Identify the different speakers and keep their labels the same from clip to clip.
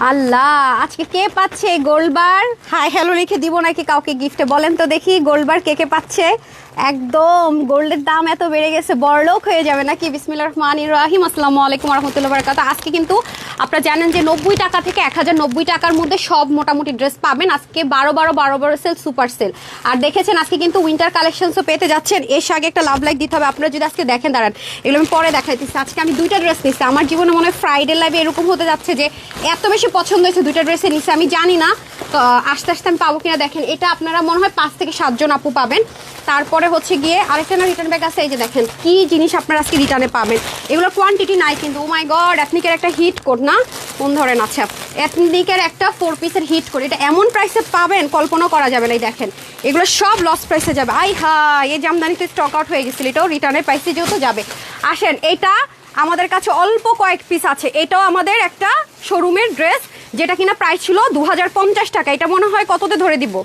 Speaker 1: আল্লাহ, আজকে কে পাচ্ছে গোল্ডবার? Hi hello লিখে দিব নাকি কাউকে গিফটে? বলেন তো দেখি, গোল্ডবার কে কে পাচ্ছে? একদম গোল্ডের দাম এত বেড়ে গেছে, বড়লোক হয়ে যাবে নাকি? বিসমিল্লাহির রহমানির রহিম। আসসালামু আলাইকুম ওয়া রাহমাতুল্লাহি ওয়া বারাকাতুহু। আজকে কিন্তু আপনারা জানেন যে 90 টাকা থেকে 1090 টাকার মধ্যে সব মোটামুটি ড্রেস পাবেন। আজকে 12 সেল, সুপার সেল। আর দেখেছেন আজকে কিন্তু উইন্টার কালেকশনসও পেতে যাচ্ছেন। এর আগে একটা লাভ লাইক দিতে হবে। আপনারা যদি আজকে দেখেন, দাঁড়ান, এগুলো আমি পরে দেখাইতেছি। আজকে আমি দুইটা ড্রেস নিচ্ছি। আমার জীবনে মনে হয় ফ্রাইডে লাইভে এরকম হতে যাচ্ছে যে এত বেশি পছন্দ হয়েছে, দুইটা ড্রেসে নিচ্ছি। আমি জানি না আস্তে আস্তে আমি পাবো কিনা। দেখেন, এটা আপনারা মনে হয় 5 থেকে 7 জন আপু পাবেন। তারপরে হচ্ছে গিয়ে আরেকটা না রিটার্ন ব্যাগ আছে। এই যে দেখেন কি জিনিস আপনারা আজকে রিটার্নে পাবেন। এগুলো কোয়ান্টিটি নাই কিন্তু। ও মাই গড, এথনিকের একটা হিট কোড না কোন ধরেন, আচ্ছা এথনিকের একটা 4 পিসের হিট কোড। এটা এমন প্রাইসে পাবেন কল্পনা করা যাবে না। এই দেখেন, এগুলো সব লস প্রাইসে যাবে। আই হাই, এই জামদানিতে স্টক আউট হয়ে গেছিল, এটাও রিটার্নের প্রাইসে যেহেতু যাবে। আসেন, এটা আমাদের কাছে অল্প কয়েক পিস আছে। এটাও আমাদের একটা শোরুমের ড্রেস, যেটা কিনা প্রাইস ছিল 2050 টাকা। এটা মনে হয় কততে ধরে দিব,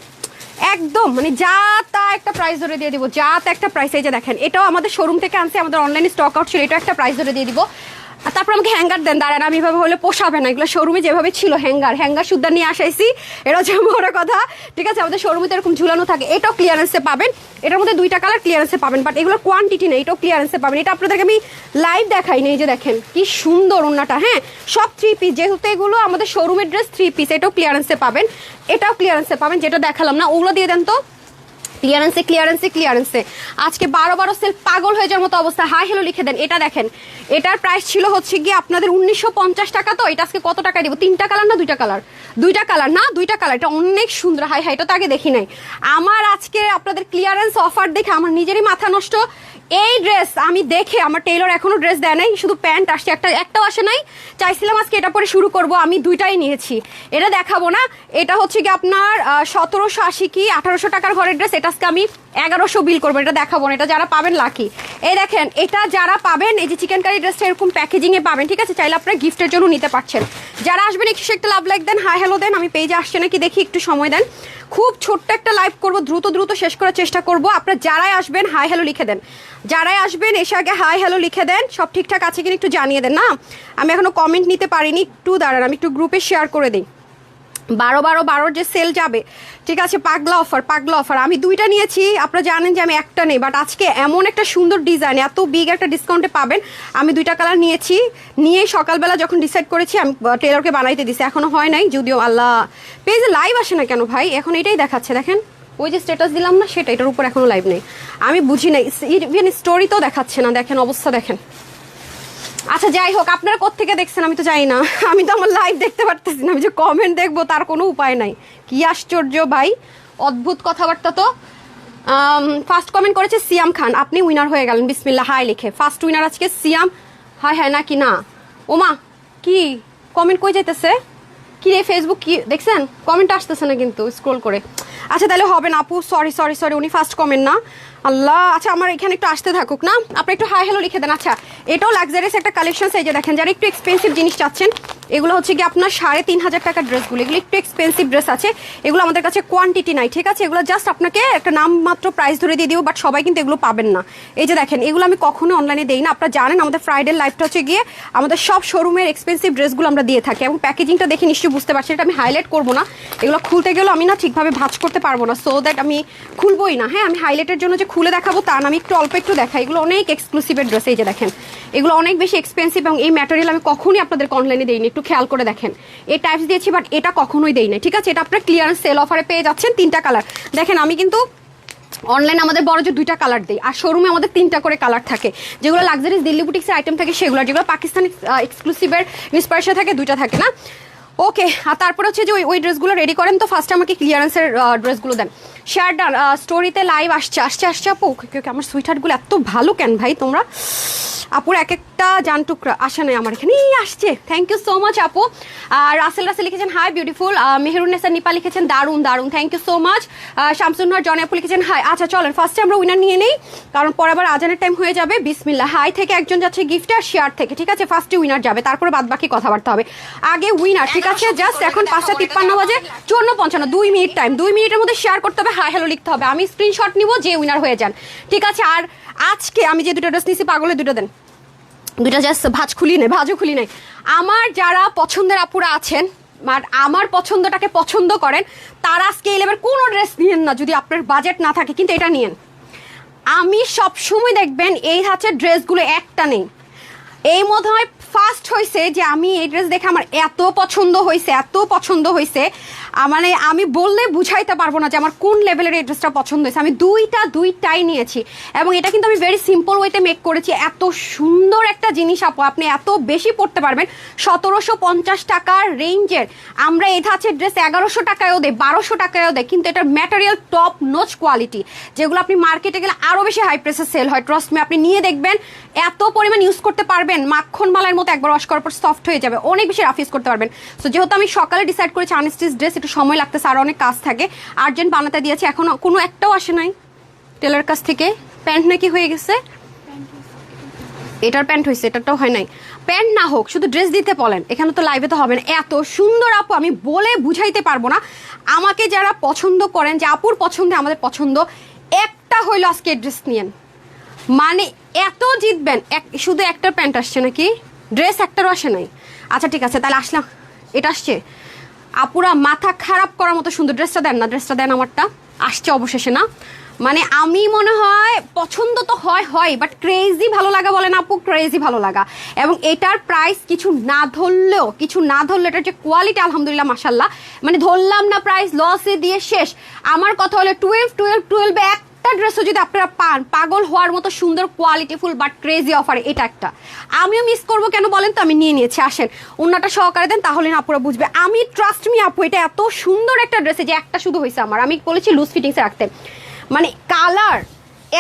Speaker 1: একদম মানে যা তা একটা প্রাইস ধরে দিয়ে দিব, যা তা একটা প্রাইস। এই যে দেখেন, এটাও আমাদের শোরুম থেকে আনছে, আমাদের অনলাইনে স্টক আউট ছিল, এটাও একটা প্রাইস ধরে দিয়ে দিব। আর তারপর আমাকে হ্যাঙ্গার দেন, দাঁড়ান, আমি এভাবে হলে পোষাবে না। এগুলো শোরুমে যেভাবে ছিল হ্যাঙ্গার সুদ্ধা নিয়ে আসাইছি, এটা হচ্ছে বড় কথা। ঠিক আছে, আমাদের শোরুমে তো এরকম ঝুলানো থাকে। এটাও ক্লিয়ারেন্সে পাবেন, এটার মধ্যে 2টা কালার ক্লিয়ারেন্সে পাবেন, বাট এগুলো কোয়ান্টিটি নেই, এটাও ক্লিয়ারেন্সে পাবেন। এটা আপনাদেরকে আমি লাইভ দেখাই নেই। যে দেখেন কি সুন্দর ওড়নাটা, হ্যাঁ সব 3 পিস, যেহেতু এগুলো আমাদের শোরুমের ড্রেস 3 পিস, এটাও ক্লিয়ারেন্সে পাবেন, এটাও ক্লিয়ারেন্সে পাবেন। যেটা দেখালাম না ওগুলো দিয়ে দেন তো। ক্লিয়ারেন্সে আজকে 12 সেল, পাগল হয়ে যাওয়ার মতো অবস্থা। হাই হ্যালো লিখে দেন। এটা দেখেন, এটার প্রাইস ছিল হচ্ছে গিয়ে আপনাদের 1950 টাকা। তো এটা আজকে কত টাকা দিব? 3টা কালার না 2টা কালার? 2টা কালার না 2টা কালার। এটা অনেক সুন্দর। হাই হাই, এটা তো আগে দেখি নাই। আমার আজকে আপনাদের ক্লিয়ারেন্স অফার দেখে আমার নিজেরই মাথা নষ্ট। এই ড্রেস আমি দেখে আমার টেইলর এখনো ড্রেস দেয় নাই, শুধু প্যান্ট আসছে, একটাও আসে নাই। চাইছিলাম আজকে এটা পরে শুরু করব, আমি 2টাই নিয়েছি। এটা দেখাবো না। এটা হচ্ছে কি আপনার 1780 কি 1800 টাকার ঘরের ড্রেস। এটা আজকে আমি 1100 বিল করবো, এটা দেখাবো না। এটা যারা পাবেন লাকি। এই দেখেন, এটা যারা পাবেন, এই যে চিকেন কারি ড্রেসটা এরকম প্যাকেজিং এ পাবেন। ঠিক আছে, চাইলে আপনারা গিফটের জন্য নিতে পারছেন। যারা আসবেন একটু একটা লাভ লাইক দেন, হাই হ্যালো দেন। আমি পেজে আসছে নাকি দেখি, একটু সময় দেন। খুব ছোট্ট একটা লাইভ করবো, দ্রুত শেষ করার চেষ্টা করব। আপনারা যারাই আসবেন হাই হ্যালো লিখে দেন, যারাই আসবেন এসে আগে হাই হ্যালো লিখে দেন। সব ঠিকঠাক আছে কিনা একটু জানিয়ে দেন। না আমি এখনো কমেন্ট নিতে পারিনি, একটু দাঁড়ান, আমি একটু গ্রুপে শেয়ার করে দিই। 12 যে সেল যাবে, ঠিক আছে, পাগলা অফার। আমি 2টা নিয়েছি, আপনারা জানেন যে আমি একটা নেই, বাট আজকে এমন একটা সুন্দর ডিজাইন, এত বিগ একটা ডিসকাউন্টে পাবেন। আমি 2টা কালার নিয়েছি, নিয়ে সকালবেলা যখন ডিসাইড করেছি আমি টেলরকে বানাইতে দিছি, এখনো হয় নাই যদিও। আল্লাহ, পেজে লাইভ আসে না কেন ভাই? এখন এটাই দেখাচ্ছে, দেখেন ওই যে স্ট্যাটাস দিলাম না সেটা, এটার উপর এখনো লাইভ নেই। আমি বুঝি নাই, ইভেন স্টোরিতেও দেখাচ্ছে না। দেখেন অবস্থা, দেখেন। আচ্ছা যাই হোক, আপনারা কোত্থেকে দেখছেন আমি তো জানি না, আমি তো আমার লাইভ দেখতে পারতেছি না। আমি যে কমেন্ট দেখবো তার কোনো উপায় নাই। কি আশ্চর্য ভাই, অদ্ভুত কথাবার্তা তো। ফার্স্ট কমেন্ট করেছে সিয়াম খান, আপনি উইনার হয়ে গেলেন। বিসমিল্লাহ হাই লিখে ফার্স্ট উইনার আজকে সিয়াম। হাই হাই নাকি না? ওমা, কি কমেন্ট কই যাইতেছে? কি রে ফেসবুক, কি দেখছেন? কমেন্ট আসতেছে না কিন্তু স্ক্রোল করে। আচ্ছা তাহলে হবে না আপু, সরি, উনি ফার্স্ট কমেন্ট না। আল্লাহ, আচ্ছা আমার এখানে একটু আসতে থাকুক না, আপনি একটু হাই হ্যালো লিখে দেন। আচ্ছা, এটাও লাক্সারিয়াস একটা কালেকশন। এই যে দেখেন, যারা একটু এক্সপেন্সিভ জিনিস চাচ্ছেন, এগুলো হচ্ছে কি আপনার 3500 টাকার ড্রেসগুলো। এগুলো একটু এক্সপেন্সিভ ড্রেস আছে, এগুলো আমাদের কাছে কোয়ান্টিটি নাই। ঠিক আছে, এগুলো জাস্ট আপনাকে একটা নাম মাত্র প্রাইস ধরে দিয়ে দিব, বাট সবাই কিন্তু এগুলো পাবেন না। এই যে দেখেন, এগুলো আমি কখনো অনলাইনে দেই না। আপনারা জানেন আমাদের ফ্রাইডে লাইভটা হচ্ছে গিয়ে আমাদের সব শোরুমের এক্সপেন্সিভ ড্রেসগুলো আমরা দিয়ে থাকি, এবং প্যাকেজিংটা দেখে নিশ্চয়ই বুঝতে পারছি। এটা আমি হাইলাইট করবো না, এগুলো খুলতে গেলেও আমি না ঠিকভাবে ভাঁজ করতে পারবো না, সো দ্যাট আমি খুলবোই না। হ্যাঁ, আমি হাইলাইটের জন্য যে খুলে দেখাবো তা না, আমি একটু অল্প একটু দেখাই। এগুলো অনেক এক্সক্লুসিভের ড্রেস। এই যে দেখেন, এগুলো অনেক বেশি এক্সপেন্সিভ, এবং এই ম্যাটেরিয়াল আমি কখনোই আপনাদেরকে অনলাইনে দেইনি। একটু খেয়াল করে দেখেন, এই টাইপস দিয়েছি, বাট এটা কখনোই দেই না। ঠিক আছে, এটা আপনার ক্লিয়ারেন্স সেল অফারে পেয়ে যাচ্ছেন। 3টা কালার দেখেন। আমি কিন্তু অনলাইনে আমাদের বড় যে 2টা কালার দেই, আর শোরুমে আমাদের 3টা করে কালার থাকে। যেগুলো লাক্সারিস দিল্লি বুটিক্সের আইটেম থাকে সেগুলো, যেগুলো পাকিস্তানি এক্সক্লুসিভের ইন্সপায়ারেশন থাকে 2টা থাকে না। ওকে, আর তারপরে হচ্ছে যে ওই ড্রেসগুলো রেডি করেন। তো ফার্স্টে আমাকে ক্লিয়ারেন্সের ড্রেসগুলো দেন। শেয়ার ডান, স্টোরিতে লাইভ আসছে আপু। আমার সুইটহার্টগুলো এত ভালো কেন ভাই তোমরা? আপুর এক একটা জান টুকরা আসে নাই আমার এখানে, আসছে। থ্যাংক ইউ সো মাচ আপু। আর রাসেল লিখেছেন হাই বিউটিফুল। মেহরুন্নেসা নিপা লিখেছেন দারুন। Thank you so much. Shamsunnar Jon আপু লিখেছেন হাই। আচ্ছা চলেন ফার্স্টে আমরা উইনার নিয়ে নেই, কারণ পরে আবার আজানের টাইম হয়ে যাবে। বিসমিল্লাহ। হাই থেকে একজন যাচ্ছে গিফট, আর শেয়ার থেকে। ঠিক আছে, ফার্স্টে উইনার যাবে, তারপরে বাদ বাকি কথাবার্তা হবে। আগে উইনার। ঠিক আছে, জাস্ট এখন 5:53 বাজে, 54:55, 2 মিনিট টাইম। 2 মিনিটের মধ্যে শেয়ার করতে হবে, হাই হ্যালো লিখতে হবে। আমি স্ক্রিনশট নিব, যে উইনার হয়ে যান। ঠিক আছে, আর আজকে আমি যে 2টা ড্রেস নিয়েছি, পাগলে 2টা দেন। 2টা জাস্ট ভাঁজও খুলি নাই। আমার যারা পছন্দের আপুরা আছেন, আর আমার পছন্দটাকে পছন্দ করেন, তারা আজকে এই লেভেল কোনো ড্রেস নিয়েন না যদি আপনার বাজেট না থাকে, কিন্তু এটা নিয়েন। আমি সবসময় দেখবেন এই হাতের ড্রেসগুলো একটা নেই। এই মনে হয় ফার্স্ট হয়েছে যে আমি এই ড্রেস দেখে আমার এত পছন্দ হয়েছে, এত পছন্দ হয়েছে, মানে আমি বললে বুঝাইতে পারবো না যে আমার কোন লেভেলের এই ড্রেসটা পছন্দ হয়েছে। আমি দুইটাই নিয়েছি এবং এটা কিন্তু আমি ভেরি সিম্পল ওয়েতে মেক করেছি। এত সুন্দর একটা জিনিস আপু, আপনি এত বেশি পড়তে পারবেন। 1750 টাকার রেঞ্জের আমরা এই ধাঁচের ড্রেস 1100 টাকায়ও দেয়, 1200 টাকায়ও দেয়, কিন্তু এটার ম্যাটেরিয়াল টপ নোচ কোয়ালিটি, যেগুলো আপনি মার্কেটে গেলে আরও বেশি হাই প্রেসে সেল হয়। ট্রাস্ট মি, আপনি নিয়ে দেখবেন এত পরিমাণ ইউজ করতে পারবেন, মাখন মালার মতো একবার ওয়াশ করার পর সফট হয়ে যাবে, অনেক বেশি রাফ ইউজ করতে পারবেন। সো যেহেতু আমি সকালে ডিসাইড করেছি আনস্টিচ ড্রেস, একটু সময় লাগতেছে, আর অনেক কাজ থাকে, আর্জেন্ট বানাতে দিয়েছি, এখনো কোনো একটাও আসে নাই টেলার কাছ থেকে। প্যান্ট নাকি হয়ে গেছে, এটার প্যান্ট হয়েছে, এটারটাও হয় নাই। প্যান্ট না হোক, শুধু ড্রেস দিতে বলেন, এখানে তো লাইভে তো হবে না। এত সুন্দর আপু, আমি বলে বুঝাইতে পারবো না। আমাকে যারা পছন্দ করেন যে আপুর পছন্দে আমাদের পছন্দ, একটা হইলো আজকে ড্রেস নিয়েন, মানে এত জিতবেন। শুধু একটা প্যান্ট আসছে নাকি, ড্রেস একটারও আসে নাই? আচ্ছা ঠিক আছে, তাহলে আসলাম, এটা আসছে। আপুরা মাথা খারাপ করার মতো সুন্দর, ড্রেসটা দেন না, ড্রেসটা দেন, আমারটা আসছে অবশেষে। না মানে আমি মনে হয় পছন্দ তো হয়, বাট ক্রেজি ভালো লাগা বলেন আপু, ক্রেজি ভালো লাগা। এবং এটার প্রাইস কিছু না ধরলেও এটার যে কোয়ালিটি আলহামদুলিল্লাহ মাশাল্লাহ, মানে ধরলাম না প্রাইস, লসে দিয়ে শেষ। আমার কথা হলো 12 একটা ড্রেসও যদি আপনারা পান, পাগল হওয়ার মতো সুন্দর কোয়ালিটিফুল বাট ক্রেজি অফারে এটা একটা। আমিও মিস করবো কেন বলেন তো, আমি নিয়ে নিয়েছি। আসেন অন্যটা সহকারে দেন, তাহলে না আপুরা বুঝবে। আমি ট্রাস্ট মি আপু, এটা এত সুন্দর একটা ড্রেসে যে একটা শুধু হয়েছে আমার, আমি বলেছি লুজ ফিটিংসে রাখতে, মানে কালার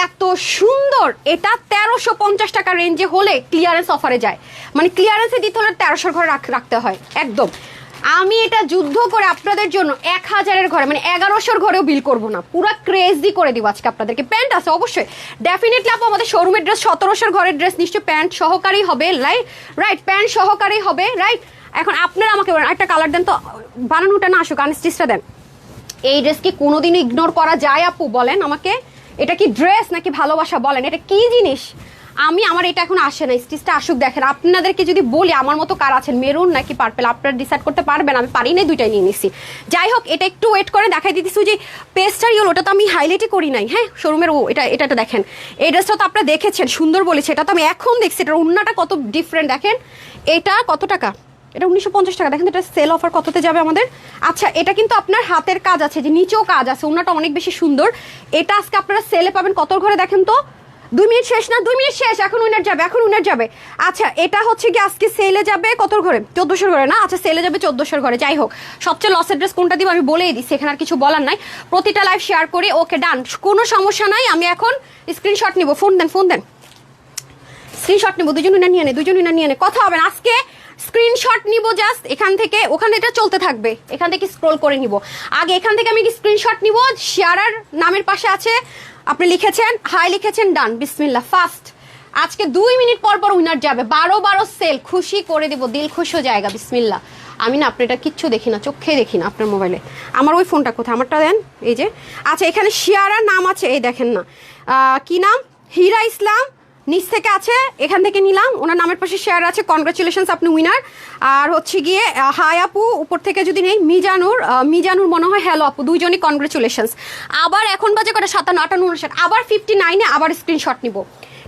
Speaker 1: এত সুন্দর। এটা 1350 টাকা রেঞ্জে হলে ক্লিয়ারেন্স অফারে যায়, মানে ক্লিয়ারেন্সে দিতে হলে 1300 ঘরে রাখতে হয় একদম। আমি এটা যুদ্ধ করে আপনাদের জন্য 1000-এর ঘরে, মানে 1100-র ঘরেও বিল করব না, পুরো ক্রেজি করে দিব আজকে আপনাদেরকে। প্যান্ট আছে অবশ্যই, ডেফিনেটলি আপু আমাদের শোরুমের ড্রেস 1700-র ঘরের ড্রেস নিশ্চয়ই প্যান্ট সহকারী হবে, রাইট, প্যান্ট সহকারী হবে, রাইট। এখন আপনারা আমাকে একটা কালার দেন তো, বানানোটা না আসুক, আনস্টিচটা দেন। এই ড্রেস কি কোনোদিনও ইগনোর করা যায় আপু, বলেন আমাকে? এটা কি ড্রেস নাকি ভালোবাসা, বলেন এটা কি জিনিস? আমার এটা এখন আসে না, স্টিচটা আসুক। দেখেন আপনাদেরকে যদি বলি আমার মতো কার আছেন, মেরুন নাকি পার্পেল, আপনারা ডিসাইড করতে পারবেন। আমি পারি নাই, দুইটাই নিয়ে নিছি। যাই হোক, এটা একটু ওয়েট করে দেখাই দিতেছি যে পেস্টার ইয়েলো, ওটা তো আমি হাইলাইটই করি নাই। হ্যাঁ, শোরুমের এটা দেখেন, এই ড্রেসটা তো আপনারা দেখেছেন, সুন্দর বলেছে, এটা তো আমি এখন দেখছি। এটার ওড়নাটা কত ডিফারেন্ট দেখেন। এটা কত টাকা? এটা 1950 টাকা। দেখেন এটা সেল অফার কততে যাবে আমাদের। আচ্ছা, এটা কিন্তু আপনার হাতের কাজ আছে, যে নিচেও কাজ আছে, ওড়নাটা অনেক বেশি সুন্দর। এটা আজকে আপনারা সেলে পাবেন কত ঘরে দেখেন তো? 2 মিনিট শেষ না, 2 মিনিট শেষ, এখন উইনার যাবে। আচ্ছা, এটা হচ্ছে কি আজকে সেলে যাবে কত ঘরে? 1400 ঘরে না? আচ্ছা, সেলে যাবে 1400 ঘরে। যাই হোক, সবচেয়ে লসের ড্রেস কোনটা দিব আমি বলেই দিচ্ছি, এখানে আর কিছু বলার নাই। প্রতিটা লাইভ শেয়ার করি, ওকে ডান, কোনো সমস্যা নাই। আমি এখন স্ক্রিনশট নিব, ফোন দেন, স্ক্রিনশট নিব, দুজন উইনার নিয়ে নে, কথা হবে না আজকে। স্ক্রিনশট নিব জাস্ট এখান থেকে, ওখানে এটা চলতে থাকবে, এখান থেকে স্ক্রল করে নিব। আগে এখান থেকে আমি স্ক্রিনশট নিব, শেয়ারার নামের পাশে আছে, আপনি লিখেছেন, হাই লিখেছেন, ডান, বিসমিল্লাহ। ফার্স্ট আজকে 2 মিনিট পর উইনার যাবে, 12 সেল, খুশি করে দিব, দিল খুশ হয়ে জায়গা, বিসমিল্লাহ। আমি না আপনি এটা কিচ্ছু দেখি না, চোখে দেখি না আপনার মোবাইলে। আমার ওই ফোনটা কোথায়, আমারটা দেন, এই যে। আচ্ছা, এখানে শেয়ারার নাম আছে, এই দেখেন না, কি নাম, হীরা ইসলাম, নিচ থেকে আছে, এখান থেকে নিলাম, ওনার নামের পাশে শেয়ার আছে, কনগ্রাচুলেশনস, আপনি উইনার। আর হচ্ছে গিয়ে হাই আপু, উপর থেকে যদি নেই মিজানুর মনে হয়, হ্যালো আপু, দুইজনই কনগ্রাচুলেশনস। আবার এখন বাজে কটা, 57, 58, 59, আবার 59-এ আবার স্ক্রিনশট নিব।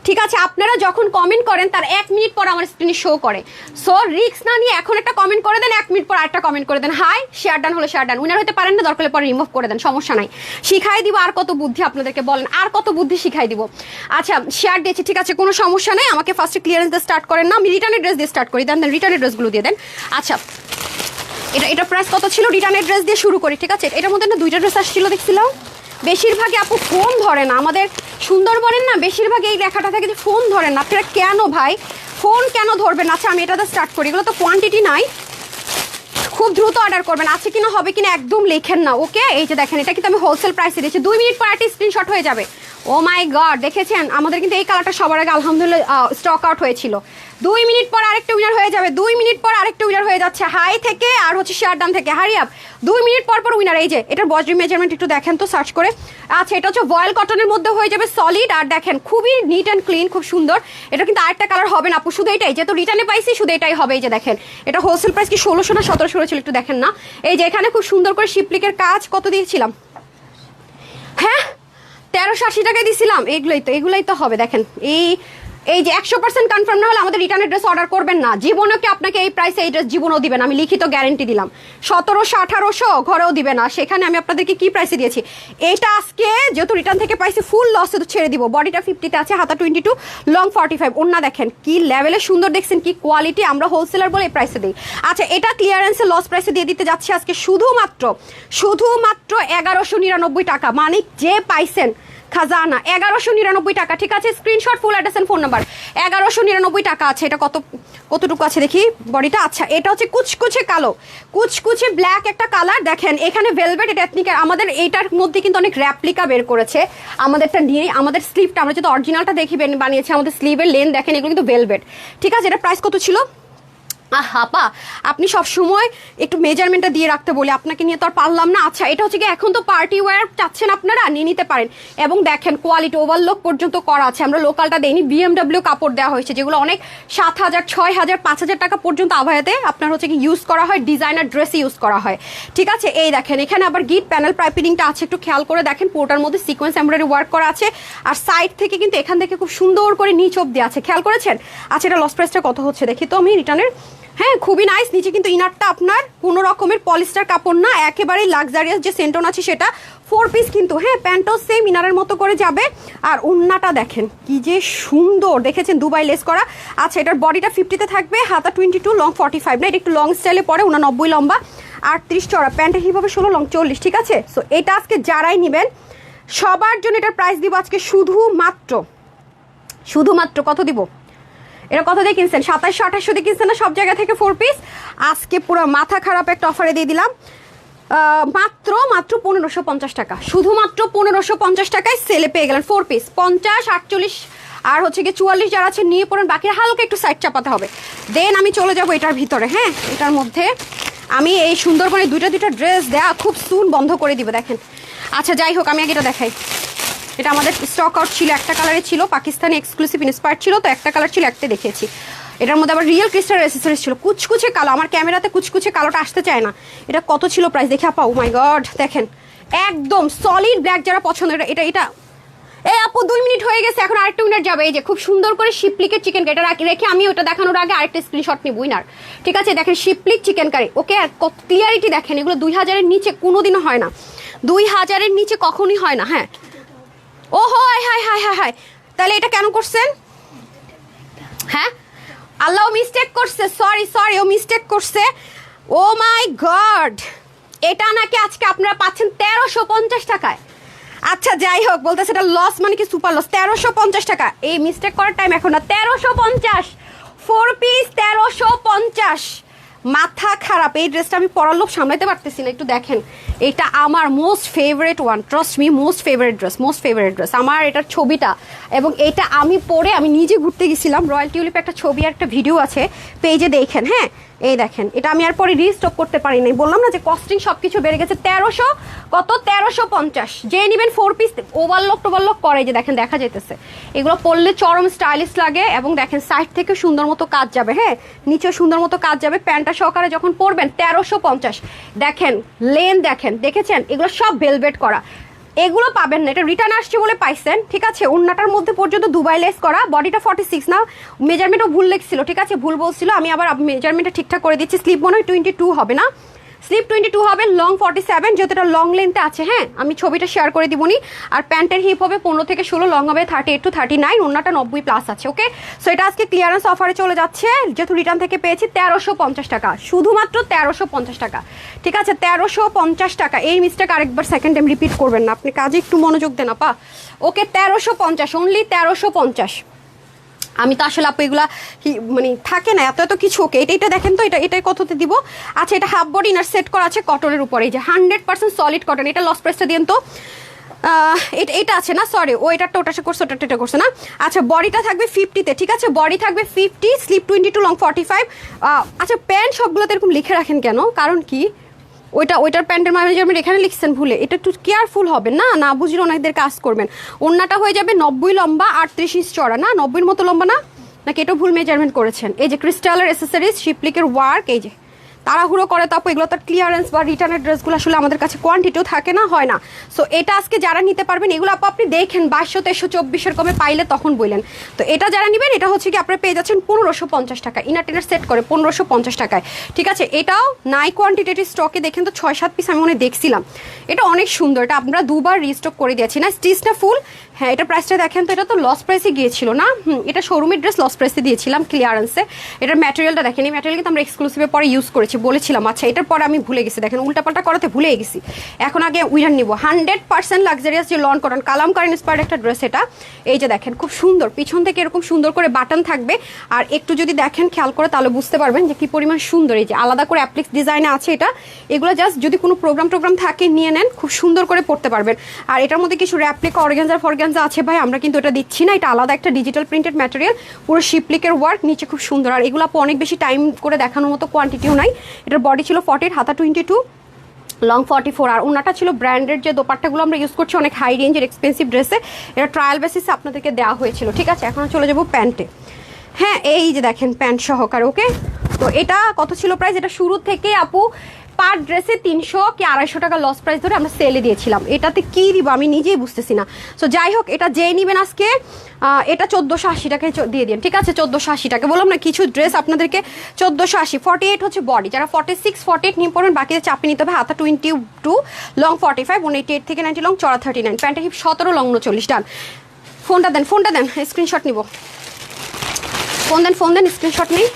Speaker 1: ঠিক আছে, আপনারা যখন কমেন্ট করেন তার 1 মিনিট পর আমার স্ক্রিনে শো করে। সো রিস্ক না নিয়ে এখন একটা কমেন্ট করে দেন, 1 মিনিট পর আরেকটা কমেন্ট করে দেন, হাই, শেয়ার ডান হলে শেয়ার ডান। উইনার হতে পারেন না, দরকার পরে রিমুভ করে দেন, সমস্যা নাই। শিখাই দিব আর কত বুদ্ধি আপনাদেরকে, বলেন আর কত বুদ্ধি শিখাই দিব। আচ্ছা, শেয়ার দিয়েছি, ঠিক আছে, কোনো সমস্যা নেই। আমাকে ফার্স্টে ক্লিয়ারেন্স দিয়ে স্টার্ট করেন না, আমি রিটার্নের ড্রেস দিয়ে স্টার্ট করি, দেন রিটার্নের ড্রেসগুলো দিয়ে দেন। আচ্ছা, এটা প্রাইস কত ছিল? রিটার্নের ড্রেস দিয়ে শুরু করি, ঠিক আছে। এটার মধ্যে না 2টা ড্রেস আসছিল দেখছিলাম। বেশিরভাগই আপু ফোন ধরে না, আমাদের সুন্দরবনের না বেশিরভাগ এই লেখাটা থাকে যে ফোন ধরেন না। আপনারা কেন ভাই ফোন কেন ধরবেন? আচ্ছা, আমি এটাতে স্টার্ট করি, এগুলো তো কোয়ান্টিটি নাই, খুব দ্রুত অর্ডার করবেন, আছে কিনা হবে কিনা একদম লেখেন না, ওকে। এই যে দেখেন, এটা কিন্তু আমি হোলসেল প্রাইসে দিয়েছি। 2 মিনিট পর একটা স্ক্রিনশট হয়ে যাবে, ও মাই গড, দেখেছেন আমাদের কিন্তু এই কালারটা সবার আগে আলহামদুলিল্লাহ স্টক আউট হয়েছিল। 2 মিনিট পর আরেকটা উইনার হয়ে যাবে, 2 মিনিট পর আরেকটা উইনার হয়ে যাচ্ছে হাই থেকে আর হচ্ছে শেয়ারডান থেকে। হারি আপ, 2 মিনিট পর পর উইনার। এই যে এটার বডি মেজারমেন্ট একটু দেখেন তো সার্চ করে। আচ্ছা, এটা হচ্ছে ভয়েল কটনের মধ্যে হয়ে যাবে সলিড, আর দেখেন খুবই নিট অ্যান্ড ক্লিন, খুব সুন্দর। এটা কিন্তু আরেকটা কালার হবে না আপু, শুধু এটাই, যেহেতু রিটার্নে পাইছি শুধু এটাই হবে। এই যে দেখেন, এটা হোলসেল প্রাইস কি 1600 না 1700 ছিল, একটু দেখেন না। এই যে এখানে খুব সুন্দর করে শিপলিকের কাজ, কত দিয়েছিলাম? হ্যাঁ 1380 টাকায় দিছিলাম। এগুলোই তো হবে। দেখেন এই যে 100% কনফার্ম না হলে আমাদের রিটার্নের ড্রেস অর্ডার করবেন না। জীবনও কি আপনাকে এই প্রাইসে এই ড্রেস জীবনও দিবেন, আমি লিখিত গ্যারেন্টি দিলাম। 1700 1800 ঘরেও দিবে না। সেখানে আমি আপনাদেরকে কি প্রাইসে দিয়েছি? এইটা আজকে যেহেতু রিটার্ন থেকে পাইছি ফুল লসে তো ছেড়ে দিব। বডিটা 50তে আছে, হাতা 22, লং 45। ওন্না দেখেন কি লেভেলে সুন্দর, দেখছেন কি কোয়ালিটি। আমরা হোলসেলার বলে এই প্রাইসে দিই। আচ্ছা, এটা ক্লিয়ারেন্সে লস প্রাইসে দিয়ে দিতে যাচ্ছি আজকে শুধুমাত্র 1199 টাকা। মানে যে পাইছেন খাজানা 1199 টাকা, ঠিক আছে? Screenshot, full address and phone number. 1199 টাকা আছে। এটা কতটুকু আছে দেখি বডিটা। আচ্ছা, এটা হচ্ছে কুচকুচে কালো, কুচকুচে ব্ল্যাক একটা কালার। দেখেন এখানে ভেলভেট, এটা এথনিকের। আমাদের এইটার মধ্যে কিন্তু অনেক র্যাপ্লিকা বের করেছে আমাদেরটা নিয়ে। আমাদের স্লিভটা আমরা যদি অরিজিনালটা দেখি বানিয়েছে, আমাদের স্লিভের লেন দেখেন, এগুলো কিন্তু ভেলভেট, ঠিক আছে? এটা প্রাইস কত ছিল? আপা আপনি সব সময় একটু মেজারমেন্টটা দিয়ে রাখতে বলে, আপনাকে নিয়ে তো আর পারলাম না। আচ্ছা, এটা হচ্ছে কি এখন তো পার্টি ওয়্যার চাচ্ছেন আপনারা, নিয়ে নিতে পারেন। এবং দেখেন কোয়ালিটি ওভারলোক পর্যন্ত করা আছে। আমরা লোকালটা দেইনি, বিএমডব্লিউ কাপড় দেওয়া হয়েছে, যেগুলো অনেক 7000 6000 5000 টাকা পর্যন্ত আভায়াতে আপনার হচ্ছে কি ইউজ করা হয়, ডিজাইনার ড্রেসে ইউজ করা হয়, ঠিক আছে? এই দেখেন এখানে আবার গিট প্যানেল পাইপিংটা আছে, একটু খেয়াল করে দেখেন। পোর্টার মধ্যে সিকোয়েন্স এমব্রয়ডারি ওয়ার্ক করা আছে, আর সাইড থেকে কিন্তু এখান থেকে খুব সুন্দর করে নিচ অব্দি আছে, খেয়াল করেছেন? আচ্ছা, এটা লস প্রাইসটা কত হচ্ছে দেখি তো আমি রিটার্নের। হ্যাঁ, খুবই নাইস। নিচে কিন্তু ইনারটা আপনার কোনো রকমের পলিস্টার কাপড় না, একেবারেই লাক্সারিয়াস যে সেন্টন আছে সেটা। 4 পিস কিন্তু, হ্যাঁ, প্যান্টও সেম ইনারের মতো করে যাবে। আর উন্নাটা দেখেন কি যে সুন্দর, দেখেছেন? দুবাই লেস করা। আচ্ছা, এটার বডিটা 50তে থাকবে, হাতা 22, লং 45। না, এটা একটু লং স্টাইলে পরে, 89 লম্বা, 38 চড়া। প্যান্টের হিপ হবে 16, লং 40, ঠিক আছে? সো এটা আজকে যারাই নেবেন সবার জন্য এটার প্রাইস দিব আজকে শুধুমাত্র কত দিব? এটা কত দিয়ে কিনছেন? 2700 2800 দিয়ে কিনছেন না সব জায়গা থেকে 4 পিস। আজকে পুরো মাথা খারাপ একটা অফারে দিয়ে দিলাম, মাত্র 1550 টাকা। শুধুমাত্র 1550 টাকায় সেলে পেয়ে গেলেন 4 পিস। 50 48 আর হচ্ছে কি 44 যারা আছে নিয়ে পড়েন, বাকি হালকা একটু সাইড চাপাতে হবে। দেন আমি চলে যাব এটার ভিতরে। হ্যাঁ, এটার মধ্যে আমি এই সুন্দর করে দুইটা ড্রেস দেয়া খুব সুন বন্ধ করে দিব, দেখেন। আচ্ছা, যাই হোক, আমি আগে এটা দেখাই। এটা আমাদের স্টক আউট ছিল, একটা কালারে ছিল, পাকিস্তানি এক্সক্লুসিভ ইন্সপায়ার্ড ছিল, তো একটা কালার ছিল, একটা দেখিয়েছি। এটার মধ্যে আবার রিয়েল ক্রিস্টাল অ্যাক্সেসরিজ ছিল, কুচকুচে কালো। আমার ক্যামেরাতে কুচকুচে কালোটা আসতে চায় না। এটা কত ছিল প্রাইস দেখে আপা? ও মাই গড, দেখেন একদম সলিড ব্ল্যাক যারা পছন্দ। এটা এই আপু 2 মিনিট হয়ে গেছে, এখন আরেকটা উইনার যাবে। এই যে খুব সুন্দর করে শিপলিকের চিকেন কারি, এটা রেখে আমি ওটা দেখানোর আগে আরেকটা স্ক্রিনশট নিব উইনার, ঠিক আছে? দেখেন শিপলিক চিকেন কারি, ওকে? কত ক্লিয়ারিটি দেখেন। এগুলো 2000-এর নিচে কোনোদিনও হয় না, 2000-এর নিচে কখনই হয় না। হ্যাঁ, ও hi hi hi hi hi, তাহলে এটা কেন করছেন? হ্যাঁ, আল্লাহ মিস্টেক করছে, সরি ও মিস্টেক করছে। ও মাই গড, এটা নাকি আজকে আপনারা পাচ্ছেন 1350 টাকায়। আচ্ছা, যাই হোক, বলতেছে এটা লস মানে কি সুপার লস। 1350 টাকা, এই মিস্টেক করার টাইম এখন না। 1350 4 পিস, 1350। মাথা খারাপ। এই ড্রেসটা আমি পরার লোভ সামলাইতে পারতেছি না। একটু দেখেন, এটা আমার most favourite one, trust me, most favourite dress. আমার এটার ছবিটা, এবং এটা আমি পরে আমি নিজে ঘুরতে গেছিলাম, রয়্যাল টিউলিপে একটা ছবি আর একটা ভিডিও আছে, পেজে দেখেন। হ্যাঁ, এই দেখেন, এটা আমি আর পরে রিস্টক করতে পারি নাই, বললাম না যে কস্টিং সব কিছু বেড়ে গেছে। 1350 যে নেবেন 4 পিস ওভারলক করে, যে দেখেন দেখা যাইতেছে। এগুলো পরলে চরম স্টাইলিশ লাগে, এবং দেখেন সাইড থেকে সুন্দর মতো কাজ যাবে। হ্যাঁ, নিচে সুন্দর মতো কাজ যাবে। প্যান্টটা সহকারে যখন পরবেন 1350। দেখেন লেন, দেখেছেন? এগুলো সব ভেলভেট করা, এগুলো পাবেন না। এটা রিটার্ন আসছে বলে পাইছেন, ঠিক আছে? উন্নাটার মধ্যে পর্যন্ত দুবাই লেস করা, বডিটা 46 না, মেজারমেন্টও ভুল লেখছিল, ঠিক আছে? ভুল বলছিল, আমি আবার মেজারমেন্টটা ঠিকঠাক করে দিচ্ছি। স্লিপ মনে হয় 22 হবে না, স্লিপ 22 হবে, লং 47, যেহেতু এটা লং লেন্থে আছে। হ্যাঁ, আমি ছবিটা শেয়ার করে দিবনি। আর প্যান্টের হিপ হবে 15 থেকে 16, লং হবে 38 to 39, ওন্নাটা 90+ আছে, ওকে? সো এটা আজকে ক্লিয়ারেন্স অফারে চলে যাচ্ছে, যেহেতু রিটার্ন থেকে পেয়েছি 1350 টাকা, শুধুমাত্র 1350 টাকা, ঠিক আছে? 1350 টাকা। এই মিস্টেক আরেকবার সেকেন্ড টাইম রিপিট করবেন না, আপনি কাজে একটু মনোযোগ দেন আপা, ওকে? 1350, অনলি 1350। আমি তো আসলে আপু এগুলা মানে থাকে না এত কিছু, ওকে? এটা দেখেন তো, এটাই কততে দিব? আচ্ছা, এটা হাফ বডি ইনার সেট করা আছে কটনের উপরে, এই যে 100% সলিড কটন। এটা লস প্রাইসটা দিন তো, এটা আছে না, সরি ও এটা করছে, ওটা করছে না। আচ্ছা বডিটা থাকবে 50-তে, ঠিক আছে, বডি থাকবে 50, স্লিপ 22, লং 45। আচ্ছা প্যান্ট সবগুলোতে এরকম লিখে রাখেন কেন, কারণ কি? ওইটার প্যান্টের মেজারমেন্ট এখানে লিখছেন ভুলে, এটা একটু কেয়ারফুল হবেন না, না বুঝলে ওনাদের কাজ করবেন। ওন্নাটা হয়ে যাবে 90 লম্বা, 38 ইঞ্চ চড়া, না 90-এর মতো লম্বা না, নাকি এটা ভুল মেজারমেন্ট করেছেন? এই যে ক্রিস্টালের অ্যাসেসরিজ, শিপলিকের ওয়ার্ক, এই যে তাড়াহুড়ো করে, তারপর এগুলো তো ক্লিয়ারেন্স বা রিটার্নের ড্রেসগুলো আসলে আমাদের কাছে কোয়ান্টিটিও থাকে না, হয় না। সো এটা আজকে যারা নিতে পারবেন, এগুলো আপনি দেখেন 2200, 2300, 2400 কমে পাইলে তখন বললেন। তো এটা যারা নেবেন, এটা হচ্ছে কি আপনারা পেয়ে যাচ্ছেন 1550 টাকা, ইনার টিনার সেট করে 1550 টাকায়, ঠিক আছে। এটাও নাই কোয়ান্টিটির স্টকে, দেখেন তো 6-7 পিস আমি মনে দেখছিলাম। এটা অনেক সুন্দর, এটা আমরা দুবার রিস্টক করে দিয়েছি না, স্টিচ না ফুল। হ্যাঁ এটা প্রাইসটা দেখেন তো, এটা তো লস প্রাইসে গিয়েছিল না, এটা শোরুমের ড্রেস লস প্রাইসে দিয়েছিলাম ক্লিয়ারেন্সে। এটার ম্যাটেরিয়ালটা দেখেন, এই ম্যাটেরিয়াল কিন্তু আমরা এক্সক্লুসিভে পরে ইউজ করেছি বলেছিলাম। আচ্ছা এটার পরে আমি ভুলে গেছি, দেখেন উল্টাপাল্টা করাতে ভুলে গেছি। এখন আগে উইনার নিব 100% লাক্সারিয়াস যে লন কটন কালামকারী ইন্সপায়ার্ড একটা ড্রেস এটা। এই যে দেখেন খুব সুন্দর, পিছন থেকে এরকম সুন্দর করে বাটন থাকবে, আর একটু যদি দেখেন খেয়াল করে তাহলে বুঝতে পারবেন যে কি পরিমাণ সুন্দর। এই যে আলাদা করে অ্যাপ্লিক্স ডিজাইনে আছে এটা, এগুলো জাস্ট যদি কোনো প্রোগ্রাম থাকে নিয়ে নেন, খুব সুন্দর করে পড়তে পারবেন। আর এটার মধ্যে কিছু র্যাপ্লিকা অর্গানজা আছে ভাই, আমরা কিন্তু এটা দিচ্ছি না, এটা আলাদা একটা ডিজিটাল প্রিন্টেড ম্যাটেরিয়াল, পুরো শিপলিকের ওয়ার্ক, নিচে খুব সুন্দর। আর এগুলো অনেক বেশি টাইম করে দেখানোর মতো কোয়ান্টিটিও নাই। এটার বডি ছিল 40, হাতা 22, লং 44। আর ওনাটা ছিল ব্র্যান্ডের যে দোপাট্টাগুলো আমরা ইউজ করছি অনেক হাই রেঞ্জের এক্সপেন্সিভ ড্রেসে, এটা ট্রায়াল বেসিসে আপনাদেরকে দেওয়া হয়েছিল, ঠিক আছে। এখন চলে যাবো প্যান্টে। হ্যাঁ এই যে দেখেন প্যান্ট সহকারে, ওকে। তো এটা কত ছিল প্রাইস? এটা শুরু থেকে আপু পার ড্রেসে 300 কি 250 টাকা লস প্রাইস ধরে আমরা সেলে দিয়েছিলাম। এটাতে কি দিব আমি নিজেই বুঝতেছি না। সো যাই হোক, এটা যেই নেবেন আজকে এটা 1480 টাকায় দিয়ে দিন, ঠিক আছে। 1480 টাকা বললাম না, কিছু ড্রেস আপনাদেরকে 1480। 48 হচ্ছে বডি, যারা 46, 48 নিয়ে পড়বেন, বাকিতে চাপে নিতে হবে। হাতা 22, লং 45, 188 থেকে 90 লং, চড়া 39, প্যান্টের হিপ 17, লং 39। ডান। ফোনটা দেন, স্ক্রিনশট নিব। ফোন দেন, স্ক্রিনশট নেই।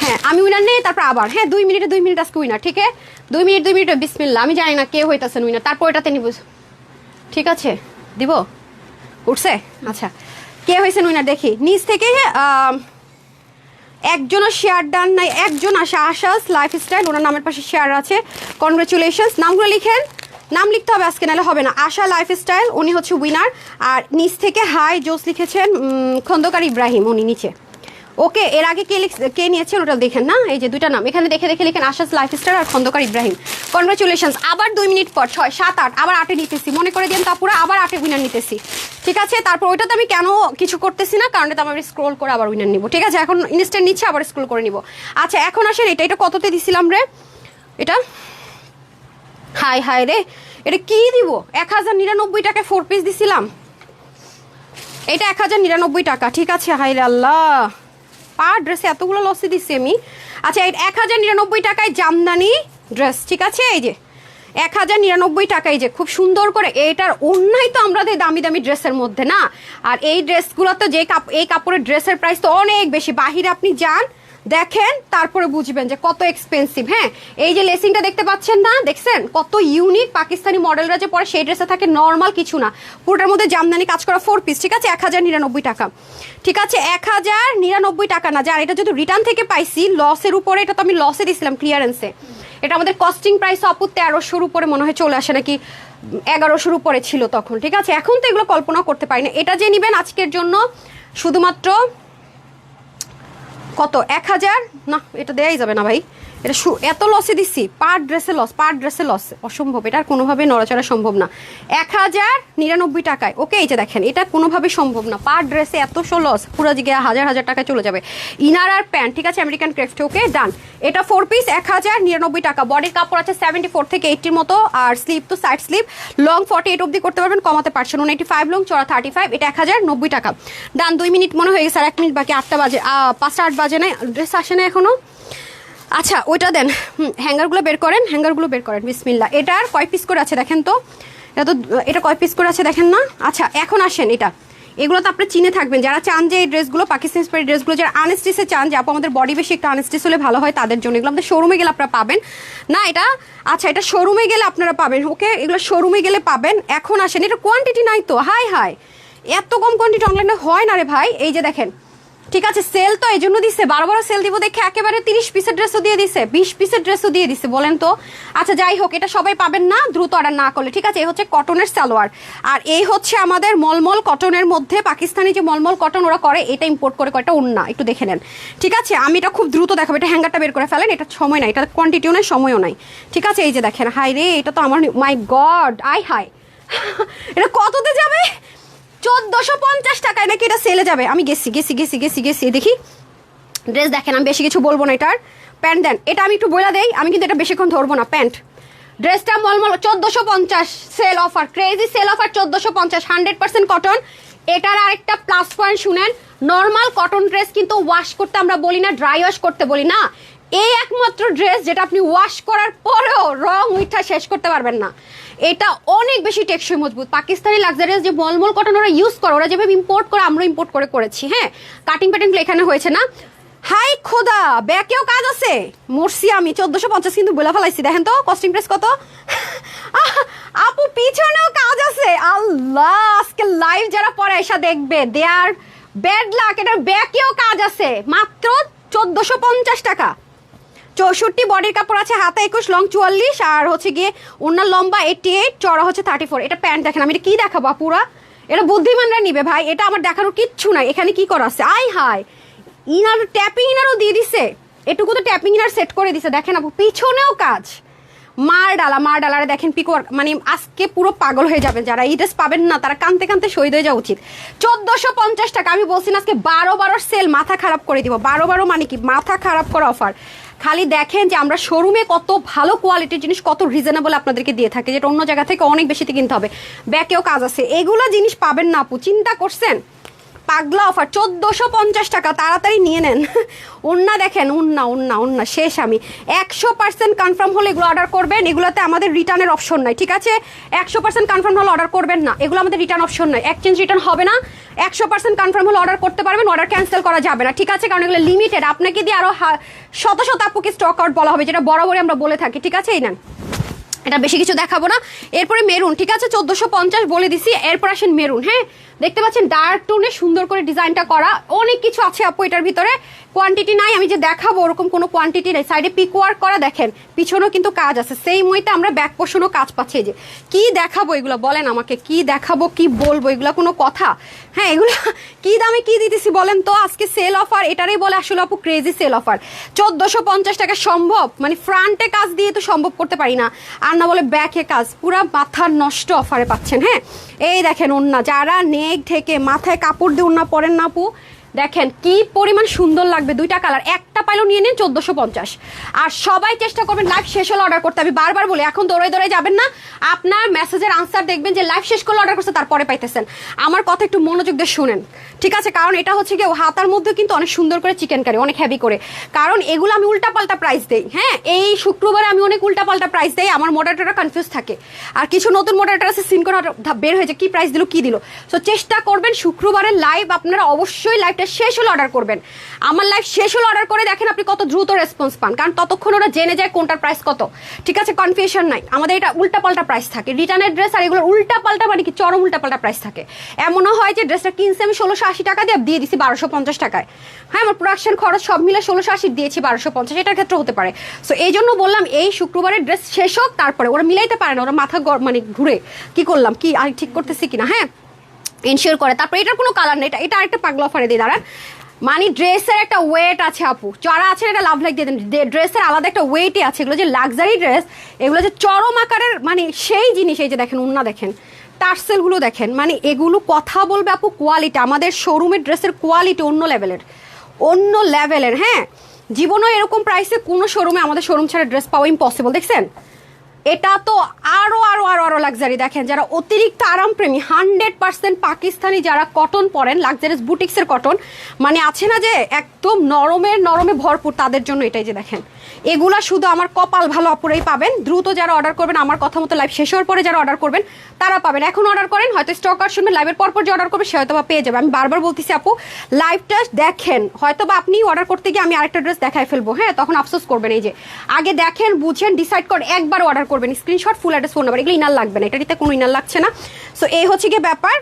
Speaker 1: হ্যাঁ আমি উইনার নেই, তারপর আবার হ্যাঁ 2 মিনিট আজকে উইনার, ঠিক আছে। 2 মিনিট বিসমিল্লাহ। আমি জানি না কে হইতাছেন উইনার, তারপর এটাতে নিব, ঠিক আছে। দিব উঠছে, আচ্ছা কে হয়েছেন উইনার দেখি নিচ থেকে। একজনও শেয়ার ডান নাই, একজন আশাস লাইফস্টাইল, ওনার নামের পাশে শেয়ার আছে, কনগ্রেচুলেশনস। নামগুলো লিখেন, নাম লিখতে হবে আজকে, নাহলে হবে না। আশা লাইফস্টাইল, উনি হচ্ছে উইনার। আর নিচ থেকে হাই জোস লিখেছেন খন্দকার ইব্রাহিম, উনি নিচে, ওকে। এর আগে কে নিয়েছেন ওটা দেখেন না, এই যে দুইটা নাম এখানে দেখে লিখেন, আশাস লাইফস্টাইল আর খন্দকার ইব্রাহিম, কনগ্রেচুলেশনস। আবার 2 মিনিট পর 6, 7, 8 আবার 8-এ নিতেছি, মনে করে দিন তারপরে আবার 8-এ উইনার নিতেছি, ঠিক আছে। তারপর ওইটাতে আমি কেন কিছু করতেছি না, কারণ এটা আমি স্ক্রোল করে আবার উইনার নিব, ঠিক আছে। এখন ইনস্ট্যান্ট নিচ্ছে, আবার স্ক্রোল করে নিব। আচ্ছা এখন আসেন, এটা কততে দিছিলাম রে? এটা হাই রে, এটা কি দিব? 1099 টাকায় 4 পিস দিছিলাম, এটা 1099 টাকা, ঠিক আছে। হাই রে আল্লাহ, পার ড্রেসে এতগুলো লসে দিচ্ছি আমি। আচ্ছা 1099 টাকায় জামদানি ড্রেস, ঠিক আছে। এই যে 1099 টাকায়, যে খুব সুন্দর করে, এটার অন্যাই তো আমাদের দামি ড্রেসের মধ্যে না। আর এই ড্রেসগুলো তো এই কাপড়ের ড্রেসের প্রাইস তো অনেক বেশি, বাহিরে আপনি যান দেখেন তারপরে বুঝবেন যে কত এক্সপেন্সিভ। হ্যাঁ এই যে লেসিংটা দেখতে পাচ্ছেন না, দেখছেন কত ইউনিক, পাকিস্তানি মডেলরা যে পরে সেই ড্রেসে থাকে, নর্মাল কিছু না, পুরোটার মধ্যে জামদানি কাজ করা 4 পিস, ঠিক আছে। 1099 টাকা, ঠিক আছে। 1099 টাকা না, যার এটা যদি রিটার্ন থেকে পাইছি লসের উপরে, এটা তো আমি লসে দিছিলাম ক্লিয়ারেন্সে, এটা আমাদের কস্টিং প্রাইস আপু 1300-র উপরে মনে হয় চলে আসে, নাকি 1100-র উপরে ছিল তখন, ঠিক আছে। এখন তো এগুলো কল্পনা করতে পারি না। এটা যে নেবেন আজকের জন্য শুধুমাত্র কত, 1000 না, এটা দেয়াই যাবে না ভাই, এটা এত লসে দিচ্ছি, পার ড্রেসে লস, অসম্ভব, এটা কোনোভাবে নড়াচড়া সম্ভব না। 1099 টাকায়, ওকে। এই যে দেখেন, এটা কোনোভাবে সম্ভব না, পার ড্রেসে এত লস, পুরো জিগে হাজার টাকায় চলে যাবে। ইনার আর প্যান্ট, ঠিক আছে, আমেরিকান ক্রেফটে, ওকে ডান। এটা 4 পিস 1099 টাকা, বডির কাপড় আছে 74 থেকে 80-র মতো, আর স্লিপ তো সাইড স্লিপ, লং 48 অবধি করতে পারবেন, কমাতে পারছেন 185, লং চড়া 35, এটা 1090 টাকা। ডান। 2 মিনিট মনে হয়ে গেছে, আর 1 মিনিট বাকি, 8টা বাজে, 5টা 8 বাজে না, ড্রেস আসে না এখনো। আচ্ছা ওইটা দেন, হ্যাঙ্গারগুলো বের করেন, বিসমিল্লাহ। এটার কয় পিস করে আছে দেখেন তো, এটা কয় পিস করে আছে দেখেন না। আচ্ছা এখন আসেন, এগুলো তো আপনি চিনে থাকবেন, যারা চান যে এই ড্রেসগুলো পাকিস্তানি স্টাইল ড্রেসগুলো, যারা আনস্টিচে চান যে আপু আমাদের বডি বেশি একটু আনস্টিচ হলে ভালো হয়, তাদের জন্য এগুলো আমাদের শোরুমে গেলে আপনারা পাবেন না। এটা আচ্ছা, এটা শোরুমে গেলে আপনারা পাবেন, ওকে, এগুলো শোরুমে গেলে পাবেন। এখন আসেন, এটা কোয়ান্টিটি নাই তো, হাই এত কম কোয়ান্টিটি অনলাইনে হয় না রে ভাই। এই যে দেখেন ঠিক আছে, সেল তো এই জন্য দিচ্ছে, 12 সেল দিব দেখে একেবারে 30 পিসের ড্রেসও দিয়ে দিছে, 20 পিসের ড্রেসও দিয়ে দিছে, বলেন তো। আচ্ছা যাই হোক, এটা সবাই পাবেন না দ্রুত অর্ডার না করলে, ঠিক আছে। এই হচ্ছে কটনের সালোয়ার, আর এই হচ্ছে আমাদের মলমল কটনের মধ্যে পাকিস্তানি যে মলমল কটন ওরা করে, এটা ইম্পোর্ট করে এটা ওন্না, একটু দেখে নেন, ঠিক আছে। আমি এটা খুব দ্রুত দেখাবো, এটা হ্যাঙ্গারটা বের করে ফেলেন, এটা সময় নাই, এটা কোয়ান্টিটিও নাই, সময়ও নাই, ঠিক আছে। এই যে দেখেন, হাই রে, এটা তো আমার, মাই গড, হাই এটা কততে যাবে? 1450 টাকায় নাকি এটা সেলে যাবে। আমি গেছি দেখি ড্রেস দেখেন, আমি বেশি কিছু বলবো না। এটার প্যান্ট দেন, এটা আমি একটু বলে দেই, আমি কিন্তু এটা বেশিক্ষণ ধরবো না। প্যান্ট ড্রেসটা মলমল 1450 sale offer, crazy sale offer 1450, 100% cotton. এটার আরেকটা প্লাস পয়েন্ট শুনেন, নর্মাল কটন ড্রেস কিন্তু ওয়াশ করতে আমরা বলি না, ড্রাই ওয়াশ করতে বলি না। এই একমাত্র ড্রেস যেটা আপনি ওয়াশ করার পরেও রং উঠা শেষ করতে পারবেন না। এটা অনেক বেশি টেকসই মজবুত। পাকিস্তানি লাক্সারিয়াস যে মলমল কটন ওরা ইউজ করে, ওরা যেভাবে ইম্পোর্ট করে আমরা ইম্পোর্ট করে করেছি, হ্যাঁ। কাটিং প্যাটার্নগুলো এখানে হয়েছে না, হাই খোদা, ব্যাকেও কাজ আছে, মরছি আমি। 1450 কিন্তু বলে ফেলাইছি, দেখেন তো কস্টিং প্রাইস কত। আপু পিছনেও কাজ আছে, আল্লাহ, আজকে লাইভ যারা পরে এসে দেখবে দেয়ার ব্যাড লাক, এটার ব্যাকেও কাজ আছে, মাত্র 1450 টাকা। 64 বডির কাপড় আছে, হাতে 21, লং 44, আর হচ্ছে গিয়ে ওনার লম্বা 88, চড়া হচ্ছে 34। এটা প্যান্ট দেখেন, আমি এটা কি দেখাবো পুরা, এটা বুদ্ধিমানরা নিবে ভাই, এটা আমার দেখানোর কিচ্ছু নাই। এখানে কি করা আছে, হাই ইনার, ট্যাপিং ইনারও দিয়ে দিছে, এটুকু তো ট্যাপিং ইনার সেট করে দিছে, দেখেন আপু পিছনেও কাজ, মার ডালারে দেখেন পিকোয়ার, মানে আজকে পুরো পাগল হয়ে যাবেন। যারা এই ড্রেস পাবেন না তারা কানতে কানতে শহীদ হয়ে যাওয়া উচিত। 1450 টাকা, আমি বলছি না আজকে 12 সেল, মাথা খারাপ করে দিব। 12 মানে কি, মাথা খারাপ করা অফার। খালি দেখেন যে আমরা শোরুমে কত ভালো কোয়ালিটির জিনিস কত রিজনেবল আপনাদেরকে দিয়ে থাকি, যেটা অন্য জায়গা থেকে অনেক বেশিতে কিনতে হবে। ব্যাকেও কাজ আছে, এগুলো জিনিস পাবেন না আপু, চিন্তা করছেন? পাগলা অফার 1450 টাকা, তাড়াতাড়ি নিয়ে নেন। ওন্না দেখেন, ওন্না শেষ। আমি 100% কনফার্ম হলে এগুলো অর্ডার করবেন, এগুলোতে আমাদের রিটার্নের অপশন নাই, ঠিক আছে। 100% কনফার্ম হলে অর্ডার করবেন না, এগুলো আমাদের রিটার্ন অপশন নাই, এক্সচেঞ্জ রিটার্ন হবে না। 100% কনফার্ম হলে অর্ডার করতে পারবেন, অর্ডার ক্যান্সেল করা যাবে না, ঠিক আছে, কারণ এগুলো লিমিটেড। আপনাকে দিয়ে আরো শত আপুকে স্টক আউট বলা হবে, যেটা বরাবরই আমরা বলে থাকি, ঠিক আছে। এই নেন, এটা বেশি কিছু দেখাবো না। এরপরে মেরুন, ঠিক আছে, 1450 বলে দিছি। এরপর আসেন মেরুন, হ্যাঁ, দেখতে পাচ্ছেন ডার্ক টোনে সুন্দর করে ডিজাইনটা করা, অনেক কিছু আছে আপু এটার ভিতরে, কোয়ান্টিটি নাই, আমি যে দেখাবো ওরকম কোনো কোয়ান্টিটি নাই। সাইডে পিক ওয়ার্ক করা দেখেন, পিছনেও কিন্তু কাজ আছে, সেই মইতে আমরা ব্যাক পোর্শনও কাজ পাচ্ছি। যে কি দেখাবো এগুলো, বলেন আমাকে, কি দেখাবো, কি বলবো, এগুলো কোনো কথা? হ্যাঁ, এগুলো কি দামে কি দিতেছি বলেন তো? আজকে সেল অফার, এটারই বলে আসলে আপু ক্রেজি সেল অফার। 1450 টাকা সম্ভব, মানে ফ্রন্টে কাজ দিয়ে তো সম্ভব করতে পারি না, আর না বলে ব্যাকে কাজ, পুরা মাথার নষ্ট অফারে পাচ্ছেন। হ্যাঁ, এই দেখেন ওন্না, যারা নেক ঢেকে মাথায় কাপড় দিয়ে ওন্না পরেন না আপু, দেখেন কি পরিমাণ সুন্দর লাগবে। 2টা কালার, একটা পাইলেও নিয়ে নেন 1450। আর সবাই চেষ্টা করবেন লাইভ শেষ হলে অর্ডার করতে। আমি বারবার বলি, এখন দৌড়াই যাবেন না, আপনার মেসেজের আনসার দেখবেন যে লাইভ শেষ করলে অর্ডার করছে, তারপরে পাইতেছেন। আমার কথা একটু মনোযোগ দিয়ে শুনেন, ঠিক আছে, কারণ এটা হচ্ছে কি হাতার মধ্যে কিন্তু অনেক সুন্দর করে চিকেন কারি, অনেক হেভি করে, কারণ এগুলো আমি উল্টাপাল্টা প্রাইস দেই। হ্যাঁ, এই শুক্রবারে আমি অনেক উল্টাপাল্টা প্রাইস দেই, আমার মডারেটররা কনফিউজ থাকে, আর কিছু নতুন মডারেটর আছে সিন করে বের হয়েছে কি প্রাইস দিল কি দিল। সো চেষ্টা করবেন শুক্রবারের লাইভ আপনারা অবশ্যই লাইভটা শেষ হলে অর্ডার করবেন। আমার লাইভ শেষ হলে অর্ডার করে দেখেন আপনি কত দ্রুত রেসপন্স পান, কারণ ততক্ষণ ওরা জেনে যায় কোনটার প্রাইস কত, ঠিক আছে, কনফিউশন নাই। আমাদের এটা উল্টাপাল্টা প্রাইস থাকে, রিটার্নের ড্রেস আর এগুলোর উল্টাপাল্টা, মানে কি চরম উল্টাপাল্টা প্রাইস থাকে। এমনও হয় যে ড্রেসটা কিনছে আমি 1680 টাকা দিয়ে দিছি 1250 টাকায়। হ্যাঁ, আমার প্রোডাকশন খরচ সব মিলে 1680 দিয়েছি 1250, এটার ক্ষেত্রে হতে পারে। সো এই জন্য বললাম এই শুক্রবারের ড্রেস শেষ হোক, তারপরে ওরা মিলাইতে পারে না, ওরা মাথা মানে ঘুরে কি করলাম কি আর ঠিক করতেছি কিনা, হ্যাঁ, ইনশিওর করে। তারপরে এটার কোনো কালার নেই, এটা আরেকটা পাগলা অফারে দিয়ে দাঁড়ান। মানে ড্রেসের একটা ওয়েট আছে আপু, যারা আছে এটা লাভ লাইক দিয়ে দেন, ড্রেসের আলাদা একটা ওয়েটই আছে। এগুলো যে লাক্সারি ড্রেস, এগুলো যে চরম আকারের, মানে সেই জিনিস। এই যে দেখেন ওন্না দেখেন, টার্সেলগুলো দেখেন, মানে এগুলো কথা বলবে আপু কোয়ালিটি, আমাদের শোরুমের ড্রেসের কোয়ালিটি অন্য লেভেলের। হ্যাঁ, জীবনও এরকম প্রাইসে কোনো শোরুমে আমাদের শোরুম ছাড়া ড্রেস পাওয়া ইম্পসিবল। দেখছেন, এটা তো আরো লাক্সারি। দেখেন, যারা অতিরিক্ত আরামপ্রেমী, 100% পাকিস্তানি যারা কটন পরেন, লাক্সারিয়াস বুটিক্সের কটন, মানে আছে না যে একদম নরমে ভরপুর, তাদের জন্য এটাই। যে দেখেন, এগুলা শুধু আমার কপাল ভালো আপুরাই পাবেন। দ্রুত যারা অর্ডার করবেন, আমার কথা মতো লাইভ শেষ হওয়ার পরে যারা অর্ডার করবেন তারা পাবেন। এখন অর্ডার করেন, হয়তো স্টক আর শুনবেন, লাইভের পরপর যে অর্ডার করবে সে হয়তো বা পেয়ে যাবে। আমি বারবার বলতেছি আপু, লাইভটা দেখেন, হয়তো বা আপনি অর্ডার করতে গিয়ে আমি আরেকটা ড্রেস দেখাই ফেলবো, হ্যাঁ, তখন আফসোস করবেন। এই যে আগে দেখেন, বুঝেন, ডিসাইড করেন, একবার অর্ডার করবেন, screenshot, full address, phone number, এগুলো ইনার লাগবে না, এটাতে কোনো ইনার লাগছে না। সো এই হচ্ছে গিয়ে ব্যাপার।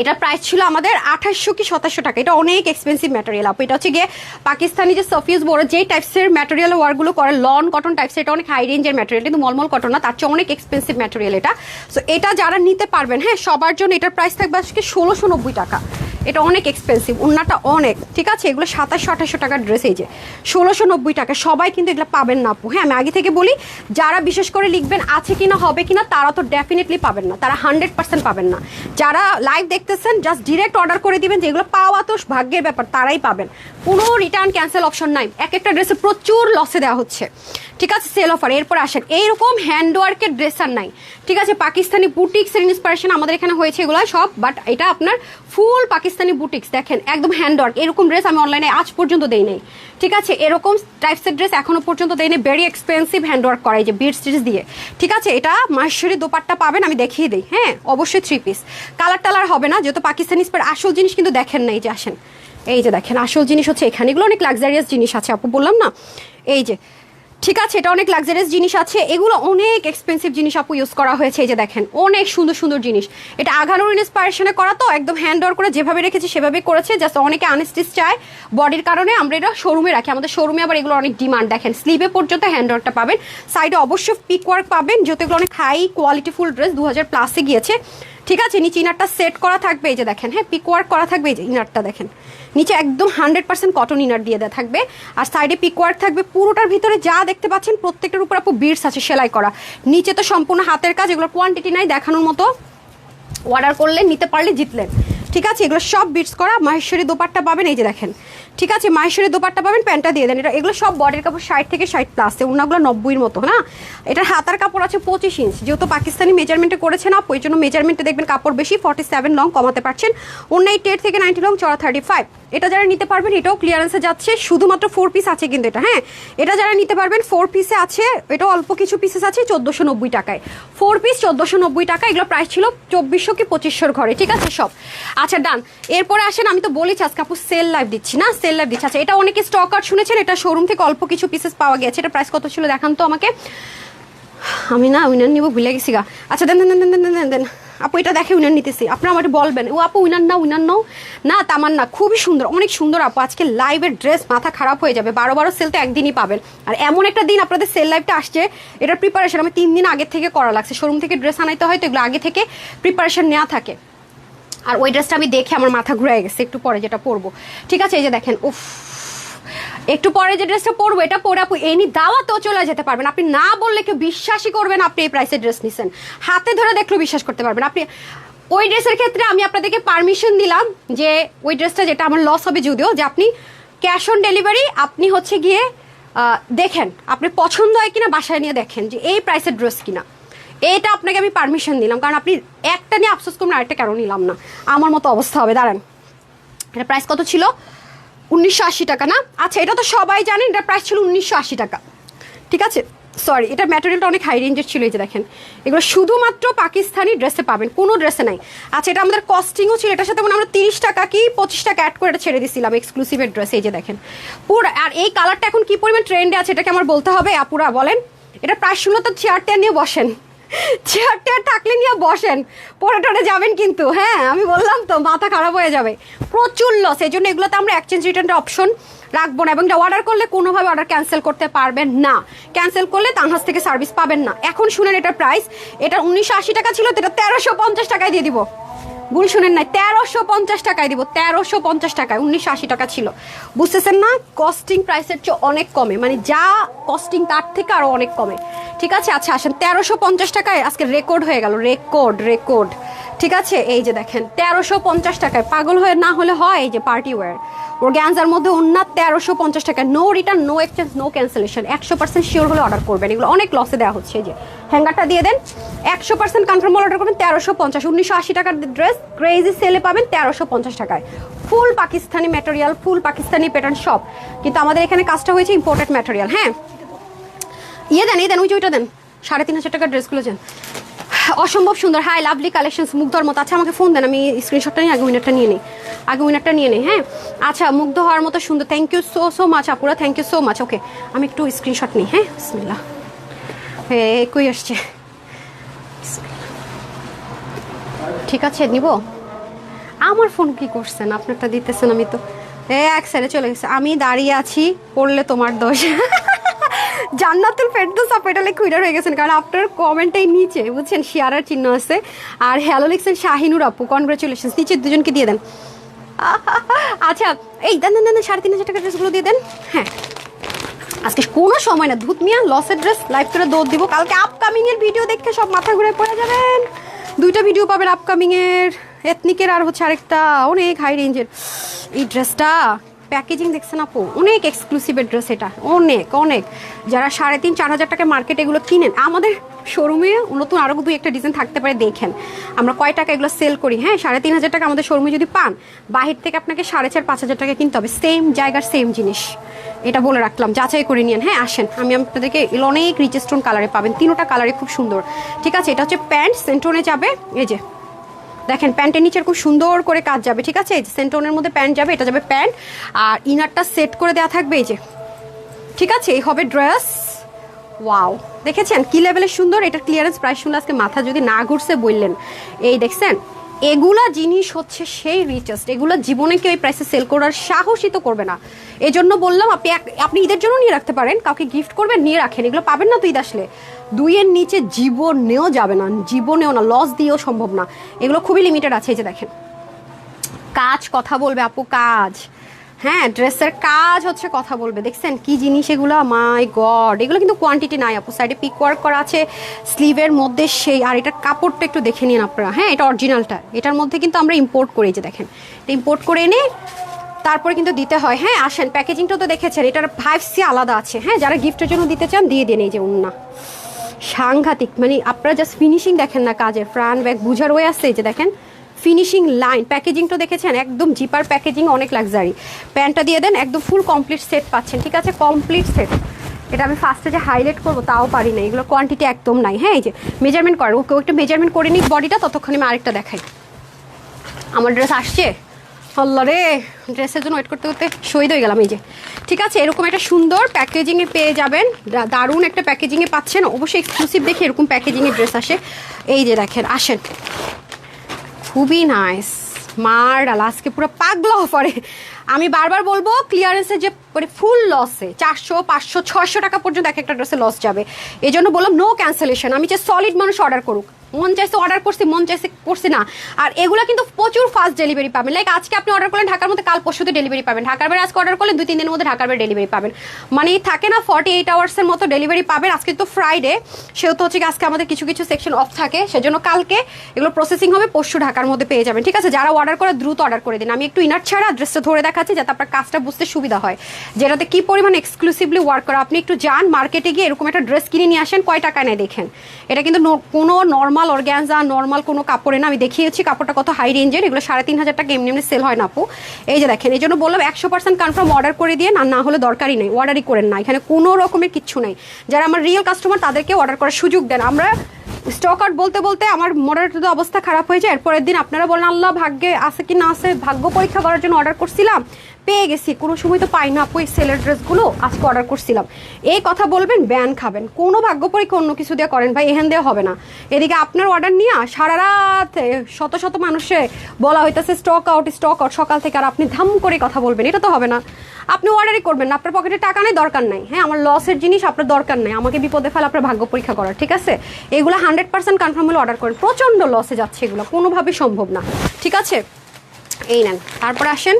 Speaker 1: এটা প্রাইস ছিল আমাদের 2800 কি 2700 টাকা। এটা অনেক এক্সপেন্সিভ ম্যাটেরিয়াল আপু। এটা হচ্ছে গিয়ে পাকিস্তানি যে সাফিউজ বড় যেই টাইপসের ম্যাটেরিয়াল ওয়ার্কগুলো করে, লন কটন টাইপসের, এটা অনেক হাই রেঞ্জের ম্যাটেরিয়াল, কিন্তু মলমল কটন না, তার চেয়ে অনেক এক্সপেন্সিভ ম্যাটেরিয়াল এটা। সো এটা যারা নিতে পারবেন, হ্যাঁ, সবার জন্য এটার প্রাইস থাকবে আজকে 1690 টাকা। এটা অনেক এক্সপেন্সিভ, ওন্নাটা অনেক, ঠিক আছে। এগুলো 2700-2800 টাকার ড্রেস, এই যে 1690 টাকা। সবাই কিন্তু এগুলো পাবেন না আপু। হ্যাঁ, আমি আগে থেকে বলি, যারা বিশেষ করে লিখবেন আছে কিনা হবে কিনা, তারা তো ডেফিনেটলি পাবেন না, তারা 100% পাবেন না। যারা লাইভ দেখতেছেন জাস্ট ডিরেক্ট অর্ডার করে দিবেন, যেগুলো পাওয়া তো ভাগ্যের ব্যাপার, তারাই পাবেন। কোনো রিটার্ন ক্যান্সেল অপশন নাই। এক একটা ড্রেসে প্রচুর লসে দেওয়া হচ্ছে, ঠিক আছে, সেল অফার। এরপর আসেন, এইরকম হ্যান্ডওয়ার্কের ড্রেস আর নাই, ঠিক আছে। পাকিস্তানি বুটিক্সের ইন্সপিরেশন আমাদের এখানে হয়েছে এগুলো সব, বাট এটা আপনার ফুল পাকিস্তানি বুটিক্স, দেখেন একদম হ্যান্ডওয়ার্ক। এরকম ড্রেস আমি অনলাইনে আজ পর্যন্ত দেই নাই, ঠিক আছে। এরকম টাইপসের ড্রেস এখনো পর্যন্ত দেই নাই, ভেরি এক্সপেন্সিভ হ্যান্ডওয়ার্ক করা, এই যে বিটস টিটস দিয়ে, ঠিক আছে। এটা মাহেশ্বরী দোপাট্টা পাবেন, আমি দেখিয়ে দিই, হ্যাঁ, অবশ্যই 3 পিস। কালার টালার হবে না, যেহেতু পাকিস্তানি স্পের। আসল জিনিস কিন্তু দেখেন না, এই যে আসেন, এই যে দেখেন আসল জিনিস হচ্ছে এখানে। এগুলো অনেক লাক্সারিয়াস জিনিস আছে আপু, বললাম না, এই যে, ঠিক আছে। এটা অনেক লাক্সারিয়াস জিনিস আছে, এগুলো অনেক এক্সপেন্সিভ জিনিস আপু ইউজ করা হয়েছে, এই যে দেখেন অনেক সুন্দর সুন্দর জিনিস। এটা আঘানোর ইন্সপায়ারেশনে করা, তো একদম হ্যান্ড ওয়ার্ক করে যেভাবে রেখেছি সেভাবেই করেছে। জাস্ট অনেকে আনস্টিচ চায় বডির কারণে, আমরা এটা শোরুমে রাখি। আমাদের শোরুমে আবার এগুলো অনেক ডিমান্ড, দেখেন স্লিভে পর্যন্ত হ্যান্ড ওয়ার্কটা পাবেন, সাইডে অবশ্যই পিক ওয়ার্ক পাবেন, যেহেতু এগুলো অনেক হাই কোয়ালিটিফুল ড্রেস, 2000+ গিয়েছে, ঠিক আছে। নিচে ইনারটা সেট করা থাকবে, এই যে দেখেন, হ্যাঁ, পিক ওয়ার্ক করা থাকবে, এই যে ইনারটা দেখেন, নিচে একদম 100% কটন ইনার দিয়ে দেওয়া থাকবে, আর সাইডে পিক ওয়ার্ক থাকবে। পুরোটার ভিতরে যা দেখতে পাচ্ছেন প্রত্যেকটার উপর আপু বিটস আছে সেলাই করা, নিচে তো সম্পূর্ণ হাতের কাজ। এগুলো কোয়ান্টিটি নাই দেখানোর মতো, অর্ডার করলে নিতে পারলে জিতলেন, ঠিক আছে। এগুলো সব বিটস করা। মাহেশ্বরী দোপাট্টা পাবেন, এই যে দেখেন, ঠিক আছে। মাহেশ্বরী দোপাট্টা পাবেন, প্যান্টটা দিয়ে দেন। এটা এগুলো সব বডির কাপড় 60 থেকে 60+, ওনাগুলো 90-এর মতো না। এটার হাতার কাপড় আছে 25 ইঞ্চ, যেহেতু পাকিস্তানি মেজারমেন্টে করেছে না, ওই জন্য মেজারমেন্টে দেখবেন কাপড় বেশি, 47 লং কমাতে পারছেন। 48 থেকে 90 লং, চড়া 35। এটা যারা নিতে পারবেন, এটাও ক্লিয়ারেন্সে যাচ্ছে, শুধুমাত্র 4 পিস আছে কিন্তু এটা, হ্যাঁ। এটা যারা নিতে পারবেন 4 পিসে আছে, এটা অল্প কিছু পিসেস আছে 1490 টাকায়, 4 পিস 1490 টাকা। এগুলো প্রাইস ছিল 2400 কি 2500 ঘরে, ঠিক আছে সব। আচ্ছা ডান। এরপরে আসেন, আমি তো বলেছি আজকে আপু সেল লাইভ দিচ্ছি না, সেল লাইভ দিচ্ছি। আচ্ছা, এটা অনেকে স্টক আউট শুনেছেন, এটা শোরুম থেকে অল্প কিছু পিসেস পাওয়া গেছে। এটা প্রাইস কত ছিল দেখান তো আমাকে, আমি না উইনার নিব ভুলে গেছি গা। আচ্ছা দেন দেন দেন দেন দেন দেন আপু, এটা দেখে উইনার নিতেছি, আপনারা আমাকে বলবেন ও আপু উইনার নাও, উইনার নাও না। তামান্না, খুবই সুন্দর, অনেক সুন্দর আপু। আজকে লাইভের ড্রেস মাথা খারাপ হয়ে যাবে, 12 সেল তো একদিনই পাবেন, আর এমন একটা দিন আপনাদের সেল লাইভটা আসছে, এটার প্রিপারেশন আমি 3 দিন আগে থেকে করা লাগছে। শোরুম থেকে ড্রেস আনাইতে হয়, তো এগুলো আগে থেকে প্রিপারেশন নেওয়া থাকে। আর ওই ড্রেসটা আমি দেখে আমার মাথা ঘুরে গেছে, একটু পরে যেটা পরবো, ঠিক আছে। এই যে দেখেন, উফ, একটু পরে যে ড্রেসটা পরবো, এটা পরে আপু এনি দাওয়াতেও চলে যেতে পারবেন। আপনি না বললে কেউ বিশ্বাসই করবেন আপনি এই প্রাইসের ড্রেস নিছেন, হাতে ধরে দেখলেও বিশ্বাস করতে পারবেন আপনি। ওই ড্রেসের ক্ষেত্রে আমি আপনাদেরকে পারমিশন দিলাম যে ওই ড্রেসটা, যেটা আমার লস হবে যদিও, যে আপনি ক্যাশ অন ডেলিভারি আপনি হচ্ছে গিয়ে দেখেন, আপনি পছন্দ হয় কিনা বাসায় নিয়ে দেখেন যে এই প্রাইসের ড্রেস কিনা, এটা আপনাকে আমি পারমিশন দিলাম। কারণ আপনি একটা নিয়ে আফসোস করবেন, আরেকটা কেন নিলাম না, আমার মতো অবস্থা হবে। দাঁড়ান, এটা প্রাইস কত ছিল? 1980 টাকা না? আচ্ছা, এটা তো সবাই জানেন, এটার প্রাইস ছিল 1980 টাকা, ঠিক আছে। সরি, এটা ম্যাটেরিয়ালটা অনেক হাই রেঞ্জের ছিল, এই যে দেখেন, এগুলো শুধুমাত্র পাকিস্তানি ড্রেসে পাবেন, কোনো ড্রেসে নাই। আচ্ছা, এটা আমাদের কস্টিংও ছিল, এটার সাথে আমরা 30 টাকা কি 25 টাকা অ্যাড করে এটা ছেড়ে দিয়েছিলাম এক্সক্লুসিভের ড্রেস, এই যে দেখেন পুরো। আর এই কালারটা এখন কি পরিমাণ ট্রেন্ডে আছে এটাকে আমার বলতে হবে, আপুরা বলেন। এটা প্রাইস শুনলে তো চেয়ারটা নিয়ে বসেন, চেয়ারটা থাকলে নিয়ে বসেন, পরে টরে যাবেন কিন্তু, হ্যাঁ আমি বললাম তো মাথা খারাপ হয়ে যাবে, প্রচুর লস। এই জন্য এগুলোতে আমরা এক্সচেঞ্জ রিটার্নের অপশন রাখবো না, এবং অর্ডার করলে কোনোভাবে অর্ডার ক্যান্সেল করতে পারবেন না। ক্যান্সেল করলে তানহাস থেকে সার্ভিস পাবেন না। এখন শুনেন, এটার প্রাইস, এটা 1980 টাকা ছিল, এটা 1350 টাকায় দিয়ে দিব। ভুল শুনেন নাই, 1350 টাকায় দিব, 1350 টাকায়। 1980 টাকা ছিল, বুঝতেছেন না? কস্টিং প্রাইসের চেয়ে অনেক কমে, মানে যা কস্টিং তার থেকে আরো অনেক কমে, ঠিক আছে। আচ্ছা আসেন, 1350 টাকায় আজকে রেকর্ড হয়ে গেল, রেকর্ড, ঠিক আছে। এই যে দেখেন 1350 টাকায়, পাগল হয়ে না হলে হয়। এই যে পার্টি ওয়্যার অর্গানজার মধ্যে ওন্না 1350 টাকা, no return, no exchange, no cancellation, 100% sure হলে অর্ডার করবেন। এগুলো অনেক লসে দেওয়া হচ্ছে। এই যে হ্যাঙ্গারটা দিয়ে দেন, 100% কনফার্ম অর্ডার করবেন 1350। 1980 টাকার ড্রেস ক্রেজি সেলে পাবেন 1350 টাকায়, ফুল পাকিস্তানি ম্যাটেরিয়াল, ফুল পাকিস্তানি প্যাটার্ন সব। কিন্তু আমাদের এখানে কাজটা হয়েছে ইম্পোর্টেড ম্যাটেরিয়াল। হ্যাঁ, ইয়ে দেন, এই দেন, ওই যে ওইটা দেন, 3500 টাকার ড্রেসগুলো দেন, অসম্ভব সুন্দর, হাই লাভলি কালেকশনস, মুগ্ধর মতো। আচ্ছা আমাকে ফোন দেন, আমি স্ক্রিনশটটা নিয়ে আগে উইনারটা নিয়ে নিই, হ্যাঁ। আচ্ছা, মুগ্ধ হওয়ার মতো সুন্দর, থ্যাংক ইউ সো মাচ আপুরা, থ্যাংক ইউ সো মাচ। ওকে, আমি একটু স্ক্রিনশট নিই, হ্যাঁ। বিসমিল্লাহ, কই আসছে, ঠিক আছে নিব। আমার ফোন কি করছেন? আপনারটা দিতেছেন, আমি তো এক সাইডে চলে গেছে। আমি দাঁড়িয়ে আছি, পড়লে তোমার দোষ। জান্নাতুল ফেরদৌস আপু এটা লেখা উইনার হয়ে গেছেন, কারণ আপনার কমেন্টেই নিচে বুঝছেন শেয়ারের চিহ্ন আছে। আর হ্যালো লিখছেন শাহিনুর আপু, কনগ্রাচুলেশন। নিচে দুজনকে দিয়ে দেন। আচ্ছা এই দেন দেন দেন 3,500 টাকার ড্রেসগুলো দিয়ে দেন। হ্যাঁ আজকে কোনো সময় না, ধুত মিয়া লসের ড্রেস লাইভ করে দৌড় দিব। কালকে আপকামিং এর ভিডিও দেখে সব মাথা ঘুরে পড়ে যাবেন। 2টা ভিডিও পাবেন আপকামিং এর, এথনিকের আর হচ্ছে আরেকটা অনেক হাই রেঞ্জের। এই ড্রেসটা প্যাকেজিং দেখছেন আপু, অনেক এক্সক্লুসিভের ড্রেস এটা, অনেক অনেক। যারা 3,500-4,000 টাকায় মার্কেটে এগুলো কিনেন, আমাদের শোরুমে নতুন আরও 2-1টা ডিজাইন থাকতে পারে, দেখেন আমরা কয় টাকা এগুলো সেল করি। হ্যাঁ 3,500 টাকা আমাদের শোরুমে যদি পান, বাহির থেকে আপনাকে 4,500-5,000 টাকা কিনতে হবে, সেম জায়গার সেম জিনিস। এটা বলে রাখলাম, যাচাই করে নিন। হ্যাঁ আসেন, আমি আপনাদেরকে অনেক রিচ স্টোন কালারে পাবেন, 3টা কালারে খুব সুন্দর। ঠিক আছে, এটা হচ্ছে প্যান্ট, সেন্টোনে যাবে। এই যে দেখেন প্যান্টের নিচে খুব সুন্দর করে কাজ যাবে। ঠিক আছে, এই যে সেন্টোনের মধ্যে প্যান্ট যাবে, এটা যাবে প্যান্ট, আর ইনারটা সেট করে দেওয়া থাকবে এই যে। ঠিক আছে, এই হবে ড্রেস। ওয়াও, দেখেছেন কি লেভেলের সুন্দর। এটার ক্লিয়ারেন্স প্রাইস শুনলে আজকে মাথা যদি না ঘুরছে বললেন। এই দেখছেন, এগুলা জিনিস হচ্ছে সেই রিচেস্ট, এগুলা জীবনে কেউ এই প্রাইসে সেল করার সাহসই তো করবে না। এই জন্য বললাম আপনি ঈদের জন্য নিয়ে রাখতে পারেন, কাউকে গিফট করবেন, নিয়ে রাখেন। এগুলো পাবেন না তো ঈদ আসলে, 2-এর নিচে জীবনেও যাবে না, জীবনেও না, লস দিয়েও সম্ভব না। এগুলো খুবই লিমিটেড আছে। এই যে দেখেন কাজ কথা বলবে আপু, কাজ। হ্যাঁ ড্রেসের কাজ হচ্ছে কথা বলবে। দেখছেন কি জিনিস এগুলো, মাই গড। এগুলো কিন্তু কোয়ান্টিটি নাই আপু, সাইডে পিক ওয়ার্ক করা আছে, স্লিভের মধ্যে সেই। আর এটার কাপড়টা একটু দেখে নিন আপনারা। হ্যাঁ এটা অরিজিনালটা, এটার মধ্যে কিন্তু আমরা ইম্পোর্ট করি, যে দেখেন এটা ইম্পোর্ট করে এনে তারপরে কিন্তু দিতে হয়। হ্যাঁ আসেন, প্যাকেজিংটা তো দেখেছেন, এটার 5C আলাদা আছে। হ্যাঁ যারা গিফটের জন্য দিতে চান দিয়ে দিন। এই যে উন্না সাংঘাতিক, মানে আপনারা জাস্ট ফিনিশিং দেখেন না কাজের, ফ্রন্ট ব্যাক বুঝার ওয়ে আসছে। এই যে দেখেন ফিনিশিং লাইন, প্যাকেজিংটা দেখেছেন, একদম জিপার প্যাকেজিং, অনেক লাক্সারি। প্যান্টটা দিয়ে দেন, একদম ফুল কমপ্লিট সেট পাচ্ছেন। ঠিক আছে, কমপ্লিট সেট। এটা আমি ফার্স্টে যে হাইলাইট করবো তাও পারি না, এগুলো কোয়ান্টিটি একদম নাই। হ্যাঁ এই যে মেজারমেন্ট করেন, ওকে একটা মেজারমেন্ট করে নিক বডিটা, ততক্ষণে আমি আরেকটা দেখাই। আমার ড্রেস আসছে, আল্লাহ রে, ড্রেসের জন্য ওয়েট করতে করতে শহীদ হয়ে গেলাম। এই যে ঠিক আছে, এরকম একটা সুন্দর প্যাকেজিংয়ে পেয়ে যাবেন, দারুণ একটা প্যাকেজিংয়ে পাচ্ছেন। অবশ্যই এক্সক্লুসিভ দেখে এরকম প্যাকেজিংয়ের ড্রেস আসে। এই যে দেখেন, আসেন, খুবই নাইস। মার ডাল আজকে পুরো পাগলা অফারে। আমি বারবার বলবো ক্লিয়ারেন্সের যে মানে ফুল লসে 400, 500, 600 টাকা পর্যন্ত এক একটা ড্রেসে লস যাবে। এই জন্য বললাম নো ক্যান্সেলেশন। আমি যে সলিড মানুষ অর্ডার করুক, মন চাইছে অর্ডার করছি, মন চাইছে করছি না। আর এগুলো কিন্তু প্রচুর ফাস্ট ডেলিভারি পাবেন। লাইক আজকে আপনি অর্ডার করলেন ঢাকার মধ্যে, কাল পরশুতে ডেলিভারি পাবেন। ঢাকার বাইরে আজকে অর্ডার করলেন, 2-3 দিনের মধ্যে ঢাকার বাইরে ডেলিভারি পাবেন। মানে থাকে না 48 আওয়ার্সের মতো ডেলিভারি পাবেন। আজকে তো ফ্রাইডে, সেহেতু হচ্ছে আজকে আমাদের কিছু কিছু সেকশন অফ থাকে, সেজন্য কালকে এগুলো প্রসেসিং হবে, পরশু ঢাকার মধ্যে পেয়ে যাবেন। ঠিক আছে, যারা অর্ডার করে দ্রুত অর্ডার করে দিন। আমি একটু ইনার ছাড়া ড্রেসটা ধরে দেখাচ্ছি যাতে আপনার কাজটা বুঝতে সুবিধা হয়, যেটাতে কি পরিমাণ এক্সক্লুসিভলি ওয়ার্ক করা। আপনি একটু যান মার্কেটে গিয়ে এরকম একটা ড্রেস কিনে নিয়ে আসেন, কয় টাকা নেয় দেখেন। এটা কিন্তু কোনো নর্মাল অর্গ্যানজা, নর্মাল কোনো কাপড়ে না। আমি দেখিয়েছি কাপড়টা কত হাই রেঞ্জের, এগুলো 3,500 টাকা এমনি এমনি সেল হয় না আপু। এই যে দেখেন, এই জন্য বললাম 100% কনফার্ম অর্ডার করে দিয়ে, না হলে দরকারই নেই, অর্ডারই করেন না। এখানে কোনো রকমের কিচ্ছু নেই। যারা আমার রিয়েল কাস্টমার তাদেরকে অর্ডার করার সুযোগ দেন। আমরা স্টক আউট বলতে বলতে আমার মোটামুটি অবস্থা খারাপ হয়ে যায়। এরপরের দিন আপনারা বলেন আল্লাহ ভাগ্যে আছে কি না আছে, ভাগ্য পরীক্ষা করার জন্য অর্ডার করছিলাম, পেয়ে গেছি, কোনো সময় তো পাই না আপু এই সেলের ড্রেসগুলো, আজকে অর্ডার করছিলাম। এই কথা বলবেন, ব্যান খাবেন। কোনো ভাগ্য পরীক্ষা অন্য কিছু দিয়ে করেন ভাই, এখান দিয়ে হবে না। এদিকে আপনার অর্ডার নিয়ে সারা রাত শত শত মানুষে বলা হইতেছে স্টক আউট সকাল থেকে, আর আপনি ধাম করে কথা বলবেন, এটা তো হবে না। আপনি অর্ডারই করবেন না, আপনার পকেটে টাকা নেই, দরকার নাই। হ্যাঁ আমার লসের জিনিস আপনার দরকার নেই, আমাকে বিপদে ফেলে আপনার ভাগ্য পরীক্ষা করার। ঠিক আছে, এগুলো 100% কনফার্ম হলে অর্ডার করেন। প্রচণ্ড লসে যাচ্ছে এগুলো, কোনোভাবেই সম্ভব না। ঠিক আছে, এই নেন। তারপরে আসেন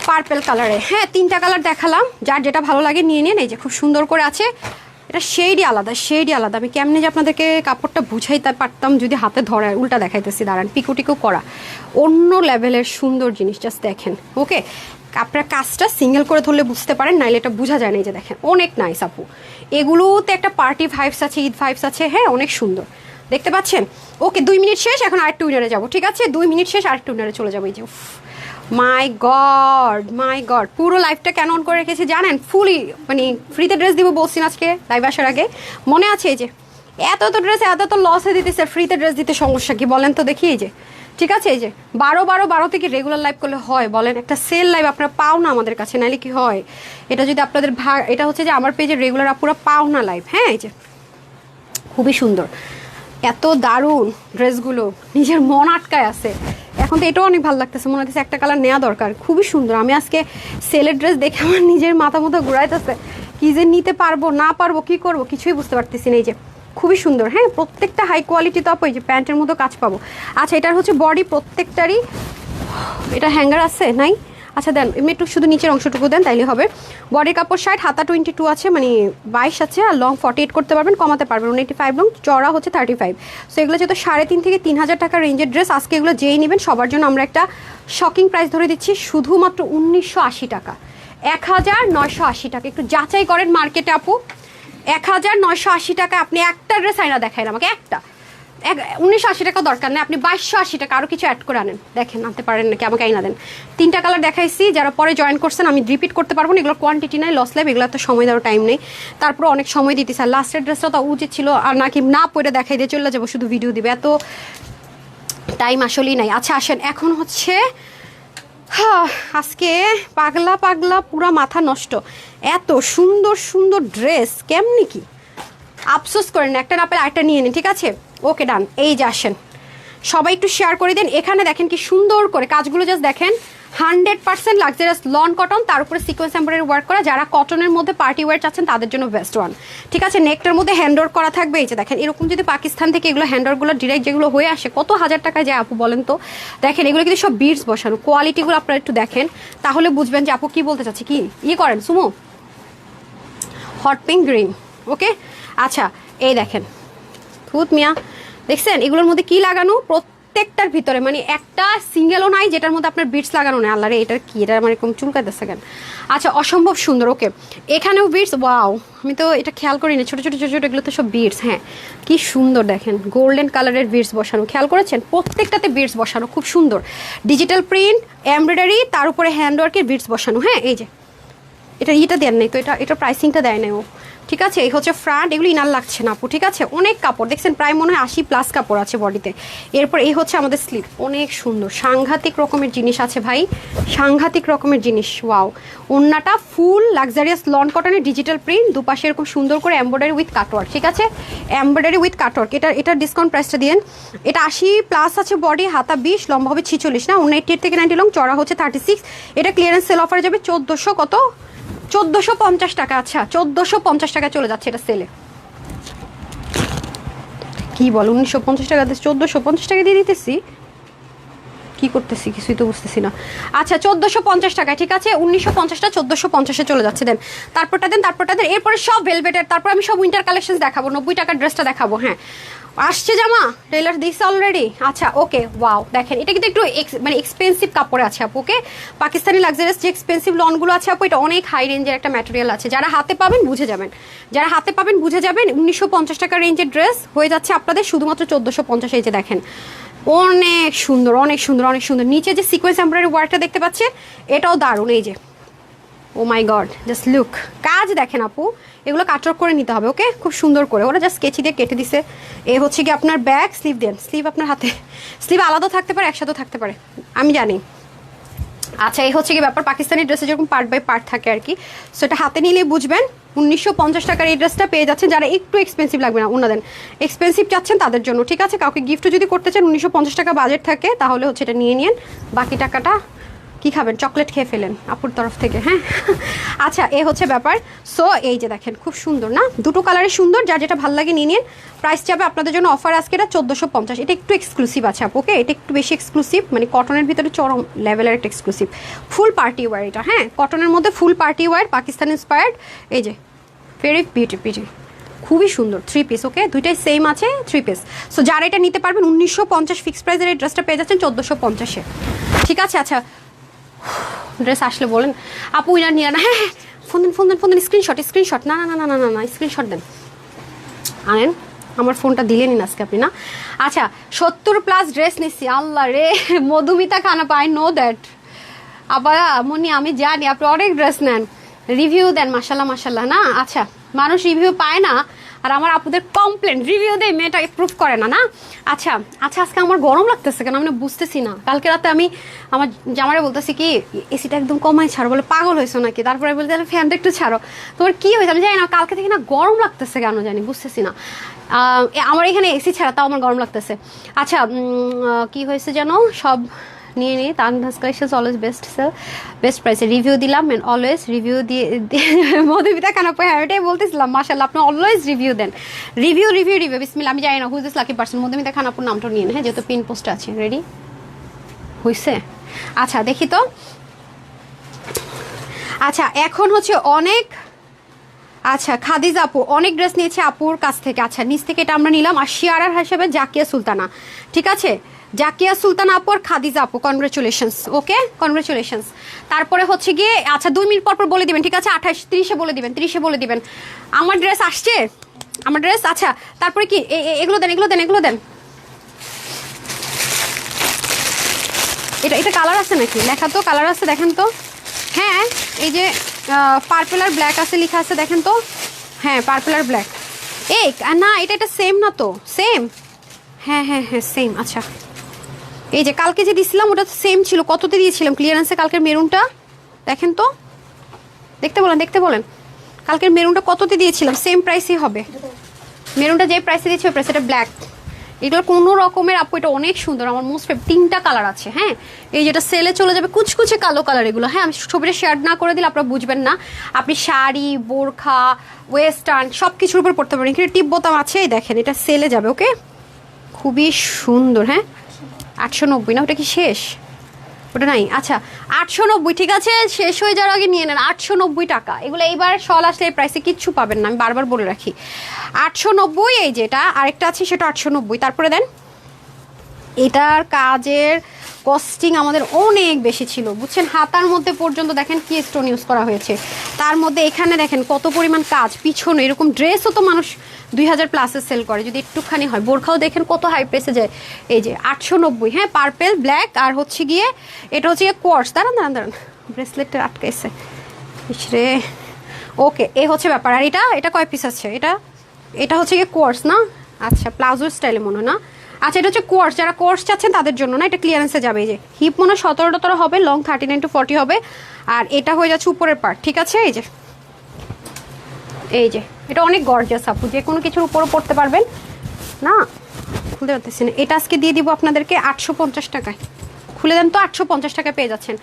Speaker 1: পার্পেল কালারে। হ্যাঁ 3টা কালার দেখালাম, যার যেটা ভালো লাগে নিয়ে নিন। এই যে খুব সুন্দর করে আছে, এটা শেডই আলাদা, শেডই আলাদা। আমি কেমনে যে আপনাদেরকে কাপড়টা বুঝাইতে পারতাম যদি হাতে ধরে, উল্টা দেখাইতেছি, দাঁড়ান। পিকো করা অন্য লেভেলের সুন্দর জিনিস, জাস্ট দেখেন। ওকে, আপনার কাজটা সিঙ্গেল করে ধরলে বুঝতে পারেন, নাইলে এটা বোঝা যায় না। এই যে দেখেন, অনেক নাইস আপু। এগুলোতে একটা পার্টি ভাইবস আছে, ঈদ ভাইবস আছে। হ্যাঁ অনেক সুন্দর, দেখতে পাচ্ছেন। ওকে 2 মিনিট শেষ, এখন আরেকটু উইনারে যাবো। ঠিক আছে, 2 মিনিট শেষ, আরেকটু উইনারে চলে যাবো। এই যে মাই গড, পুরো লাইফটা কেন অন করে রেখেছি জানেন? ফুলি মানে ফ্রিতে ড্রেস দিব বলছি আজকে লাইভ আসার আগে, মনে আছে? এই যে এত ড্রেস এত লসে দিতেছে, ফ্রিতে ড্রেস দিতে সমস্যা কি বলেন তো দেখি? এই যে ঠিক আছে, এই যে 12 থেকে রেগুলার লাইভ করলে হয় বলেন? একটা সেল লাইভ আপনারা পাও না আমাদের কাছে, নাইলে কি হয়? এটা যদি আপনাদের এটা হচ্ছে যে আমার পেজে রেগুলার আপুরা পাও না লাইভ। হ্যাঁ এই যে খুবই সুন্দর, এত দারুণ ড্রেসগুলো, নিজের মন আটকায় আছে। এখন তো এটাও অনেক ভালো লাগতেছে, মনে হচ্ছে একটা কালার নেওয়া দরকার, খুবই সুন্দর। আমি আজকে সেলের ড্রেস দেখে আমার নিজের মাথা মতো ঘুরাইতেছে, কি যে নিতে পারবো না পারবো, কি করব কিছুই বুঝতে পারতেছি না। এই যে খুবই সুন্দর, হ্যাঁ প্রত্যেকটা হাই কোয়ালিটি টপ, ওই যে প্যান্টের মতো কাজ পাবো। আচ্ছা এটার হচ্ছে বডি প্রত্যেকটারই, এটা হ্যাঙ্গার আছে নাই? আচ্ছা দেন, এমনি একটু শুধু নিচের অংশটুকু দেন তাইলে হবে। বডির কাপড় 60, হাতা 22 আছে, মানে 22 আছে, আর লং 48 করতে পারবেন, কমাতে পারবেন 185 লং, চড়া হচ্ছে 35। সো এগুলো যেহেতু 3.5 থেকে 3,000 টাকা রেঞ্জের ড্রেস, আজকে এগুলো যেই নেবেন সবার জন্য আমরা একটা শকিং প্রাইস ধরে দিচ্ছি, শুধুমাত্র 1980 টাকা, 1980 টাকা। একটু যাচাই করেন মার্কেটে আপু, 1980 টাকা আপনি একটা ড্রেস আইনা দেখাইন আমাকে, একটা 1980 টাকা দরকার নেই, আপনি 2280 টাকা আরও কিছু অ্যাড করে আনেন, দেখেন আনতে পারেন নাকি, আমাকে আইনা দেন। 3টা কালার দেখাইছি, যারা পরে জয়েন করছেন আমি রিপিট করতে পারবো না, এগুলো কোয়ান্টিটি নাই, লস লাইভ, এগুলো তো সময় দেওয়ার টাইম নেই, তারপর অনেক সময় দিতে স্যার। লাস্টের ড্রেসটা তো উচিত ছিল আর নাকি না পরে দেখাই দিয়ে চলে যাবো, শুধু ভিডিও দিবে, এত টাইম আসলেই নাই। আচ্ছা আসেন, এখন হচ্ছে আজকে পাগলা পাগলা পুরা মাথা নষ্ট, এত সুন্দর সুন্দর ড্রেস কেমনি কি আফসোস করেন, একটা না পেলে আরেকটা নিয়ে নিন, ঠিক আছে? ওকে ডান। এই যে আসেন, সবাই একটু শেয়ার করে দেন। এখানে দেখেন কি সুন্দর করে কাজগুলো, জাস্ট দেখেন, 100% লাক্সারিয়াস লন কটন, তার উপরে সিকোয়েন্স এমব্রয়ডারি ওয়ার্ক করা। যারা কটনের মধ্যে পার্টি ওয়্যার চাচ্ছেন তাদের জন্য বেস্ট ওয়ান, ঠিক আছে? নেকটার মধ্যে হ্যান্ডওয়ার্ক করা থাকবে। এই যে দেখেন, এরকম যদি পাকিস্তান থেকে এগুলো হ্যান্ডওয়ার্কগুলো ডিরেক্ট যেগুলো হয়ে আসে, কত হাজার টাকায় যায় আপু বলেন তো? দেখেন এগুলো কিন্তু সব বিডস বসানো, কোয়ালিটিগুলো আপনারা একটু দেখেন, তাহলে বুঝবেন যে আপু কি বলতে চাচ্ছি। কি ইয়ে করেন সুমো, হট পিঙ্ক গ্রিন, ওকে? আচ্ছা এই দেখেন, খুদ মিয়া দেখছেন এগুলোর মধ্যে কি লাগানো, প্রত্যেকটার ভিতরে, মানে একটা সিঙ্গেলও নাই যেটার মধ্যে আপনার বিটস লাগানো নেই। আল্লাহ রে, এটার কি, এটা আমার এরকম চুলকাইতেছে কেন? আচ্ছা অসম্ভব সুন্দর, ওকে? এখানেও বিটস, ওয়াও, আমি তো এটা খেয়াল করিনি, ছোটো ছোটো ছোটো ছোটো এগুলো তো সব বিটস। হ্যাঁ কি সুন্দর দেখেন, গোল্ডেন কালারের বিটস বসানো, খেয়াল করেছেন? প্রত্যেকটাতে বিটস বসানো, খুব সুন্দর, ডিজিটাল প্রিন্ট এমব্রয়ডারি, তার উপরে হ্যান্ডওয়ার্কের বিটস বসানো। হ্যাঁ এই যে এটা দেন নাই তো, এটা প্রাইসিংটা দেয় নাই ও, ঠিক আছে? এই হচ্ছে ফ্রন্ট, এগুলো ইনার লাগছে না আপু, ঠিক আছে? অনেক কাপড় দেখছেন, প্রায় মনে হয় 80+ কাপড় আছে বডিতে। এরপর এই হচ্ছে আমাদের স্লিভ, অনেক সুন্দর, সাংঘাতিক রকমের জিনিস আছে ভাই, সাংঘাতিক রকমের জিনিস। ওয়াও, ওন্নাটা ফুল লাক্সারিয়াস লন কটনের ডিজিটাল প্রিন্ট, দুপাশে এরকম সুন্দর করে এমব্রয়ডারি উইথ কাটওয়ার্ক, ঠিক আছে? Embroidery with cutwork. এটার ডিসকাউন্ট প্রাইসটা দিন। এটা 80+ আছে বডি, হাতা 20, লম্বা হবে 46 না, 88 থেকে 90 লং, চড়া হচ্ছে 36। এটা ক্লিয়ারেন্স সেল অফারে যাবে 1400 কত, 1450 টাকা। আচ্ছা 1450 টাকা চলে যাচ্ছে এটা সেলে। কি বল, 1950 টাকা 1450 টাকা দিয়ে দিতেছি, কি করতেছি কিছুই তো বুঝতেছি না। আচ্ছা 1450 টাকা, ঠিক আছে? 1950টা 1450-এ চলে যাচ্ছে। দেন তারপরটা দেন, এরপরে সব ভেলভেটের, তারপর আমি সব উইন্টার কালেকশন দেখাবো, 90 টাকার ড্রেসটা দেখাবো। হ্যাঁ আসছে জামা, টেলার দিচ্ছে অলরেডি। আচ্ছা ওকে, ওয়াও দেখেন, এটা কিন্তু একটু মানে এক্সপেন্সিভ কাপড়ে আছে আপু, ওকে? পাকিস্তানি লাক্সারিয়াস যে এক্সপেন্সিভ লনগুলো আছে আপু, এটা অনেক হাই রেঞ্জের একটা ম্যাটেরিয়াল আছে, যারা হাতে পাবেন বুঝে যাবেন, 1950 টাকা রেঞ্জের ড্রেস হয়ে যাচ্ছে আপনাদের শুধুমাত্র 1450। এই যে দেখেন, অনেক সুন্দর, অনেক সুন্দর, অনেক সুন্দর। নিচে যে সিকোয়েন্স এমব্রয়ডারি ওয়ার্কটা দেখতে পাচ্ছেন, এটাও দারুণ। এই যে ও মাই গড, জাস্ট লুক, কাজ দেখেন আপু, এগুলো কাটওয়ার্ক করে নিতে হবে, ওকে? খুব সুন্দর করে ওরা জাস্ট স্কেচি দিয়ে কেটে দিছে। এ হচ্ছে কি আপনার ব্যাক, স্লিভ দেন, স্লিভ আপনার হাতে, স্লিভ আলাদাও থাকতে পারে, একসাথেও থাকতে পারে, আমি জানি। আচ্ছা এই হচ্ছে কি ব্যাপার, পাকিস্তানি ড্রেসে যেরকম পার্ট বাই পার্ট থাকে আর কি, সো এটা হাতে নিলেই বুঝবেন। 1950 টাকার এই ড্রেসটা পেয়ে যাচ্ছেন, যারা একটু এক্সপেন্সিভ লাগবে না, ওনাদের এক্সপেন্সিভ চাচ্ছেন তাদের জন্য, ঠিক আছে? কাউকে গিফটও যদি করতে চান, 1950 টাকা বাজেট থাকে, তাহলে হচ্ছে এটা নিয়ে নিন, বাকি টাকাটা কি খাবেন, চকলেট খেয়ে ফেলেন আপুর তরফ থেকে। হ্যাঁ আচ্ছা এ হচ্ছে ব্যাপার। সো এই যে দেখেন, খুব সুন্দর না, দুটো কালারে সুন্দর, যার যেটা ভালো লাগে নিয়ে নিন। প্রাইস যাবে আপনাদের জন্য অফার আজকে এটা 1450। এটা একটু এক্সক্লুসিভ আছে আপু, ওকে? এটা একটু বেশি এক্সক্লুসিভ, মানে কটনের ভিতরে চরম লেভেলের একটা এক্সক্লুসিভ, ফুল পার্টি ওয়্যার এটা। হ্যাঁ কটনের মধ্যে ফুল পার্টি ওয়্যার, পাকিস্তান ইন্সপায়ার্ড। এই যে ভেরি বিউটি, খুবই সুন্দর 3 পিস, ওকে? দুইটাই সেম আছে 3 পিস। সো যারা এটা নিতে পারবেন 1950 ফিক্স প্রাইসের এই ড্রেসটা পেয়ে যাচ্ছেন 1450-এ, ঠিক আছে? আচ্ছা ড্রেস আসলে বলেন আপু ইনার নিয়ে না, হ্যাঁ ফোন দেন, স্ক্রিনশট, না স্ক্রিনশট দেন, আনেন, আমার ফোনটা দিলেনি আজকে আপনি, না? আচ্ছা 70+ ড্রেস নিচ্ছি, আল্লাহ রে, মধুমিতা খানা পাই, নো দ্যাট আবার মনি, আমি জানি আপনি অনেক ড্রেস নেন, রিভিউ দেন, মাশাল্লাহ না? আচ্ছা মানুষ রিভিউ পায় না, আর আমার আপুদের কমপ্লেন, রিভিউ দেয়, মেয়েটা প্রুফ করে না, না? আচ্ছা আজকে আমার গরম লাগতেছে কেন আমি বুঝতেছি না। কালকে রাতে আমি আমার জামারে বলতেছি কি এসিটা একদম কমাই ছাড়ো, বলে পাগল হয়েছো নাকি? তারপরে বলতে ফ্যানটা একটু ছাড়ো, তোমার কি হয়েছে আমি জানি না, কালকে থেকে না গরম লাগতেছে কেন জানি, বুঝতেছি না। আমার এখানে এসি ছাড়া তাও আমার গরম লাগতেছে। আচ্ছা কি হয়েছে যেন, সব নিয়ে নিই। Tanha's collection always best sale, best প্রাইসে রিভিউ দিলাম, অ্যান্ড অলওয়েজ রিভিউ দিয়ে মধুমিতা খান আপু, হ্যাঁ এটাই বলতেছিলাম, মাশাআল্লাহ আপনি অলওয়েজ রিভিউ দেন, রিভিউ রিভিউ রিভিউ। বিসমিল্লাহ, আমি জানি না who's this lucky person. Madhumita Khan আপুর নামটা নিয়ে, হ্যাঁ যেহেতু পিন পোস্টে আছে। রেডি হইছে? আচ্ছা দেখি তো। আচ্ছা এখন হচ্ছে অনেক, আচ্ছা খাদিজা আপু অনেক ড্রেস নিয়েছে আপুর কাছ থেকে। আচ্ছা নিচ থেকে এটা আমরা নিলাম। আর শিয়ারার হিসেবে জাকিয়া সুলতানা, ঠিক আছে, জাকিয়া সুলতানা আপু আর খাদিজা আপু, কনগ্রেচুলেশনস। ওকে কনগ্রেচুলেশনস। তারপরে হচ্ছে গিয়ে, আচ্ছা 2 মিনিট পর পর বলে দিবেন, ঠিক আছে, 28 30-এ বলে দিবেন, 30-এ বলে দিবেন আমার ড্রেস আসছে, আমার ড্রেস। আচ্ছা তারপরে কি এগুলো দেন, এগুলো দেন, এগুলো দেন। এটা কালার আছে নাকি? লেখা তো কালার আছে, দেখেন তো। হ্যাঁ এই যে পার্পল আর ব্ল্যাক আছে, লেখা আছে, দেখেন তো। হ্যাঁ পার্পল আর ব্ল্যাক। এই না এটা সেম না তো? সেম, হ্যাঁ হ্যাঁ হ্যাঁ সেম। আচ্ছা এই যে কালকে যে দিছিলাম ওটা তো সেম ছিল। কততে দিয়েছিলাম ক্লিয়ারেন্সে কালকের মেরুনটা? দেখেন তো, দেখতে বলেন, দেখতে বলেন। কালকের মেরুনটা কততে দিয়েছিলাম? সেম প্রাইসই হবে। মেরুনটা যে প্রাইসে দিয়েছি ওই প্রাইসে। এটা ব্ল্যাক, এগুলোর কোনো রকমের আপু, এটা অনেক সুন্দর, আমার মোস্ট ফেভারিট। 3টা কালার আছে, হ্যাঁ এই যেটা সেলে চলে যাবে কুচকুচে কালো কালার এগুলো। হ্যাঁ আমি ছবিটা শেয়ার না করে দিলে আপনারা বুঝবেন না। আপনি শাড়ি, বোরখা, ওয়েস্টার্ন সব কিছুর উপর পড়তে পারেন। এখানে টিপ বোতাম আছে, এই দেখেন এটা সেলে যাবে। ওকে খুবই সুন্দর। হ্যাঁ 890 না? ওটা কি শেষ? ওটা নাই। আচ্ছা 890, ঠিক আছে, শেষ হয়ে যাওয়ার আগে নিয়ে নেন। 890 টাকা এগুলো। এইবার শল আসলে এই প্রাইসে কিচ্ছু পাবেন না, আমি বারবার বলে রাখি। 890 এই যেটা আরেকটা আছে সেটা 890। তারপরে দেন, এটার কাজের কস্টিং আমাদের অনেক বেশি ছিল, বুঝছেন। হাতার মধ্যে পর্যন্ত দেখেন কি স্টোন ইউজ করা হয়েছে। তার মধ্যে এখানে দেখেন কত পরিমাণ কাজ, পিছনে এরকম ড্রেসও তো মানুষ 2000+ সেল করে যদি একটুখানি হয়। বোরখাও দেখেন কত হাই প্রেসে যায়। এই যে 890, হ্যাঁ পার্পেল ব্ল্যাক। আর হচ্ছে গিয়ে এটা হচ্ছে গিয়ে কোয়ার্স। দাঁড়ান দাঁড়ান দাঁড়ান, ব্রেসলেটটা আটকাইছে রে। ওকে এই হচ্ছে ব্যাপার। আর এটা কয় পিস আছে? এটা হচ্ছে গিয়ে কোয়ার্স না? আচ্ছা প্লাজো স্টাইলে মনে হয় না? আচ্ছা এটা হচ্ছে কোয়ার্স, যারা কোয়ার্স চাচ্ছেন তাদের জন্য না, এটা ক্লিয়ারেন্সে যাবে। এই যে হিপ মনে হয় 17 হবে, লং 39 to 40 হবে। আর এটা হয়ে যাচ্ছে উপরের পার্ট, ঠিক আছে। এই যে এটা অনেক গর্জিয়াস আপু, যে কোনো কিছুর উপরও পড়তে পারবেন না। খুলতে পারতেছি না। এটা আজকে দিয়ে দিব আপনাদেরকে 850 টাকায়। খুলে দেন তো, 850 টাকায় পেয়ে যাচ্ছেন।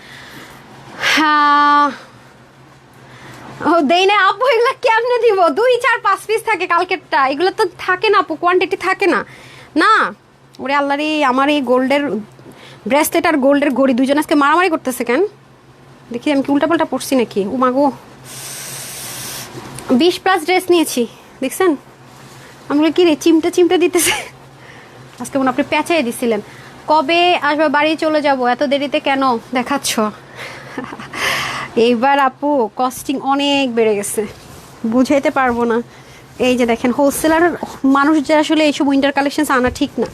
Speaker 1: হ্যাঁ ও দেই না আপু, এগুলো কেমনে দিব? 2 4 5 পিস থাকে কালকেরটা, এগুলো তো থাকে না আপু, কোয়ান্টিটি থাকে না। না ওরে আল্লাহ রে, আমার এই গোল্ডের ব্রেসলেট আর গোল্ডের ঘড়ি দুজন আজকে মারামারি করতেছে কেন? দেখি আমি কি উল্টাপাল্টা পড়ছি নাকি? ও মাগো 20+ ড্রেস নিয়েছি, দেখছেন? আমি কি রে চিমটা দিতেছে আজকে। মনে আপনি পেঁচাই দিছিলেন। কবে আসবে? বাড়ি চলে যাব, এত দেরিতে কেন দেখাচ্ছ? এইবার আপু কস্টিং অনেক বেড়ে গেছে, বুঝাইতে পারবো না। এই যে দেখেন হোলসেলার মানুষ যে আসলে এইসব উইন্টার কালেকশন আনা ঠিক না।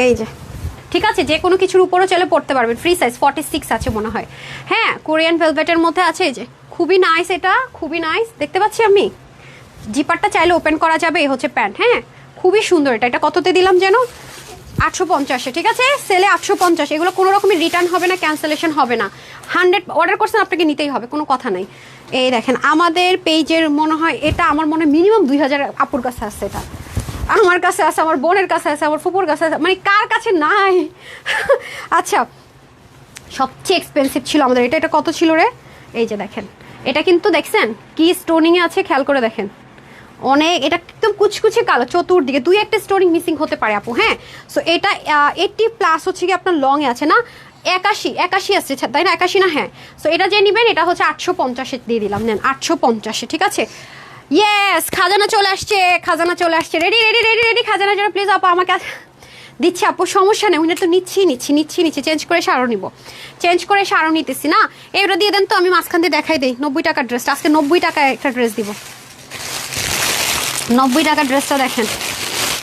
Speaker 1: এই যে ঠিক আছে, যে কোনো কিছুর উপরও চলে পড়তে পারবেন। ফ্রি সাইজ 46 আছে মনে হয়। হ্যাঁ কোরিয়ান ভেলভেটের মধ্যে আছে। এই যে খুবই নাইস, এটা খুবই নাইস দেখতে পাচ্ছি আমি। জিপারটা চাইলে ওপেন করা যাবে। এই হচ্ছে প্যান্ট, হ্যাঁ খুবই সুন্দর। এটা কততে দিলাম যেন? 850, ঠিক আছে, সেলে 850। এগুলো কোনো রকমের রিটার্ন হবে না, ক্যান্সেলেশন হবে না। 100 অর্ডার করছেন আপনাকে নিতেই হবে, কোনো কথা নাই। এই দেখেন আমাদের পেজের মনে হয় এটা, আমার মনে হয় মিনিমাম 2000 আপুর কাছে আছে। এটা আমার কাছে আছে, আমার বোনের কাছে আছে, আমার ফুপুর কাছে আছে, মানে কার কাছে নাই? আচ্ছা সবচেয়ে এক্সপেন্সিভ ছিল আমাদের এটা কত ছিল রে? এই যে দেখেন এটা কিন্তু দেখছেন কি স্টোনিংয়ে আছে, খেয়াল করে দেখেন। অনেক, এটা একদম কুচকুচে কালো, চতুর্দিকে 2-1টা স্টোনিং মিসিং হতে পারে আপু। হ্যাঁ সো এটা 80+ হচ্ছে কি আপনার লংয়ে আছে না? 81 আসছে তাই না? 81 না? হ্যাঁ সো এটা যে নেবেন এটা হচ্ছে 850 দিয়ে দিলাম। নেন 850, ঠিক আছে। ইয়েস খাজানা চলে আসছে, খাজানা চলে আসছে। রেডি রেডি রেডি রেডি খাজানার জন্য প্লিজ আপু আমাকে দিচ্ছি আপু, সমস্যা নেই। উনি তো নিচ্ছি চেঞ্জ করে সারও নিব, চেঞ্জ করে সারও নিতেছি না। এবারে দিয়ে দেন তো, আমি মাঝখান দিয়ে দেখাই দিই। 90 টাকার ড্রেসটা আজকে 90 টাকায় একটা ড্রেস দিব। 90 টাকার ড্রেসটা দেখেন,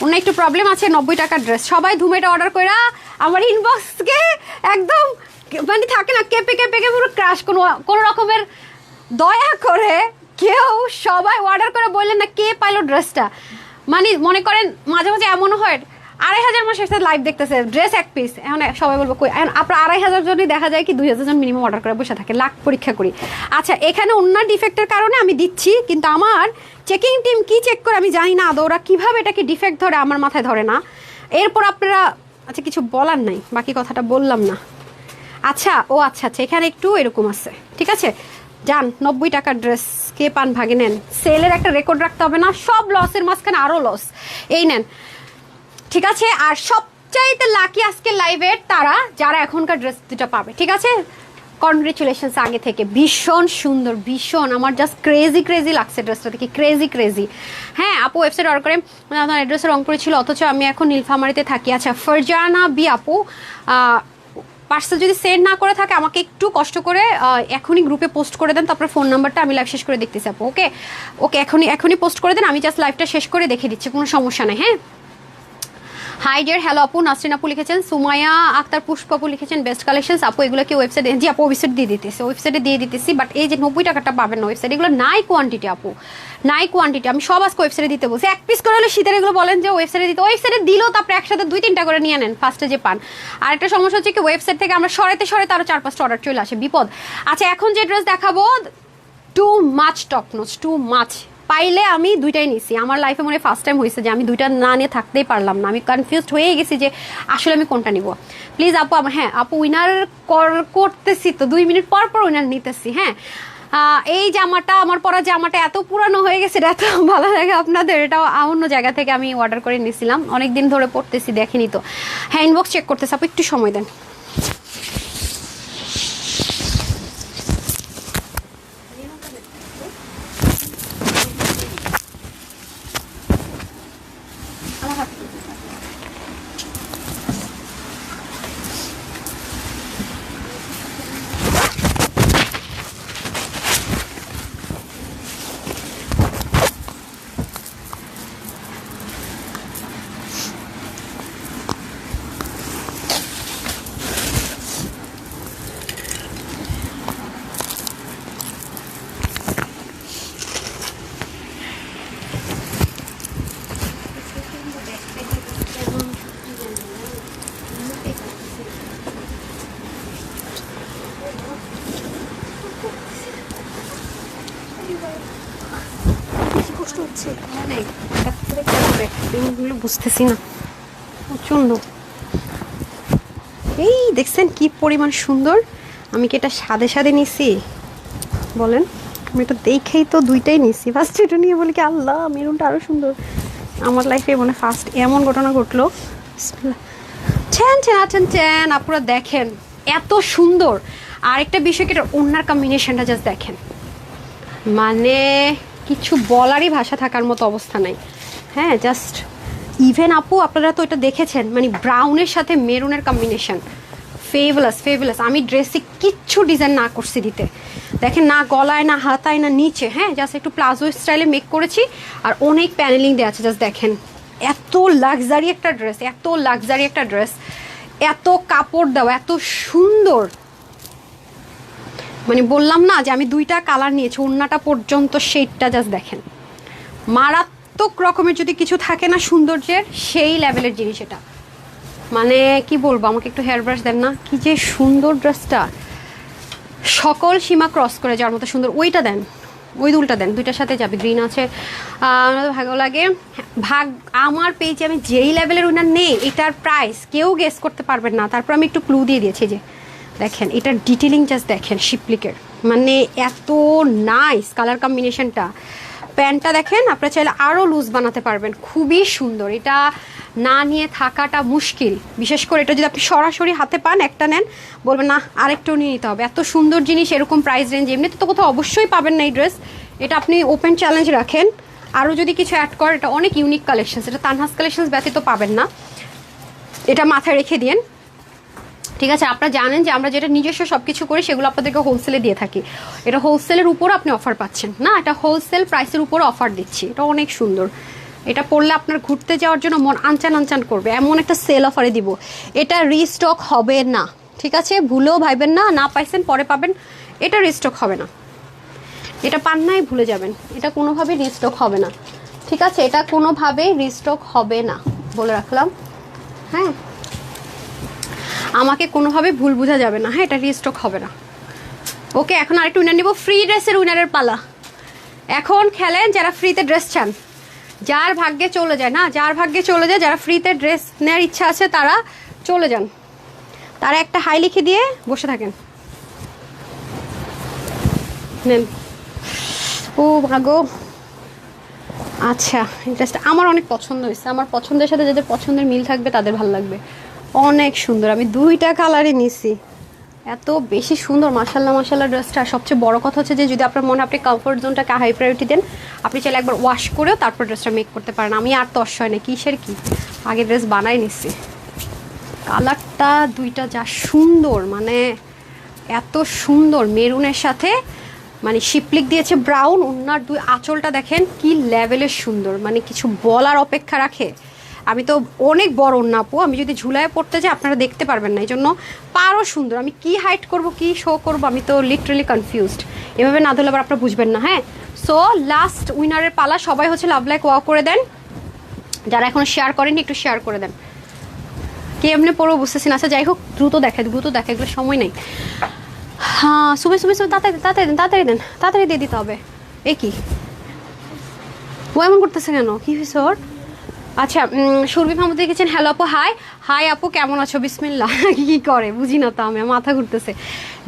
Speaker 1: অন্য একটু প্রবলেম আছে। 90 টাকার ড্রেস সবাই ধুমেটা অর্ডার করে আমার ইনবক্সকে একদম মানে থাকে না কেঁপে পুরো ক্রাশ। কোনো রকমের দয়া করে কেউ সবাই অর্ডার করে বললেন না কে পাইলো ড্রেসটা। মানে মনে করেন মাঝে মাঝে এমনও হয় 2500 মানুষের সাথে লাইভ দেখতেছে, ড্রেস এক পিস। এখন সবাই বলবো কই, এখন আপনার 2500 জনই দেখা যায় কি 2000 জন মিনিমাম অর্ডার করে বসে থাকে, লাখ পরীক্ষা করি। আচ্ছা এখানে অন্য ডিফেক্টের কারণে আমি দিচ্ছি, কিন্তু আমার চেকিং টিম কি চেক করে আমি জানি না আদৌ ওরা কীভাবে এটাকে ডিফেক্ট ধরে, আমার মাথায় ধরে না। এরপর আপনারা আচ্ছা কিছু বলার নাই, বাকি কথাটা বললাম না। আচ্ছা ও আচ্ছা আচ্ছা, এখানে একটু এরকম আছে, ঠিক আছে যান। 90 টাকার ড্রেস কে পান ভাগে নেন, সেলের একটা রেকর্ড রাখতে হবে না, সব লসের মাঝখানে আরও লস, এই নেন, ঠিক আছে। আর সবচাইতে লাকি আজকে লাইভের তারা যারা এখনকার ড্রেস দুটা পাবে, ঠিক আছে। কনগ্রেচুলেশনস আগে থেকে, ভীষণ সুন্দর, ভীষণ আমার জাস্ট ক্রেজি লাগছে ড্রেসটা দেখি, ক্রেজি। হ্যাঁ আপু ওয়েবসাইট অর্ডার করে আপনার অ্যাড্রেসে রংপুরে ছিল, অথচ আমি এখন নীলফামারীতে থাকি। আচ্ছা ফারজানা বি আপু, পার্সেল যদি সেন্ড না করে থাকে আমাকে একটু কষ্ট করে এখনই গ্রুপে পোস্ট করে দেন, তারপরে ফোন নাম্বারটা আমি লাইভ শেষ করে দেখতেছি আপু। ওকে ওকে, এখনই পোস্ট করে দেন, আমি জাস্ট লাইভটা শেষ করে দেখে দিচ্ছি, কোনো সমস্যা নেই। হ্যাঁ হাই ডিয়ার, হ্যালো আপু, নাসরিন আপু লিখেছেন, সুমাইয়া আক্তার পুষ্প আপু লিখেছেন বেস্ট কালেকশনস আপু, এগুলো কি ওয়েবসাইটে? জি আপু ওয়েবসাইট ওয়েবসাইটে দিয়ে দিতেছি, বাট এই যে 90 টাকাটা পাবেন না ওয়েবসাইট, এগুলো নাই কোয়ান্টিটি আপু, নাই কোয়ান্টিটি। আমি সব আজকে ওয়েবসাইটে দিতে বলছি, এক পিস করে হলে শীতের এগুলো বলেন যে ওয়েবসাইটে দিতে, ওয়েবসাইটে দিলেও তারপরে একসাথে 2-3টা করে নিয়ে নেন ফার্স্টে যে পান। আর একটা সমস্যা হচ্ছে কি ওয়েবসাইট থেকে আমরা সরাতে আরো 4-5টা অর্ডার চলে আসে, বিপদ। আচ্ছা এখন যে ড্রেস দেখাবো too much top notch, too much, পাইলে আমি দুইটাই নিছি, আমার লাইফে মনে ফার্স্ট টাইম হয়েছে যে আমি দুইটা না নিয়ে থাকতেই পারলাম না, আমি কনফিউজড হয়ে গেছি যে আসলে আমি কোনটা নিব। প্লিজ আপু আমার, হ্যাঁ আপু উইনার করতেছি তো, 2 মিনিট পর উইনার নিতেছি। হ্যাঁ এই জামাটা আমার পরা জামাটা এত পুরানো হয়ে গেছে, এটা এত ভালো লাগে আপনাদের, এটাও অন্য জায়গা থেকে আমি অর্ডার করে নিয়েছিলাম, অনেকদিন ধরে পড়তেছি দেখেনি তো। হ্যাঁ ইনবক্স চেক করতেছি আপু, একটু সময় দেন। বুঝতেছি না প্রচন্ড, এই দেখছেন কি পরিমাণ সুন্দর, আমি কি এটা সাদে নিছি বলেন, আমি এটা দেখেই তো দুইটাই নিছি, ফার্স্ট এটা নিয়ে বলি কি আল্লাহ মেরুনটা আরো সুন্দর। আমার লাইফে মনে ফার্স্ট এমন ঘটনা ঘটলো, ছেন আপনারা দেখেন এত সুন্দর। আর একটা বিষয় কি, এটা ওনার কম্বিনেশনটা জাস্ট দেখেন, মানে কিছু বলারই ভাষা থাকার মতো অবস্থা নাই। হ্যাঁ জাস্ট ইভেন আপু আপনারা তো এটা দেখেছেন, মানে ব্রাউনের সাথে মেরুনের কম্বিনেশন ফেভুলাস। আমি ড্রেসে কিচ্ছু ডিজাইন না করছি দিতে, দেখেন না গলায় না হাতায় না নিচে, হ্যাঁ জাস্ট একটু প্লাজো স্টাইলে মেক করেছি, আর অনেক প্যানেলিং দেওয়া আছে, জাস্ট দেখেন এত লাক্সারি একটা ড্রেস, এত কাপড় দেওয়া, এত সুন্দর, মানে বললাম না যে আমি দুইটা কালার নিয়েছি, ওড়নাটা পর্যন্ত শেডটা জাস্ট দেখেন, মারাত্মক রকমের যদি কিছু থাকে না সৌন্দর্যের, সেই লেভেলের জিনিস এটা, মানে কি বলবো, আমাকে একটু হেয়ার ব্রাশ দেন না, কি যে সুন্দর ড্রেসটা, সকল সীমা ক্রস করে যাওয়ার মতো সুন্দর। ওইটা দেন, ওই দুলটা দেন, দুইটার সাথে যাবে, গ্রিন আছে, ভালো লাগে। ভাগ আমার পেজে আমি যেই লেভেলের উইনার নেই, এটার প্রাইস কেউ গেস করতে পারবেন না। তারপর আমি একটু ক্লু দিয়ে দিয়েছি, যে দেখেন এটার ডিটেলিং জাস্ট দেখেন, শিপলিকের মানে এত নাইস কালার কম্বিনেশনটা। প্যান্টটা দেখেন, আপনারা চাইলে আরও লুজ বানাতে পারবেন, খুবই সুন্দর, এটা না নিয়ে থাকাটা মুশকিল, বিশেষ করে এটা যদি আপনি সরাসরি হাতে পান, একটা নেন বলবেন না আরেকটু নিয়ে নিতে হবে, এত সুন্দর জিনিস এরকম প্রাইস রেঞ্জ এমনিতে তো কোথাও অবশ্যই পাবেন না এই ড্রেস। এটা আপনি ওপেন চ্যালেঞ্জ রাখেন, আরও যদি কিছু অ্যাড করেন, এটা অনেক ইউনিক কালেকশন, এটা তানহাস কালেকশন ব্যতীত পাবেন না, এটা মাথায় রেখে দিন, ঠিক আছে। আপনারা জানেন যে আমরা যেটা নিজস্ব সব কিছু করি সেগুলো আপনাদেরকে হোলসেলে দিয়ে থাকি, এটা হোলসেলের উপর আপনি অফার পাচ্ছেন না, এটা হোলসেল প্রাইসের উপর অফার দিচ্ছি, এটা অনেক সুন্দর, এটা পরলে আপনার ঘুরতে যাওয়ার জন্য মন আনচান করবে, এমন একটা সেল অফারে দিব, এটা রিস্টক হবে না, ঠিক আছে, ভুলেও ভাইবেন না, না পাইছেন পরে পাবেন, এটা রিস্টক হবে না, এটা পান নাই ভুলে যাবেন, এটা কোনোভাবেই রিস্টক হবে না, ঠিক আছে, এটা কোনোভাবেই রিস্টক হবে না বলে রাখলাম। হ্যাঁ আমাকে কোনোভাবে ভুল বোঝা যাবে না, হ্যাঁ এটা রিস্টক হবে না। ওকে এখন আরেকটু উইনার নিব, ফ্রি ড্রেসের উইনারের পালা, এখন খেলেন যারা ফ্রিতে ড্রেস চান, যার ভাগ্যে চলে যায় না, যার ভাগ্যে চলে যায়, যারা ফ্রিতে ড্রেস নেওয়ার ইচ্ছা আছে তারা চলে যান, তারা একটা হাই লিখে দিয়ে বসে থাকেন। নেন। ও ভাগো, আচ্ছা ইন্টারেস্ট আমার অনেক পছন্দ হয়েছে, আমার পছন্দের সাথে যাদের পছন্দের মিল থাকবে তাদের ভালো লাগবে। অনেক সুন্দর, আমি 2টা কালারই নিছি, এত বেশি সুন্দর মাশাল্লাহ মাশাল্লাহ ড্রেসটা। সবচেয়ে বড় কথা হচ্ছে যে যদি আপনার মনে আপনি কমফোর্ট জোনটাকে হাই প্রায়োরিটি দেন, আপনি চাইলে একবার ওয়াশ করেও তারপর ড্রেসটা মেক করতে পারেন। আমি আর তস হয় না, কিসের কি আগে ড্রেস বানাই নিচ্ছি। কালারটা 2টা যা সুন্দর, মানে এত সুন্দর মেরুনের সাথে মানে শিপলিক দিয়েছে ব্রাউন, ওনার 2 আঁচলটা দেখেন কি লেভেলের সুন্দর, মানে কিছু বলার অপেক্ষা রাখে। আমি তো অনেক বড় ওড়না আপু, আমি যদি ঝুলায় পড়তে যাই আপনারা দেখতে পারবেন না, এই জন্য পারও সুন্দর। আমি কি হাইট করব কি শো করব আমি তো লিটারালি কনফিউজড। এভাবে না ধরলে আবার আপনারা বুঝবেন না। হ্যাঁ, সো লাস্ট উইনারের পালা। সবাই হচ্ছে লাভ লাইক ওয়াও করে দেন, যারা এখনো শেয়ার করেনি একটু শেয়ার করে দেন। কে এমনি পড়বো বুঝতেছি না। আচ্ছা যাই হোক, দ্রুত দেখে এগুলো সময় নেই। হ্যাঁ, সুবে তাড়াতাড়ি তাড়াতাড়ি দিয়ে দিতে হবে। এ কি ও এমন করতেছে কেন, কি হয়েছে ওর? আচ্ছা, সুরভি মাহমুদ লিখেছেন হ্যালো আপু, হাই আপু কেমন আছো? বিসমিল্লাহ। কি করে বুঝি না তো, আমি মাথা ঘুরতেছে।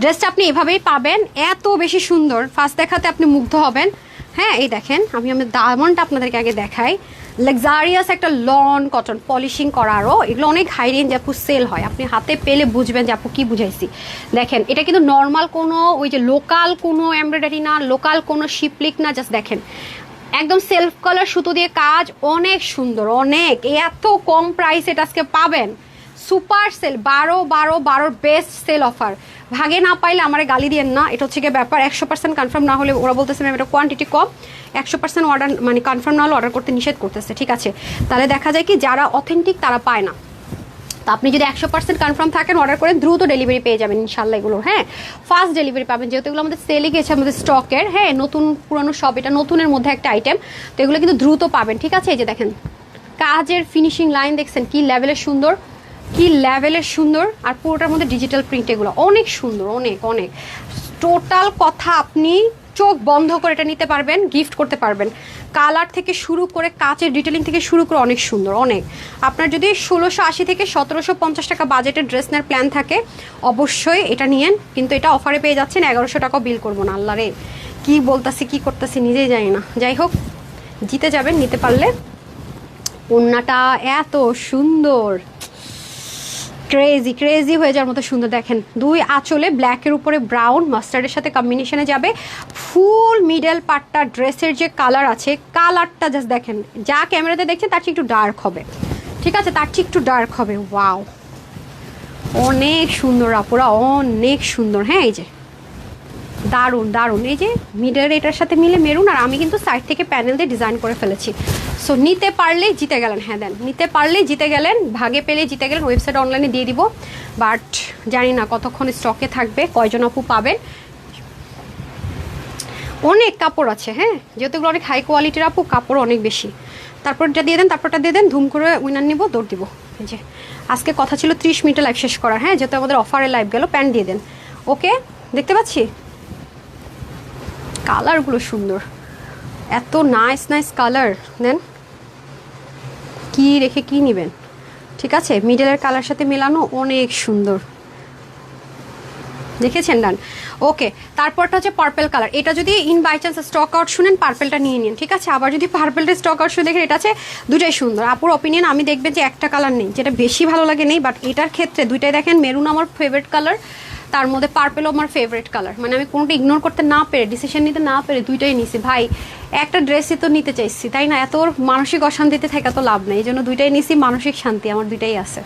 Speaker 1: ড্রেসটা আপনি এভাবেই পাবেন, এত বেশি সুন্দর, ফার্স্ট দেখাতে আপনি মুগ্ধ হবেন। হ্যাঁ, এই দেখেন আমি দামনটা আপনাদেরকে আগে দেখাই। লাক্সারিয়াস একটা লন কটন পলিশিং করারও, এগুলো অনেক হাই রেঞ্জ আপু সেল হয়, আপনি হাতে পেলে বুঝবেন যে আপু কি বুঝাইছি। দেখেন এটা কিন্তু নর্মাল কোনো ওই যে লোকাল কোনো এমব্রয়ডারি না, লোকাল কোনো শিপলিক না, জাস্ট দেখেন একদম সেলফ কালার সুতো দিয়ে কাজ, অনেক সুন্দর, অনেক এত কম প্রাইস এটা আজকে পাবেন। Super sale, 12 best sale offer. ভাগে না পাইলে আমার গালি দিয়েন না, এটা হচ্ছে গিয়ে ব্যাপার। 100% কনফার্ম না হলে ওরা বলতেছে ম্যাম এটা কোয়ান্টিটি কম, 100% অর্ডার মানে কনফার্ম না হলে অর্ডার করতে নিষেধ করতেছে। ঠিক আছে, তাহলে দেখা যায় কি যারা অথেন্টিক তারা পায় না। তো আপনি যদি 100% কনফার্ম থাকেন অর্ডার করেন, দ্রুত ডেলিভারি পেয়ে যাবেন ইনশাল্লাহ এগুলো। হ্যাঁ, ফাস্ট ডেলিভারি পাবেন, যেহেতু এগুলো আমাদের সেলে গেছে আমাদের স্টকের। হ্যাঁ, নতুন পুরানো সব, এটা নতুনের মধ্যে একটা আইটেম, তো এগুলো কিন্তু দ্রুত পাবেন। ঠিক আছে, এই যে দেখেন কাজের ফিনিশিং লাইন দেখছেন কি লেভেলের সুন্দর, কি লেভেলের সুন্দর। আর পুরোটার মধ্যে ডিজিটাল প্রিন্ট, এগুলো অনেক সুন্দর, অনেক অনেক। টোটাল কথা আপনি চোখ বন্ধ করে এটা নিতে পারবেন, গিফট করতে পারবেন। কালার থেকে শুরু করে কাচের ডিটেলিং থেকে শুরু করে অনেক সুন্দর, অনেক। আপনার যদি 1680 থেকে 1750 টাকা বাজেটের ড্রেস নেওয়ার প্ল্যান থাকে অবশ্যই এটা নিয়েন, কিন্তু এটা অফারে পেয়ে যাচ্ছেন 1100 টাকাও বিল করবো না। আল্লাহ রে, কি বলতেছি কি করতেছি নিজেই জানি না। যাই হোক, জিতে যাবেন নিতে পারলে। ওড়নাটা এত সুন্দর, ক্রেজি হয়ে যাওয়ার মতো সুন্দর। দেখেন 2 আঁচলে ব্ল্যাকের উপরে ব্রাউন মাস্টার্ডের সাথে কম্বিনেশনে যাবে। ফুল মিডল পার্টটা ড্রেসের যে কালার আছে, কালারটা জাস্ট দেখেন, যা ক্যামেরাতে দেখছেন তার চেয়ে একটু ডার্ক হবে। ঠিক আছে, তার চেয়ে একটু ডার্ক হবে। ওয়াও, অনেক সুন্দর আপুরা, অনেক সুন্দর। হ্যাঁ, এই যে দারুণ, এই যে মিডল এটার সাথে মিলে মেরুন, আর আমি কিন্তু সাইড থেকে প্যানেল দিয়ে ডিজাইন করে ফেলেছি। সো নিতে পারলেই জিতে গেলেন। হ্যাঁ দেন, নিতে পারলেই জিতে গেলেন, ভাগে পেলে জিতে গেলেন। ওয়েবসাইট অনলাইনে দিয়ে দিব, বাট জানি না কতক্ষণ স্টকে থাকবে, কয়জন আপু পাবেন। অনেক কাপড় আছে। হ্যাঁ, যেহেতু এগুলো অনেক হাই কোয়ালিটির আপু, কাপড় অনেক বেশি। তারপরটা দিয়ে দেন, ধুম করে উইনার নিব, দৌড় দিব। এই যে আজকে কথা ছিল 30 মিনিটে লাইভ শেষ করার। হ্যাঁ, যেহেতু আমাদের অফারে লাইভ গেল, প্যান্ট দিয়ে দেন। ওকে, দেখতে পাচ্ছি কালারগুলো সুন্দর, এত নাইস কালার। দেন কি রেখে কি নেবেন। ঠিক আছে, মিডলের কালার সাথে মেলানো, অনেক সুন্দর, দেখেছেন? ডান। ওকে, তারপরটা হচ্ছে পার্পেল কালার। এটা যদি in by chance stock out শুনেন, পার্পেলটা নিয়ে নিন। ঠিক আছে, আবার যদি পার্পেলটা স্টক আউট শুনে দেখেন, এটা আছে দুটাই সুন্দর। আপুর অপিনিয়ন আমি দেখবেন যে একটা কালার নেই, যেটা বেশি ভালো লাগে নেই, বাট এটার ক্ষেত্রে দুইটাই দেখেন। মেরুন আমার ফেভারিট কালার, তার মধ্যে পার্পেলও আমার ফেভারিট কালার। মানে আমি কোনোটা ইগনোর করতে না পেরে, ডিসিশন নিতে না পেরে দুইটাই নিছি। ভাই একটা ড্রেসই তো নিতে চাইছি, তাই না? এত মানসিক অশান্তিতে থাকা তো লাভ নেই, এই জন্য দুইটাই নিছি। মানসিক শান্তি আমার দুইটাই আছে।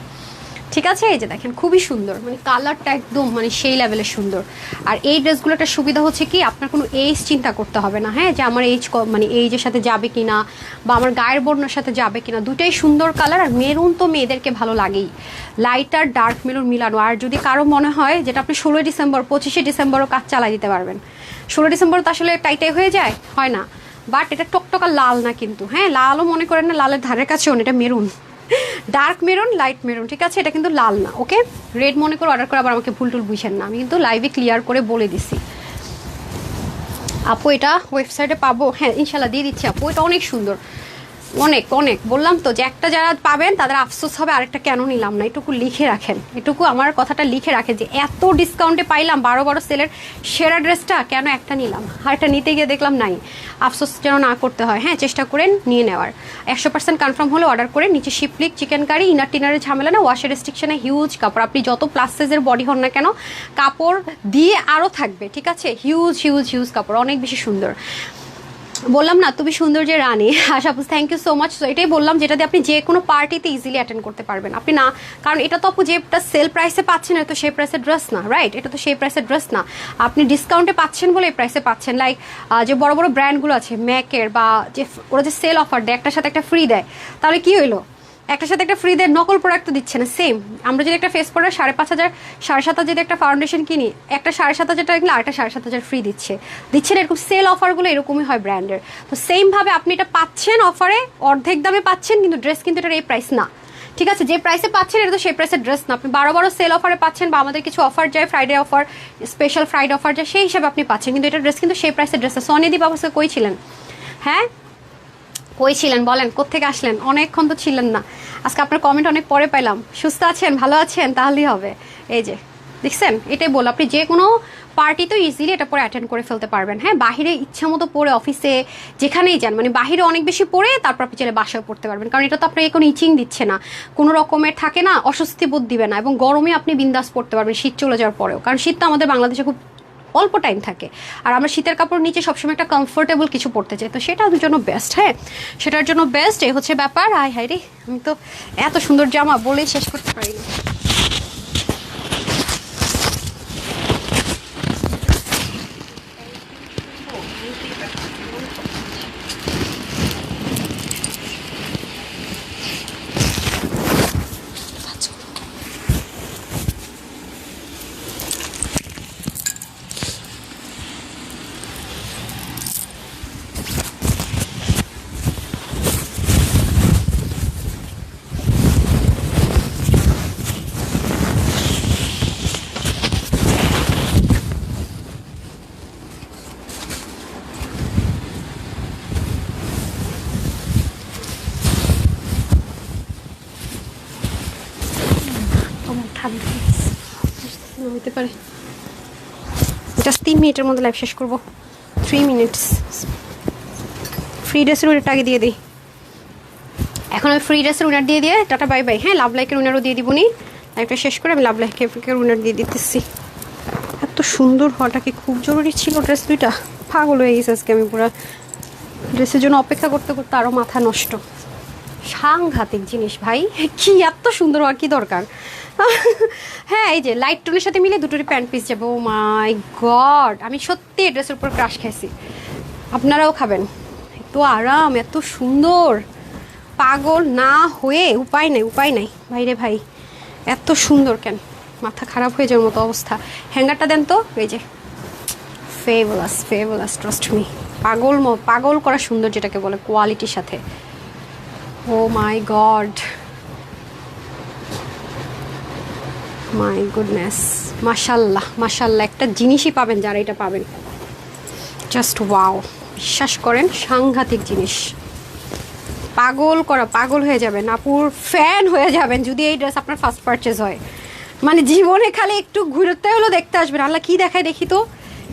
Speaker 1: ঠিক আছে, এই যে দেখেন খুবই সুন্দর, মানে কালারটা একদম মানে সেই লেভেলের সুন্দর। আর এই ড্রেসগুলো একটা সুবিধা হচ্ছে কি, আপনার কোনো এজ চিন্তা করতে হবে না। হ্যাঁ, যে আমার এজ মানে এইজের সাথে যাবে কিনা বা আমার গায়ের বর্ণের সাথে যাবে কিনা, দুটাই সুন্দর কালার। আর মেরুন তো মেয়েদেরকে ভালো লাগেই, লাইট আর ডার্ক মেরুন মিলানো। আর যদি কারো মনে হয় যেটা আপনি 16 ডিসেম্বর 25 ডিসেম্বরও কাজ চালাই দিতে পারবেন। 16 ডিসেম্বর তো আসলে টাইটাই হয়ে যায়, হয় না? বাট এটা টকটকা লাল না কিন্তু। হ্যাঁ, লালও মনে করেন না, লালের ধারের কাছেও এটা maroon, dark maroon, light maroon. ঠিক আছে, এটা কিন্তু লাল না। ওকে, রেড মনে করে অর্ডার করে আবার আমাকে ভুল টুল বুঝেন না, আমি কিন্তু লাইভে ক্লিয়ার করে বলে দিছি। আপু এটা ওয়েবসাইটে পাবো? হ্যাঁ ইনশাল্লাহ দিয়ে দিচ্ছি আপু, এটা অনেক সুন্দর। অনেক অনেক বললাম তো যে একটা যারা পাবেন তাদের আফসোস হবে আরেকটা কেন নিলাম না, এটুকু লিখে রাখেন, এটুকু আমার কথাটা লিখে রাখেন যে এত ডিসকাউন্টে পাইলাম 12 সেলের সেরা ড্রেসটা কেন একটা নিলাম, আর একটা নিতে গিয়ে দেখলাম নাই, আফসোস যেন না করতে হয়। হ্যাঁ, চেষ্টা করেন নিয়ে নেওয়ার, 100% কনফার্ম হলে অর্ডার করে নিচে শিপলিক চিকেন কারি ইনার টিনারের ঝামেলা না, ওয়াশের রেস্ট্রিকশনে হিউজ কাপড়, আপনি যত প্লাস সাইজের বডি হন না কেন কাপড় দিয়ে আরও থাকবে, ঠিক আছে, হিউজ হিউজ হিউজ কাপড়, অনেক বেশি সুন্দর। বললাম না তুমি সুন্দর যে রানী, আশাপুজ থ্যাংক ইউ সো মাচ। তো এটাই বললাম যেটা দিয়ে আপনি যে কোনো পার্টিতে ইজিলি অ্যাটেন্ড করতে পারবেন আপনি না, কারণ এটা তো আপু যেটা সেল প্রাইসে পাচ্ছেন এটা তো সেই প্রাইসের ড্রেস না, রাইট, এটা তো সেই প্রাইসের ড্রেস না, আপনি ডিসকাউন্টে পাচ্ছেন বলে এই প্রাইসে পাচ্ছেন। লাইক যে বড় বড় ব্র্যান্ডগুলো আছে ম্যাকের বা যে ওরা যে সেল অফার দেয় একটার সাথে একটা ফ্রি দেয়, তাহলে কি হইলো, একটার সাথে একটা ফ্রি দেয়, নকল প্রোডাক্ট তো দিচ্ছে না। সেম আমরা যদি একটা ফেস প্রোডাক্ট 5,500 7,500 যদি একটা ফাউন্ডেশন কিনি, একটা 7,500 টাকা কিনলে আরেকটা 7,500 ফ্রি দিচ্ছে না, এরকম সেল অফারগুলো এরকমই হয় ব্র্যান্ডের। তো সেমভাবে আপনি এটা পাচ্ছেন অফারে, অর্ধেক দামে পাচ্ছেন, কিন্তু ড্রেস কিন্তু এটার এই প্রাইস না, ঠিক আছে, যে প্রাইসে পাচ্ছেন এটা তো সেই প্রাইসের ড্রেস না। আপনি 12 সেল অফারে পাচ্ছেন বা আমাদের কিছু অফার যায়, Friday offer, special Friday offer যায়, সেই হিসাবে আপনি পাচ্ছেন, কিন্তু এটা ড্রেস কিন্তু সেই প্রাইসের ড্রেস। সোনিদীপ অবশ্যই কই ছিলেন, হ্যাঁ কই ছিলেন বলেন, কোত্থেকে আসলেন, অনেকক্ষণ তো ছিলেন না, আজকে আপনার কমেন্ট অনেক পরে পেলাম, সুস্থ আছেন ভালো আছেন তাহলেই হবে। এই যে দেখছেন, এটাই বল, আপনি যে কোনো পার্টিতে ইজিলি এটা পরে অ্যাটেন্ড করে ফেলতে পারবেন। হ্যাঁ, বাহিরে ইচ্ছা মতো পরে অফিসে যেখানেই যান, মানে বাহিরে অনেক বেশি পরে তারপর আপনি চলে বাসায় পড়তে পারবেন, কারণ এটা তো আপনাকে কোনো ইচিং দিচ্ছে না, কোনো রকমের থাকে না, অস্বস্তি বোধ দিবে না, এবং গরমে আপনি বিন্দাস পড়তে পারবেন শীত চলে যাওয়ার পরেও, কারণ শীত তো আমাদের বাংলাদেশে খুব অল্প টাইম থাকে, আর আমরা শীতের কাপড় নিচে সবসময় একটা কমফোর্টেবল কিছু পড়তে চাই, তো সেটার জন্য বেস্ট। হ্যাঁ, সেটার জন্য বেস্ট, এই হচ্ছে ব্যাপার। হাই হাই রে, আমি তো এত সুন্দর জামা বলেই শেষ করতে পারি না। হতে পারে জাস্ট 3 মিনিটের মধ্যে লাইভ শেষ করবো, 3 মিনিটস। ফ্রি ড্রেসের উইনারটা আগে দিয়ে দিই, এখন আমি ফ্রি ড্রেসের উইনার দিয়ে টাটা বাই বাই। হ্যাঁ, লাভ লাইকের উইনারও দিয়ে দিবনি, লাইভটা শেষ করে আমি লাভ লাইকের উইনার দিয়ে দিতেছি। এত সুন্দর হওয়াটা কি খুব জরুরি ছিল ড্রেস দুইটা, পাগল হয়ে গেছে আজকে আমি পুরো, ড্রেসের জন্য অপেক্ষা করতে করতে আরও মাথা নষ্ট, সাংঘাতিক জিনিস ভাই, কি এত সুন্দর হওয়ার কি দরকার। হ্যাঁ, এই যে লাইট টোনের সাথে মিলে দুটোরই প্যান্ট পিস যাবে। ও মাই গড, আমি সত্যি এই ড্রেসের উপর ক্রাশ খাইছি, আপনারাও খাবেন, এত আরাম এত সুন্দর, পাগল না হয়ে উপায় নাই, উপায় নাই ভাইরে ভাই, এত সুন্দর কেন, মাথা খারাপ হয়ে যাওয়ার মতো অবস্থা। হ্যাঙ্গারটা দেন তো, এই যে ফেবুলাস ফেবুলাস, ট্রাস্ট মি, পাগল করা সুন্দর যেটাকে বলে কোয়ালিটির সাথে। ও মাই গড, মাই গুডনেস, মাশাল্লাহ মাশাল্লাহ, একটা জিনিসই পাবেন যারা এটা পাবেন, জাস্ট ওয়াও, বিশ্বাস করেন সাংঘাতিক জিনিস, পাগল হয়ে যাবেন, আপুর ফ্যান হয়ে যাবেন যদি এই ড্রেস আপনার ফার্স্ট পারচেজ হয়, মানে জীবনে খালি একটু ঘুরতে হলো দেখতে আসবেন, আল্লাহ কি দেখায় দেখি তো,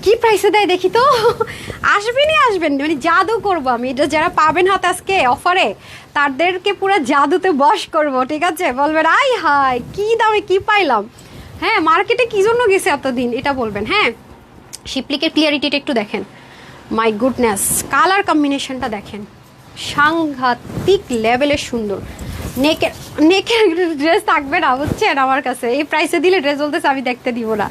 Speaker 1: কি প্রাইসে দেয় দেখি তো, আসবেন, মানে জাদু করবো আমি, এটা যারা পাবেন হাতে আজকে অফারে তাদেরকে পুরো জাদুতে বশ করব, ঠিক আছে, বলবেন আই হাই কি দামে কি পাইলাম। হ্যাঁ, মার্কেটে কি জন্য গেছে এতদিন এটা বলবেন। হ্যাঁ, শিপলিকের ক্লিয়ারিটিটা একটু দেখেন, মাই গুডনেস, কালার কম্বিনেশনটা দেখেন, সাংঘাতিক লেভেলের সুন্দর। নেকের ড্রেস থাকবে না বুঝছেন, আমার কাছে এই প্রাইসে দিলে ড্রেস বলতেছে আমি দেখতে দিব না,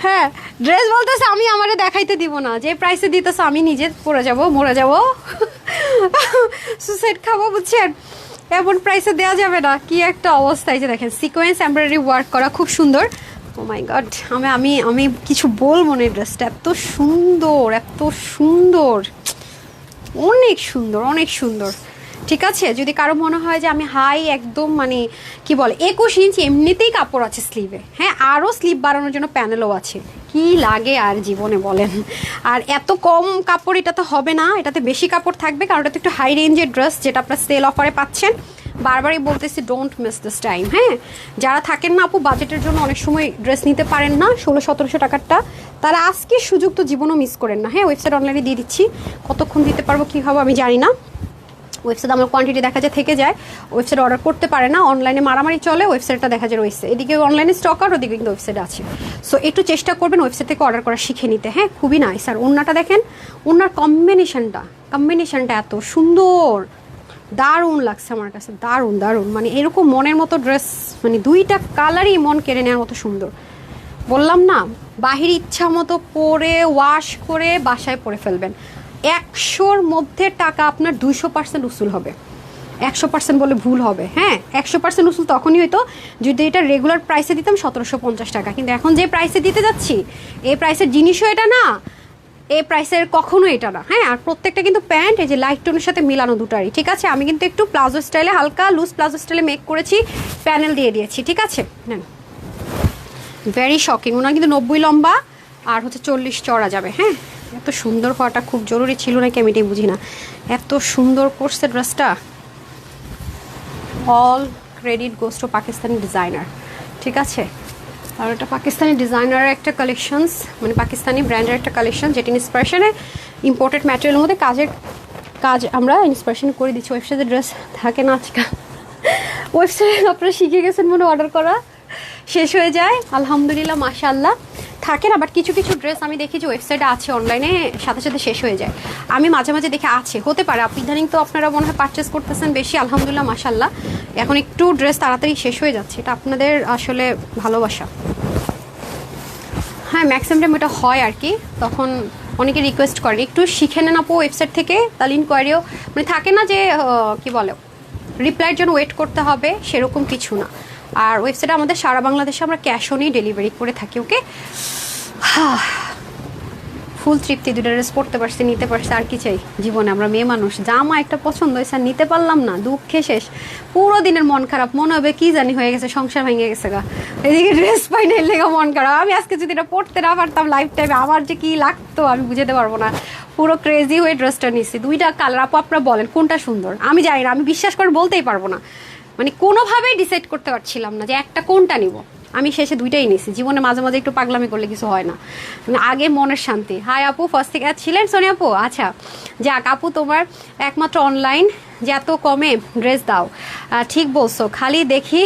Speaker 1: হ্যাঁ ড্রেস বলতেছে আমি আমারে দেখাইতে দিব না, যে প্রাইসে দিতেছে আমি নিজে পড়ে যাব, মরে যাব, সুসাইড খাবো বুঝছেন, এমন প্রাইসে দেওয়া যাবে না, কি একটা অবস্থা। এই যে দেখেন সিকোয়েন্স এমব্রয়ডারি ওয়ার্ক করা খুব সুন্দর। ও মাই গড, আমি কিছু বলবো না, ড্রেসটা এত সুন্দর, অনেক সুন্দর, অনেক সুন্দর। ঠিক আছে, যদি কারো মনে হয় যে আমি হাই একদম মানে কি বলে 21 ইঞ্চি এমনিতেই কাপড় আছে স্লিভে, হ্যাঁ আরও স্লিভ বাড়ানোর জন্য প্যানেলও আছে, কি লাগে আর জীবনে বলেন। আর এত কম কাপড় এটা তো হবে না, এটাতে বেশি কাপড় থাকবে, কারণ এটা তো একটু হাই রেঞ্জের ড্রেস যেটা আপনার সেল অফারে পাচ্ছেন। বারবারই বলতেছি ডোন্ট মিস দিস টাইম। হ্যাঁ, যারা থাকেন না আপু বাজেটের জন্য অনেক সময় ড্রেস নিতে পারেন না 1600-1700 টাকারটা, তারা আজকে সুযোগ তো জীবনও মিস করেন না। হ্যাঁ, ওয়েবসাইট অনলাইনে দিয়ে দিচ্ছি, কতক্ষণ দিতে পারবো কী হবে আমি জানি না। ওয়েবসাইট আমার কোয়ান্টিটি দেখা যায় থেকে যায়, ওয়েবসাইট অর্ডার করতে পারে না, অনলাইনে মারামারি চলে, ওয়েবসাইটটা দেখা যায় রয়েছে, এদিকে অনলাইনে স্টক আর ওদিকে কিন্তু ওয়েবসাইট আছে। সো একটু চেষ্টা করবেন ওয়েবসাইট থেকে অর্ডার করা শিখে নিতে। হ্যাঁ, খুবই নাইস। আর ওড়নাটা দেখেন, ওড়নার কম্বিনেশনটা এত সুন্দর, দারুণ লাগছে আমার কাছে, দারুণ দারুণ। মানে এরকম মনের মতো ড্রেস, মানে দুইটা কালারই মন কেড়ে নেওয়ার মতো সুন্দর। বললাম না, বাহির ইচ্ছা মতো পরে ওয়াশ করে বাসায় পরে ফেলবেন, 100-র মধ্যে টাকা আপনার 200% উসুল হবে। 100% বলে ভুল হবে। হ্যাঁ, 100% উসুল তখনই হইতো যদি এটা রেগুলার প্রাইসে দিতাম 1750 টাকা, কিন্তু এখন যে প্রাইসে দিতে যাচ্ছি এই প্রাইসের জিনিসও এটা না, এই প্রাইসের কখনো এটা না। হ্যাঁ, আর প্রত্যেকটা কিন্তু প্যান্ট এই যে লাইট টোনের সাথে মিলানো দুটারই। ঠিক আছে, আমি কিন্তু একটু প্লাজো স্টাইলে, হালকা লুজ প্লাজো স্টাইলে মেক করেছি, প্যানেল দিয়ে দিয়েছি। ঠিক আছে, নেন, ভেরি শকিং। ওনার কিন্তু 90 লম্বা আর হচ্ছে 40 চড়া যাবে। হ্যাঁ, এত সুন্দর হওয়াটা খুব জরুরি ছিল নাকি আমি এটাই বুঝি না, এত সুন্দর করছে ড্রেসটা। All credit goes to Pakistani designer. ঠিক আছে, আর এটা পাকিস্তানি ডিজাইনারের একটা কালেকশনস, মানে পাকিস্তানি ব্র্যান্ডের একটা কালেকশন, যেটা ইন্সপিরেশনে ইম্পোর্টেড ম্যাটেরিয়ালের মধ্যে কাজ আমরা ইন্সপিরেশন করে দিচ্ছি। ওয়েবসাইটে ড্রেস থাকে না আজকাল, ওয়েবসাইটে আপনারা শিখে গেছেন মনে অর্ডার করা শেষ হয়ে যায়, আলহামদুলিল্লাহ মাশাআল্লাহ থাকে না। বাট কিছু কিছু ড্রেস আমি দেখি যে ওয়েবসাইটে আছে, অনলাইনে সাথে সাথে শেষ হয়ে যায়। আমি মাঝে মাঝে দেখে আছে, হতে পারে আপনি ইদানিং তো আপনারা মনে হয় পারচেস করতেছেন বেশি, আলহামদুলিল্লাহ মাশাআল্লাহ এখন একটু ড্রেস তাড়াতাড়ি শেষ হয়ে যাচ্ছে, এটা আপনাদের আসলে ভালোবাসা। হ্যাঁ, ম্যাক্সিমাম টাইম এটা হয় আর কি, তখন অনেকে রিকোয়েস্ট করেন একটু শিখে নেন আপু ওয়েবসাইট থেকে, তাহলে ইনকোয়ারিও মানে থাকে না যে কি বলে রিপ্লাইয়ের জন্য ওয়েট করতে হবে, সেরকম কিছু না। আর ওয়েবসাইটে আমাদের সারা বাংলাদেশে আমরা ক্যাশ অনই ডেলিভারি করে থাকি। ওকে, ফুল তৃপ্তি, দুটো ড্রেস পড়তে পারছি, নিতে পারছি, আর কি চাই জীবনে। আমরা মেয়ে মানুষ, জামা একটা পছন্দ হয়েছে আর নিতে পারলাম না, দুঃখে শেষ, পুরো দিনের মন খারাপ, মনে হবে কি জানি হয়ে গেছে, সংসার ভেঙে গেছে গা, এদিকে ড্রেস পাই না, লেগা মন খারাপ। আমি আজকে যদি এটা পড়তে না পারতাম লাইফ টাইমে আমার যে কি লাগতো আমি বুঝাতে পারবো না, পুরো ক্রেজি হয়ে ড্রেসটা নিচ্ছি। দুইটা কালার, আপু আপনারা বলেন কোনটা সুন্দর, আমি জানি না, আমি বিশ্বাস করে বলতেই পারবো না, মানে কোনোভাবেই ডিসাইড করতে পারছিলাম না যে একটা কোনটা নিব। আমি শেষে দুইটাই নিয়েছি, জীবনে মাঝে মাঝে একটু পাগলামি করলে কিছু হয় না, আগে মনের শান্তি। হাই আপু, ফার্স্ট থেকে ছিলেন সোনি আপু? আচ্ছা, যাক আপু, তোমার একমাত্র অনলাইন যে এত কমে ড্রেস দাও, ঠিক বলছো, খালি দেখি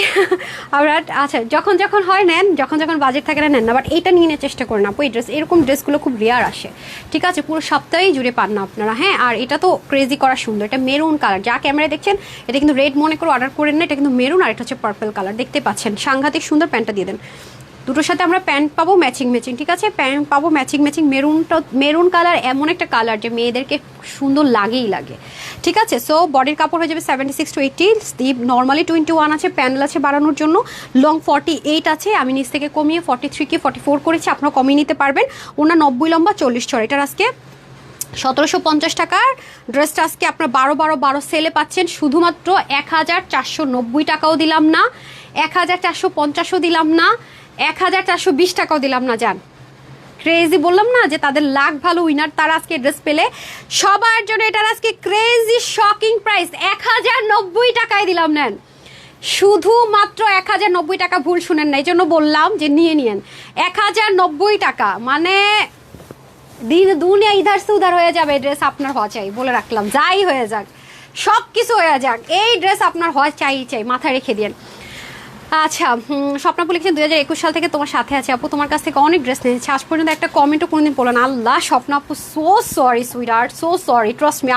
Speaker 1: আমরা। আচ্ছা, যখন যখন হয় নেন, যখন যখন বাজেট থাকে না নেন না, বাট এটা নিয়ে নেওয়ার চেষ্টা করেন আপু। এই ড্রেস, এরকম ড্রেসগুলো খুব রেয়ার আসে। ঠিক আছে, পুরো সপ্তাহেই জুড়ে পান না আপনারা। হ্যাঁ, আর এটা তো ক্রেজি করা সুন্দর, এটা মেরুন কালার, যা ক্যামেরায় দেখছেন এটা কিন্তু রেড মনে করে অর্ডার করেন না, এটা কিন্তু মেরুন, আর এটা হচ্ছে পার্পল কালার, দেখতে পাচ্ছেন, সাংঘাতিক সুন্দর। প্যান্টটা দিয়ে দেন, দুটোর সাথে আমরা প্যান্ট পাবো ম্যাচিং। ঠিক আছে, প্যান্ট পাবো ম্যাচিং। মেরুন কালার এমন একটা কালার যে মেয়েদেরকে সুন্দর লাগেই লাগে। ঠিক আছে, সো বডির কাপড় হয়ে যাবে 76 to 80, স্লিভ নর্মালি 21 আছে, প্যানেল আছে বাড়ানোর জন্য, লং 48 আছে, আমি নিচ থেকে কমিয়ে 43 কি 44 করেছি, আপনারা কমিয়ে নিতে পারবেন। ওনার 90 লম্বা 40 চড়া, এটার আজকে 1750 টাকার ড্রেসটা আজকে আপনার 12 সেলে পাচ্ছেন শুধুমাত্র 1490 টাকাও দিলাম না, 1450ও দিলাম না, 1420 টাকাও দিলাম না। যান, ক্রেজি বললাম না যে তাদের লাখ ভালো উইনার, তারা আজকে ড্রেস পেলে সবার জন্য এটার আজকে ক্রেজি শকিং প্রাইস 1090 টাকায় দিলাম। নেন, শুধুমাত্র 1090 টাকা, ভুল শুনেন না, এই জন্য বললাম যে নিয়ে নিয়েন 1090 টাকা, মানে দুনিয়া ইধার সে উধার হয়ে যাবে। ড্রেস আপনার হওয়া চাই, বলে রাখলাম, যাই হয়ে যাক, সব কিছু হয়ে যাক, এই ড্রেস আপনার হওয়া চাই, মাথায় রেখে দিন। আচ্ছা, স্বপ্নাপু লিখছেন 2021 সাল থেকে তোমার সাথে আছে আপু, তোমার কাছ থেকে অনেক ড্রেস নিয়েছি, আজ পর্যন্ত একটা কমেন্টও কোনোদিন বলেন। আল্লাহ, স্বপ্নাপু so sorry sweetheart, so sorry, trust me,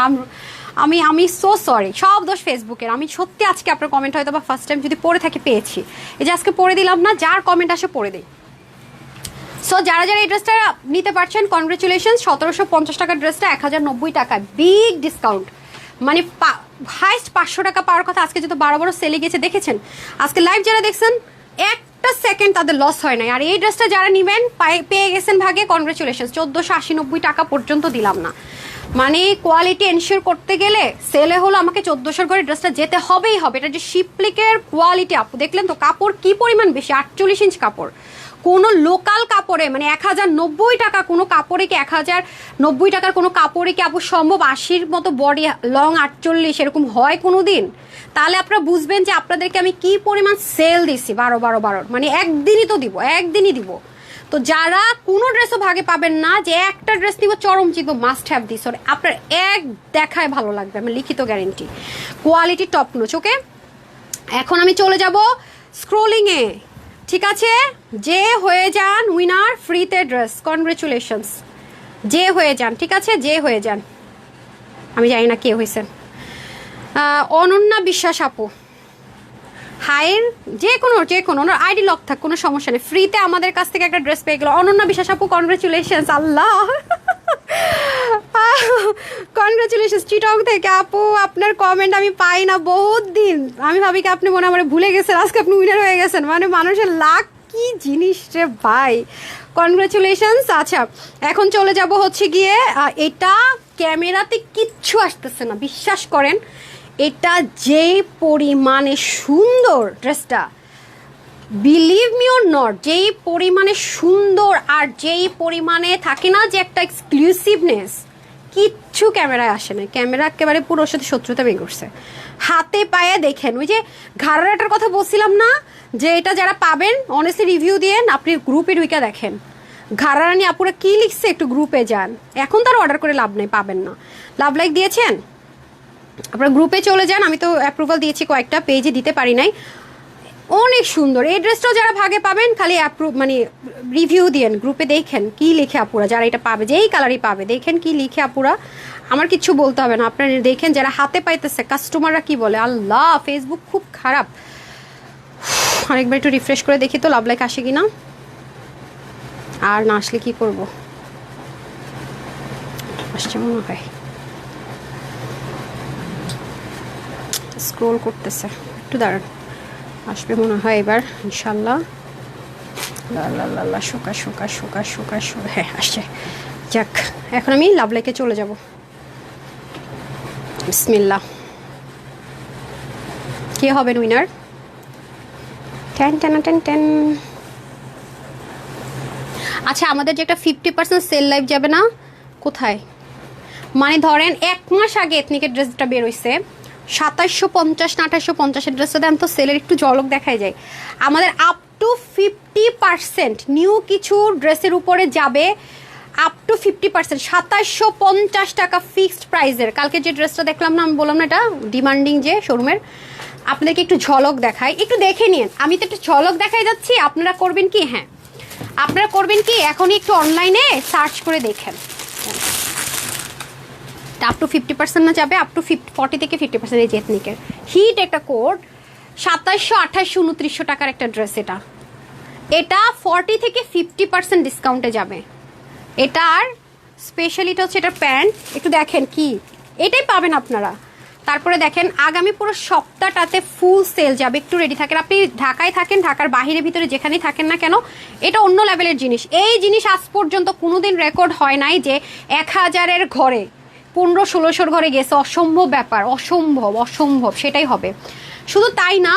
Speaker 1: আমি সো সরি, সব দোষ ফেসবুকের। আমি সত্যি আজকে আপনার কমেন্ট হয়তো বা ফার্স্ট টাইম যদি পড়ে থাকি পেয়েছি, এই যে আজকে পড়ে দিলাম না, যার কমেন্ট আসে পড়ে দিই। সো যারা যারা এই ড্রেসটা নিতে পারছেন কনগ্রেচুলেশন, 1750 টাকার ড্রেসটা 1090 টাকা, বিগ ডিসকাউন্ট, মানে হাইস্ট 500 টাকা পাওয়ার কথা, আজকে যত 12 সেলে গেছে দেখেছেন। আজকে লাইভ যারা দেখছেন একটা সেকেন্ড তাদের লস হয় নাই। আর এই ড্রেসটা যারা নেবেন পেয়ে গেছেন ভাগে, কনগ্রেচুলেশন। 1480-90 টাকা পর্যন্ত দিলাম না, মানে কোয়ালিটি এনশিওর করতে গেলে সেলে হলো আমাকে 1400 করে ড্রেসটা যেতে হবেই হবে। এটা যে শিপলিকের কোয়ালিটি আপু দেখলেন তো, কাপড় কি পরিমাণ বেশি, 48 ইঞ্চ কাপড়। কোনো লোকাল কাপড়ে মানে 1090 টাকা কোনো কাপড়ে কি 1090 টাকার কোনো কাপড়ে কি আপু সম্ভব 80-র মতো বডি লং 48 এরকম হয় কোনো দিন? তাহলে আপনারা বুঝবেন যে আপনাদেরকে আমি কি পরিমাণ সেল দিছি 12 মানে একদিনই তো দিব, একদিনই দিব। তো যারা কোনো ড্রেসও ভাগে পাবেন না যে একটা ড্রেস নিব চরম চিনব, মাস্ট হ্যাভ দিস, আপনার এক দেখায় ভালো লাগবে, আমি লিখিত গ্যারেন্টি, কোয়ালিটি টপ নোচ। ওকে, এখন আমি চলে যাব স্ক্রোলিংয়ে, ঠিক আছে? যে হয়ে যান উইনার ফ্রিতে ড্রেস, কনগ্রেচুলেশনস, যে হয়ে যান, ঠিক আছে? যে হয়ে যান, আমি জানি না কে হয়েছেন। অনন্যা বিশ্বাস আপু, হায়ের যে কোনো ওনার আইডি লক থাক, কোনো সমস্যা নেই, ফ্রিতে আমাদের কাছ থেকে একটা ড্রেস পেয়ে গেল। অনন্যা বিশ্বাস আপু কনগ্রেচুলেশনস, আল্লাহ কনগ্রেচুলেশনস। চিটং থেকে আপু আপনার কমেন্ট আমি পাই না বহুত দিন, আমি ভাবি কি আপনি মনে আমার ভুলে গেছেন, আজকে আপনি উইনার হয়ে গেছেন। মানে মানুষের লাক কি জিনিস রে ভাই, কনগ্রেচুলেশনস। আচ্ছা এখন চলে যাব হচ্ছে গিয়ে, এটা ক্যামেরাতে কিচ্ছু আসতেছে না, বিশ্বাস করেন এটা যেই পরিমাণে সুন্দর ড্রেসটা, বিলিভ মি অর নট, যেই পরিমাণে সুন্দর আর যেই পরিমাণে থাকে না যে একটা এক্সক্লুসিভনেস, কিচ্ছু ক্যামেরায় আসে না। ক্যামেরা একেবারে পুরো সাথে শত্রুতা বের করছে। হাতে পায়ে দেখেন, ওই যে ঘাড়াটার কথা বলছিলাম না, যে এটা যারা পাবেন অনেস্টলি রিভিউ দিয়েন, আপনি গ্রুপে ঢুকে দেখেন ঘাড়ারানি আপুরা কি লিখছে, একটু গ্রুপে যান। এখন তার অর্ডার করে লাভ নেই, পাবেন না। লাভ লাইক দিয়েছেন আপনারা, গ্রুপে চলে যান, আমি তো অ্যাপ্রুভাল দিয়েছি কয়েকটা পেজে, দিতে পারি নাই। অনেক সুন্দর এই ড্রেসটাও যারা ভাগে পাবেন, খালি মানে রিভিউ দিয়েন, গ্রুপে দেখেন কি লিখে আপুরা, যারা এটা পাবে যেই কালারই পাবে দেখেন কি লিখে আপুরা, আমার কিচ্ছু বলতে হবে না, আপনারা দেখেন যারা হাতে পাইতেছে কাস্টমাররা কি বলে। আল্লাহ ফেসবুক খুব খারাপ, আরেকবার একটু রিফ্রেশ করে দেখি তো লাভ লাইক আসে কিনা, আর না আসলে কি করব, আসছে মনে হয়, স্ক্রোল করতেছে, একটু দাঁড়ান, আসবে মনে হয় এবার ইনশাল্লাহ। শোকা শোকা শোকা শোকা শোকা, হ্যাঁ আসছে। যাক এখন আমি লাভ লাইকে চলে যাব, বিসমিল্লাহ। কে হবেন winner? Ten ten ten ten. আচ্ছা আমাদের যে একটা 50% সেল লাইভ যাবে না, কোথায়? মানে ধরেন 1 মাস আগে এথনিকের ড্রেসটা বের হয়েছে 2750 না 2850 ড্রেসটা দাম, তো সেলের একটু ঝলক দেখাই যায়। আমাদের আপ টু 50% নিউ কিছু ড্রেসের উপরে যাবে, আপ টু 50%, 2750 টাকা ফিক্সড প্রাইসের। কালকে যে ড্রেসটা দেখলাম না, আমি বললাম না এটা ডিমান্ডিং যে শোরুমের, আপনাদেরকে একটু ঝলক দেখাই, একটু দেখে নিন। আমি তো একটু ঝলক দেখাই যাচ্ছি, আপনারা করবেন কি, হ্যাঁ আপনারা করবেন কি, এখনই একটু অনলাইনে সার্চ করে দেখেন। আপ টু 50% না যাবে, আপ টু 40 থেকে 50% এই এথনিকের হিট একটা কোড, 2700, 2800, 2900 টাকার একটা ড্রেস। এটা 40 থেকে 50% ডিসকাউন্টে যাবে। এটার স্পেশালিটা হচ্ছে এটার প্যান্ট, একটু দেখেন কি, এটাই পাবেন আপনারা। তারপরে দেখেন আগামী পুরো সপ্তাহটাতে ফুল সেল যাবে, একটু রেডি থাকেন। আপনি ঢাকায় থাকেন, ঢাকার বাহিরে ভিতরে যেখানেই থাকেন না কেন, এটা অন্য লেভেলের জিনিস। এই জিনিস আজ পর্যন্ত কোনোদিন রেকর্ড হয় নাই যে 1000-এর ঘরে 1500-1600 ঘরে গেছে, অসম্ভব ব্যাপার, অসম্ভব অসম্ভব, সেটাই হবে। শুধু তাই না,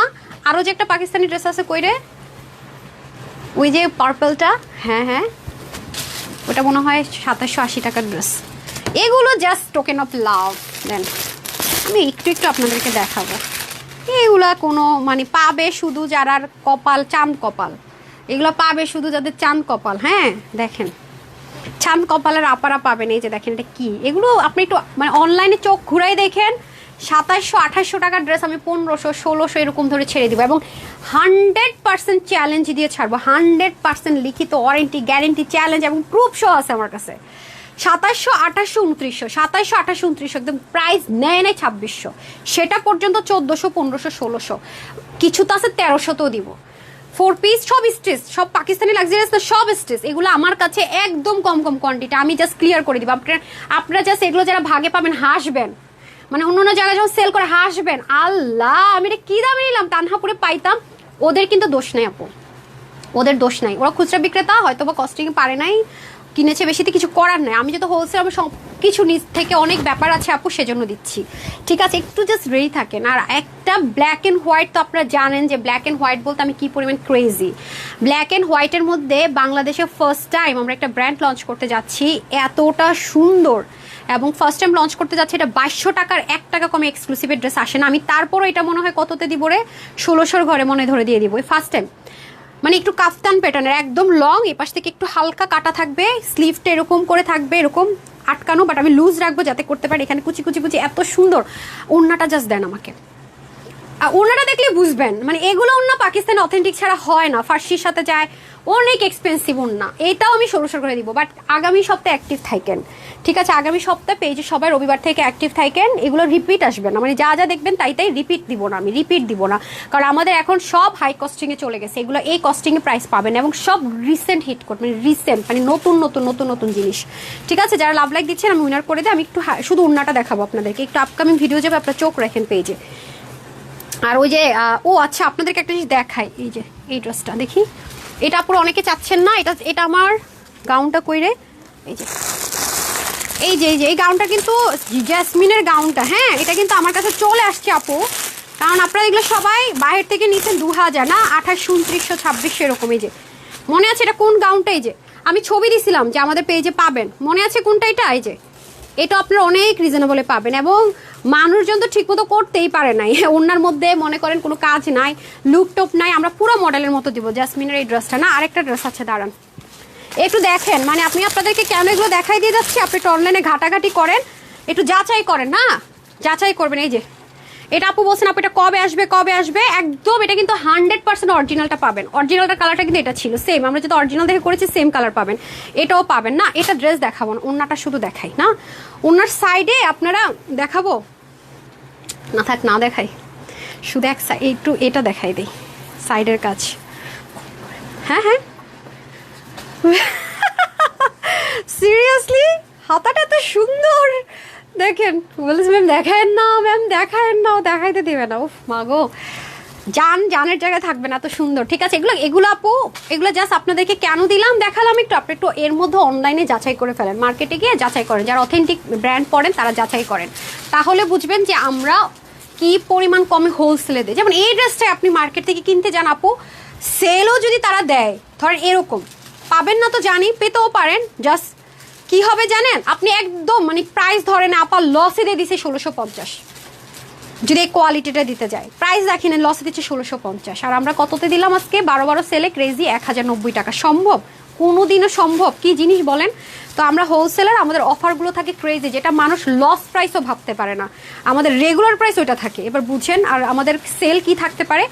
Speaker 1: আরও যে একটা পাকিস্তানি ড্রেস আছে কইরে, ওই যে পার্পলটা, হ্যাঁ হ্যাঁ ওটা মনে হয় 2780 টাকার ড্রেস। এগুলো জাস্ট টোকেন অফ লাভ। দেন আমি একটু একটু আপনাদেরকে দেখাবো, এগুলা কোনো মানে পাবে শুধু যারা কপাল চাঁদ কপাল, এগুলো পাবে শুধু যাদের চাঁদ কপাল। হ্যাঁ দেখেন চাঁদ কপালের আপারা পাবেন, এই যে দেখেন এটা কি, এগুলো আপনি একটু মানে অনলাইনে চোখ ঘুরাই দেখেন। 2700-2800 টাকার ড্রেস আমি 1500-1600 এরকম ধরে ছেড়ে দিব, এবং 100% চ্যালেঞ্জ দিয়ে ছাড়বো, 100% লিখিত ওয়ারেন্টি গ্যারেন্টি চ্যালেঞ্জ এবং প্রুফ সহ আছে আমার কাছে। 2700, 2800, 2900, 2700, 2800, 2900, একদম প্রাইস নেয় 2600, সেটা পর্যন্ত 1400, 1500, 1600, কিছু তো আছে 1300তেও দিব। 4 পিস সব স্টিচ, সব পাকিস্তানি লাক্সারিয়াস না, সব স্টিচ, এগুলো আমার কাছে একদম কম কম কোয়ান্টিটি, আমি জাস্ট ক্লিয়ার করে দিব। আপনারা জাস্ট এগুলো যারা ভাগে পাবেন হাসবেন, মানে অন্য অন্য জায়গায় যখন সেল করে হাসবেন, আল্লাহ আমি এটা কি দামে নিলাম, তানহাপুরে পাইতাম। ওদের কিন্তু দোষ নেই আপু, ওদের দোষ নাই, ওরা খুচরা বিক্রেতা, হয়তো বা কস্টিং পারে নাই, কিনেছে বেশিতে কিছু করার নাই, আমি যেহেতু হোলসেল আমি সব কিছু নিজ থেকে অনেক ব্যাপার আছে আপু, সেজন্য দিচ্ছি। ঠিক আছে, একটু জাস্ট রেডি থাকেন। আর একটা ব্ল্যাক অ্যান্ড হোয়াইট, তো আপনারা জানেন যে ব্ল্যাক অ্যান্ড হোয়াইট বলতে আমি কি পরিমাণ ক্রেজি। ব্ল্যাক অ্যান্ড হোয়াইটের মধ্যে বাংলাদেশে ফার্স্ট টাইম আমরা একটা ব্র্যান্ড লঞ্চ করতে যাচ্ছি, এতটা সুন্দর, এবং ফার্স্ট টাইম লঞ্চ করতে যাচ্ছে। এটা 2200 টাকার 1 টাকা কমে এক্সক্লুসিভ ড্রেস আসে না। আমি তারপরও এটা মনে হয় কততে দিব রে, 1600 ঘরে মনে ধরে দিয়ে দিব ফার্স্ট টাইম। মানে একটু কাফতান প্যাটার্নের, একদম লং, এ পাশ থেকে একটু হালকা কাটা থাকবে, স্লিভটা এরকম করে থাকবে, এরকম আটকানো, বাট আমি লুজ রাখবো যাতে করতে পারি। এখানে কুচি কুচি কুচি, এত সুন্দর। ওড়নাটা জাস্ট দেন আমাকে, ওড়নাটা দেখলে বুঝবেন, মানে এগুলো ওড়না পাকিস্তানি অথেন্টিক ছাড়া হয় না, ফার্সির সাথে যায়, অনেক এক্সপেন্সিভ ওড়না। এটাও আমি 1600 করে দিব, বাট আগামী সপ্তাহে অ্যাক্টিভ থাকেন। ঠিক আছে, আগামী সপ্তাহে পেজে সবাই রবিবার থেকে অ্যাক্টিভ থাকেন। এগুলো রিপিট আসবে না, মানে যা যা দেখবেন তাই তাই রিপিট দিব না, আমি রিপিট দিব না, কারণ আমাদের এখন সব হাই কস্টিংয়ে চলে গেছে। এগুলো এই কস্টিংয়ে প্রাইস পাবেন, এবং সব রিসেন্ট হিট কোড, মানে রিসেন্ট, মানে নতুন নতুন নতুন নতুন জিনিস। ঠিক আছে, যারা লাভ লাইক দিচ্ছেন আমি উইনার করে দিই। আমি একটু শুধু ওড়নাটা দেখাবো আপনাদেরকে, একটু আপকামিং ভিডিও যাবে, আপনারা চোখ রাখেন পেজে। আর ওই যে ও আচ্ছা, আপনাদেরকে একটা জিনিস দেখাই, এই যে এই ড্রেসটা দেখি, এটা পুরো অনেকে চাচ্ছেন না, এটা আমার গাউনটা কইরে, এই যে এই যে এই যে এই গাউনটা কিন্তু জেসমিনের গাউনটা, হ্যাঁ এটা কিন্তু আমার কাছে চলে আসছে আপু, কারণ আপনারা এগুলো সবাই বাইরের থেকে নিচ্ছেন 2000 না 2800 2900 2600 এরকম। এই যে মনে আছে এটা কোন গাউনটা, এই যে আমি ছবি দিছিলাম যে আমাদের পেজে পাবেন, মনে আছে কোনটা এটা, এই যে এটা আপনারা অনেক রিজনেবলে পাবেন, এবং মানুষজন তো ঠিকমতো করতেই পারে নাই। ওনার মধ্যে মনে করেন কোনো কাজ নাই, লুক টপ নাই, আমরা পুরো মডেলের মতো দিব। জাসমিনের এই ড্রেসটা না, আরেকটা ড্রেস আছে, দাঁড়ান একটু দেখেন, মানে আমি আপনাদেরকে কেন এগুলো দেখাই দিয়ে যাচ্ছি, আপনি একটু অনলাইনে ঘাটাঘাটি করেন, একটু যাচাই করেন, না যাচাই করবেন। এই যে এটা আপু বলছেন আপু এটা কবে আসবে কবে আসবে, একদম এটা কিন্তু 100% অরিজিনালটা পাবেন। অরিজিনালটার কালারটা কিন্তু এটা ছিল সেম, আমরা যেটা অরিজিনাল দেখে করেছি সেম কালার পাবেন, এটাও পাবেন না। এটা ড্রেস দেখাবো না, ওনাটা শুধু দেখাই না, ওনার সাইডে আপনারা দেখাবো না, থাক না দেখাই, শুধু এক সাইড একটু এটা দেখাই দেই, সাইডের কাজ। হ্যাঁ হ্যাঁ সিরিয়াসলি হাতাটা এত সুন্দর, দেখেন বলেছি ম্যাম দেখায়েন না, ম্যাম দেখায়েন না, দেখাইতে দেবে না, উফ মাগো, জানের জায়গায় থাকবে না, এত সুন্দর। ঠিক আছে, এগুলো আপু এগুলো জাস্ট আপনাদেরকে কেন দিলাম, দেখালাম একটু, আপনি একটু এর মধ্যে অনলাইনে যাচাই করে ফেলেন, মার্কেটে গিয়ে যাচাই করেন, যারা অথেন্টিক ব্র্যান্ড পড়েন তারা যাচাই করেন, তাহলে বুঝবেন যে আমরা কি পরিমাণ কমে হোলসেলে দেয়। যেমন এই ড্রেসটাই আপনি মার্কেট থেকে কিনতে যান আপু, সেলও যদি তারা দেয় ধরেন এরকম, পাবেন না তো জানি, পেতেও পারেন, জাস্ট কি হবে জানেন, আপনি একদম মানে প্রাইস ধরেন আপা লসে দিয়ে দিছে 1650, যদি এই কোয়ালিটিটা দিতে যায় প্রাইস রাখেন লসে দিচ্ছে 1650, আর আমরা কততে দিলাম আজকে 12 সেলে ক্রেজি 1090 টাকা। সম্ভব? কোনোদিনও সম্ভব? কি জিনিস বলেন তো। আমরা হোলসেলার, আমাদের অফারগুলো থাকে ক্রেজি, যেটা মানুষ লস প্রাইসও ভাবতে পারে না, আমাদের রেগুলার প্রাইস ওইটা থাকে। এবার বুঝছেন, আর আমাদের সেল কি থাকতে পারে,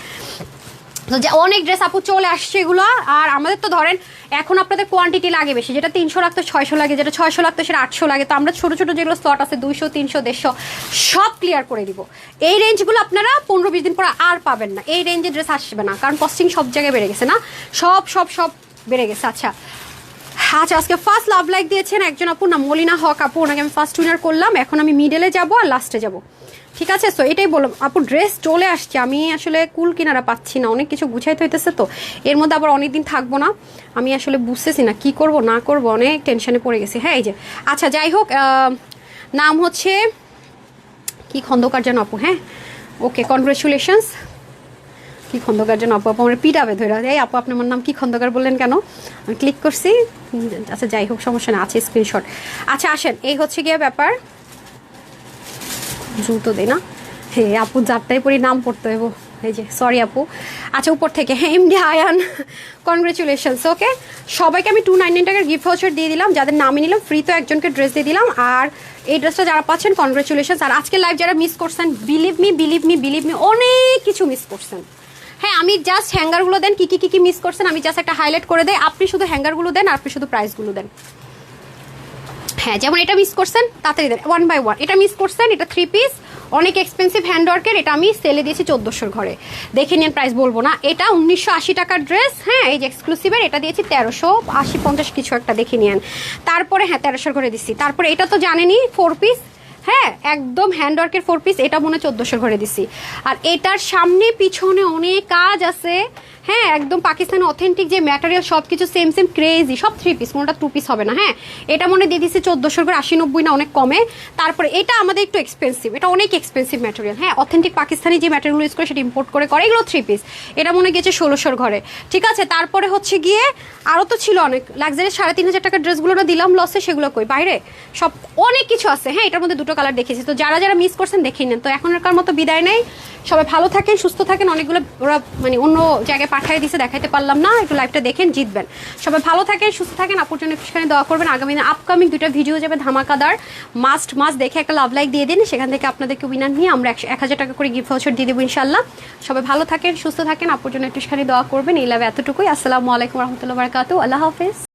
Speaker 1: তো যে অনেক ড্রেস আপু চলে আসছে এগুলো। আর আমাদের তো ধরেন এখন আপনাদের কোয়ান্টিটি লাগে বেশি, যেটা 300 লাগতো 600 লাগে, যেটা 600 লাগতো সেটা 800 লাগে, তো আমরা ছোট ছোট যেগুলো স্লট আছে 200 300 150 সব ক্লিয়ার করে দিব। এই রেঞ্জগুলো আপনারা 15-20 দিন পর আর পাবেন না, এই রেঞ্জের ড্রেস আসবে না, কারণ কস্টিং সব জায়গায় বেড়ে গেছে না, সব সব সব বেড়ে গেছে। আচ্ছা আচ্ছা, আজকে ফার্স্ট লাভ লাইক দিয়েছেন একজন আপু, না মলিনা হক আপু, ওনাকে আমি ফার্স্ট উইনার করলাম। এখন আমি মিডলে যাব আর লাস্টে যাব, ঠিক আছে। সো এটাই বললাম আপু, ড্রেস চলে আসছে, আমি আসলে কুল কিনারা পাচ্ছি না, অনেক কিছু গুছাইতে হইতেছে, তো এর মধ্যে আবার অনেকদিন থাকবো না, আমি আসলে বুঝতেছি না কি করব না করব, অনেক টেনশনে পড়ে গেছি। হ্যাঁ এই যে আচ্ছা যাই হোক, নাম হচ্ছে কি খন্দকার যেন আপু, হ্যাঁ ওকে কনগ্রেচুলেশনস। কি খন্দকার যেন আপু, আপু আমার পিটাবে ধরে, এই আপু আপনি আমার নাম কি খন্দকার বললেন কেন, আমি ক্লিক করছি। আচ্ছা যাই হোক, সমস্যা না, আছে স্ক্রিনশট। আচ্ছা আসেন, এই হচ্ছে গিয়ে ব্যাপার, জুতো দেয় না, হে আপু যারটাই পরি নাম পড়তে হইব, এই যে সরি আপু। আচ্ছা উপর থেকে, হ্যাঁ এমডি আয়ান কনগ্রেচুলেশনস। ওকে, সবাইকে আমি 299 টাকার গিফট ভাউচার দিয়ে দিলাম, যাদের নামে নিলাম ফ্রি তো একজনকে ড্রেস দিয়ে দিলাম, আর এই ড্রেসটা যারা পাচ্ছেন কনগ্রেচুলেশনস। আর আজকে লাইভ যারা মিস করছেন, believe me believe me believe me, অনেক কিছু মিস করছেন। হ্যাঁ আমি জাস্ট হ্যাঙ্গারগুলো দেন, কি কি কি কি মিস করছেন আমি জাস্ট একটা হাইলাইট করে দেয়, আপনি শুধু হ্যাঙ্গারগুলো দেন, আপনি শুধু প্রাইসগুলো দেন। হ্যাঁ যেমন এটা মিস করছেন তাড়াতাড়ি দেন, 1 বাই 1। এটা মিস করছেন, এটা 3 পিস, অনেক এক্সপেন্সিভ হ্যান্ডওয়ার্কের, এটা আমি সেলে দিয়েছি 1400 ঘরে, দেখে নিন, প্রাইস বলবো না। এটা 1980 টাকার ড্রেস, হ্যাঁ এই যে এক্সক্লুসিভের, এটা দিয়েছি 1380-50 কিছু একটা, দেখে নিন। তারপরে হ্যাঁ 1300 ঘরে দিচ্ছি। তারপরে এটা তো জানেনই 4 পিস, হ্যাঁ একদম হ্যান্ডওয়ার্কের 4 পিস, এটা মনে 1400 ঘরে দিছি। আর এটার সামনে পিছনে অনেক কাজ আছে, হ্যাঁ একদম পাকিস্তানি অথেন্টিক যে ম্যাটেরিয়াল সব কিছু সেম সেম ক্রেজি, সব 3 পিস, কোনোটা 2 পিস হবে না। হ্যাঁ এটা মনে দিয়ে দিচ্ছে 1400 করে 80-90 না অনেক কমে। তারপরে এটা আমাদের একটু এক্সপেন্সিভ, এটা অনেক এক্সপেন্সিভ ম্যাটেরিয়াল। হ্যাঁ অথেন্টিক পাকিস্তানি যে ম্যাটেরিয়াল ইউজ করে সেটা ইম্পোর্ট করে এগুলো 3 পিস, এটা মনে গেছে 1600 ঘরে। ঠিক আছে তারপরে হচ্ছে গিয়ে আরও তো ছিল অনেক লাক্সারি 3500 টাকার ড্রেসগুলো না দিলাম লসে, সেগুলো কই বাইরে সব অনেক কিছু আছে। হ্যাঁ এটার মধ্যে 2টো কালার দেখেছি, তো যারা যারা মিস করছেন দেখে নেন। তো এখনকার মতো বিদায় নেই, সবাই ভালো থাকেন সুস্থ থাকেন। অনেকগুলো ওরা মানে অন্য জায়গায় পাঠিয়ে দিছে, দেখাইতে পারলাম না, একটু লাইভটা দেখেন জিতবেন। সবাই ভালো থাকেন সুস্থ থাকেন, আপুর জন্য একটুখানি দোয়া করবেন। আগামী দিন আপকামিং 2টা ভিডিও যাবে ধামাকাদার, মাস্ট দেখে একটা লাভ লাইক দিয়ে দিন, সেখান থেকে আপনাদেরকে উইনার নিয়ে আমরা 1000 টাকা করে গিফট ভাউচার দিয়ে দেবো ইনশাল্লাহ। সবাই ভালো থাকেন সুস্থ থাকেন, আপুর জন্য একটুখানি দোয়া করবেন। এই লাভ এতটুকুই। আসসালামু আলাইকুম রহমতুল্লাহ বারাকাতু, আল্লাহ হাফেজ।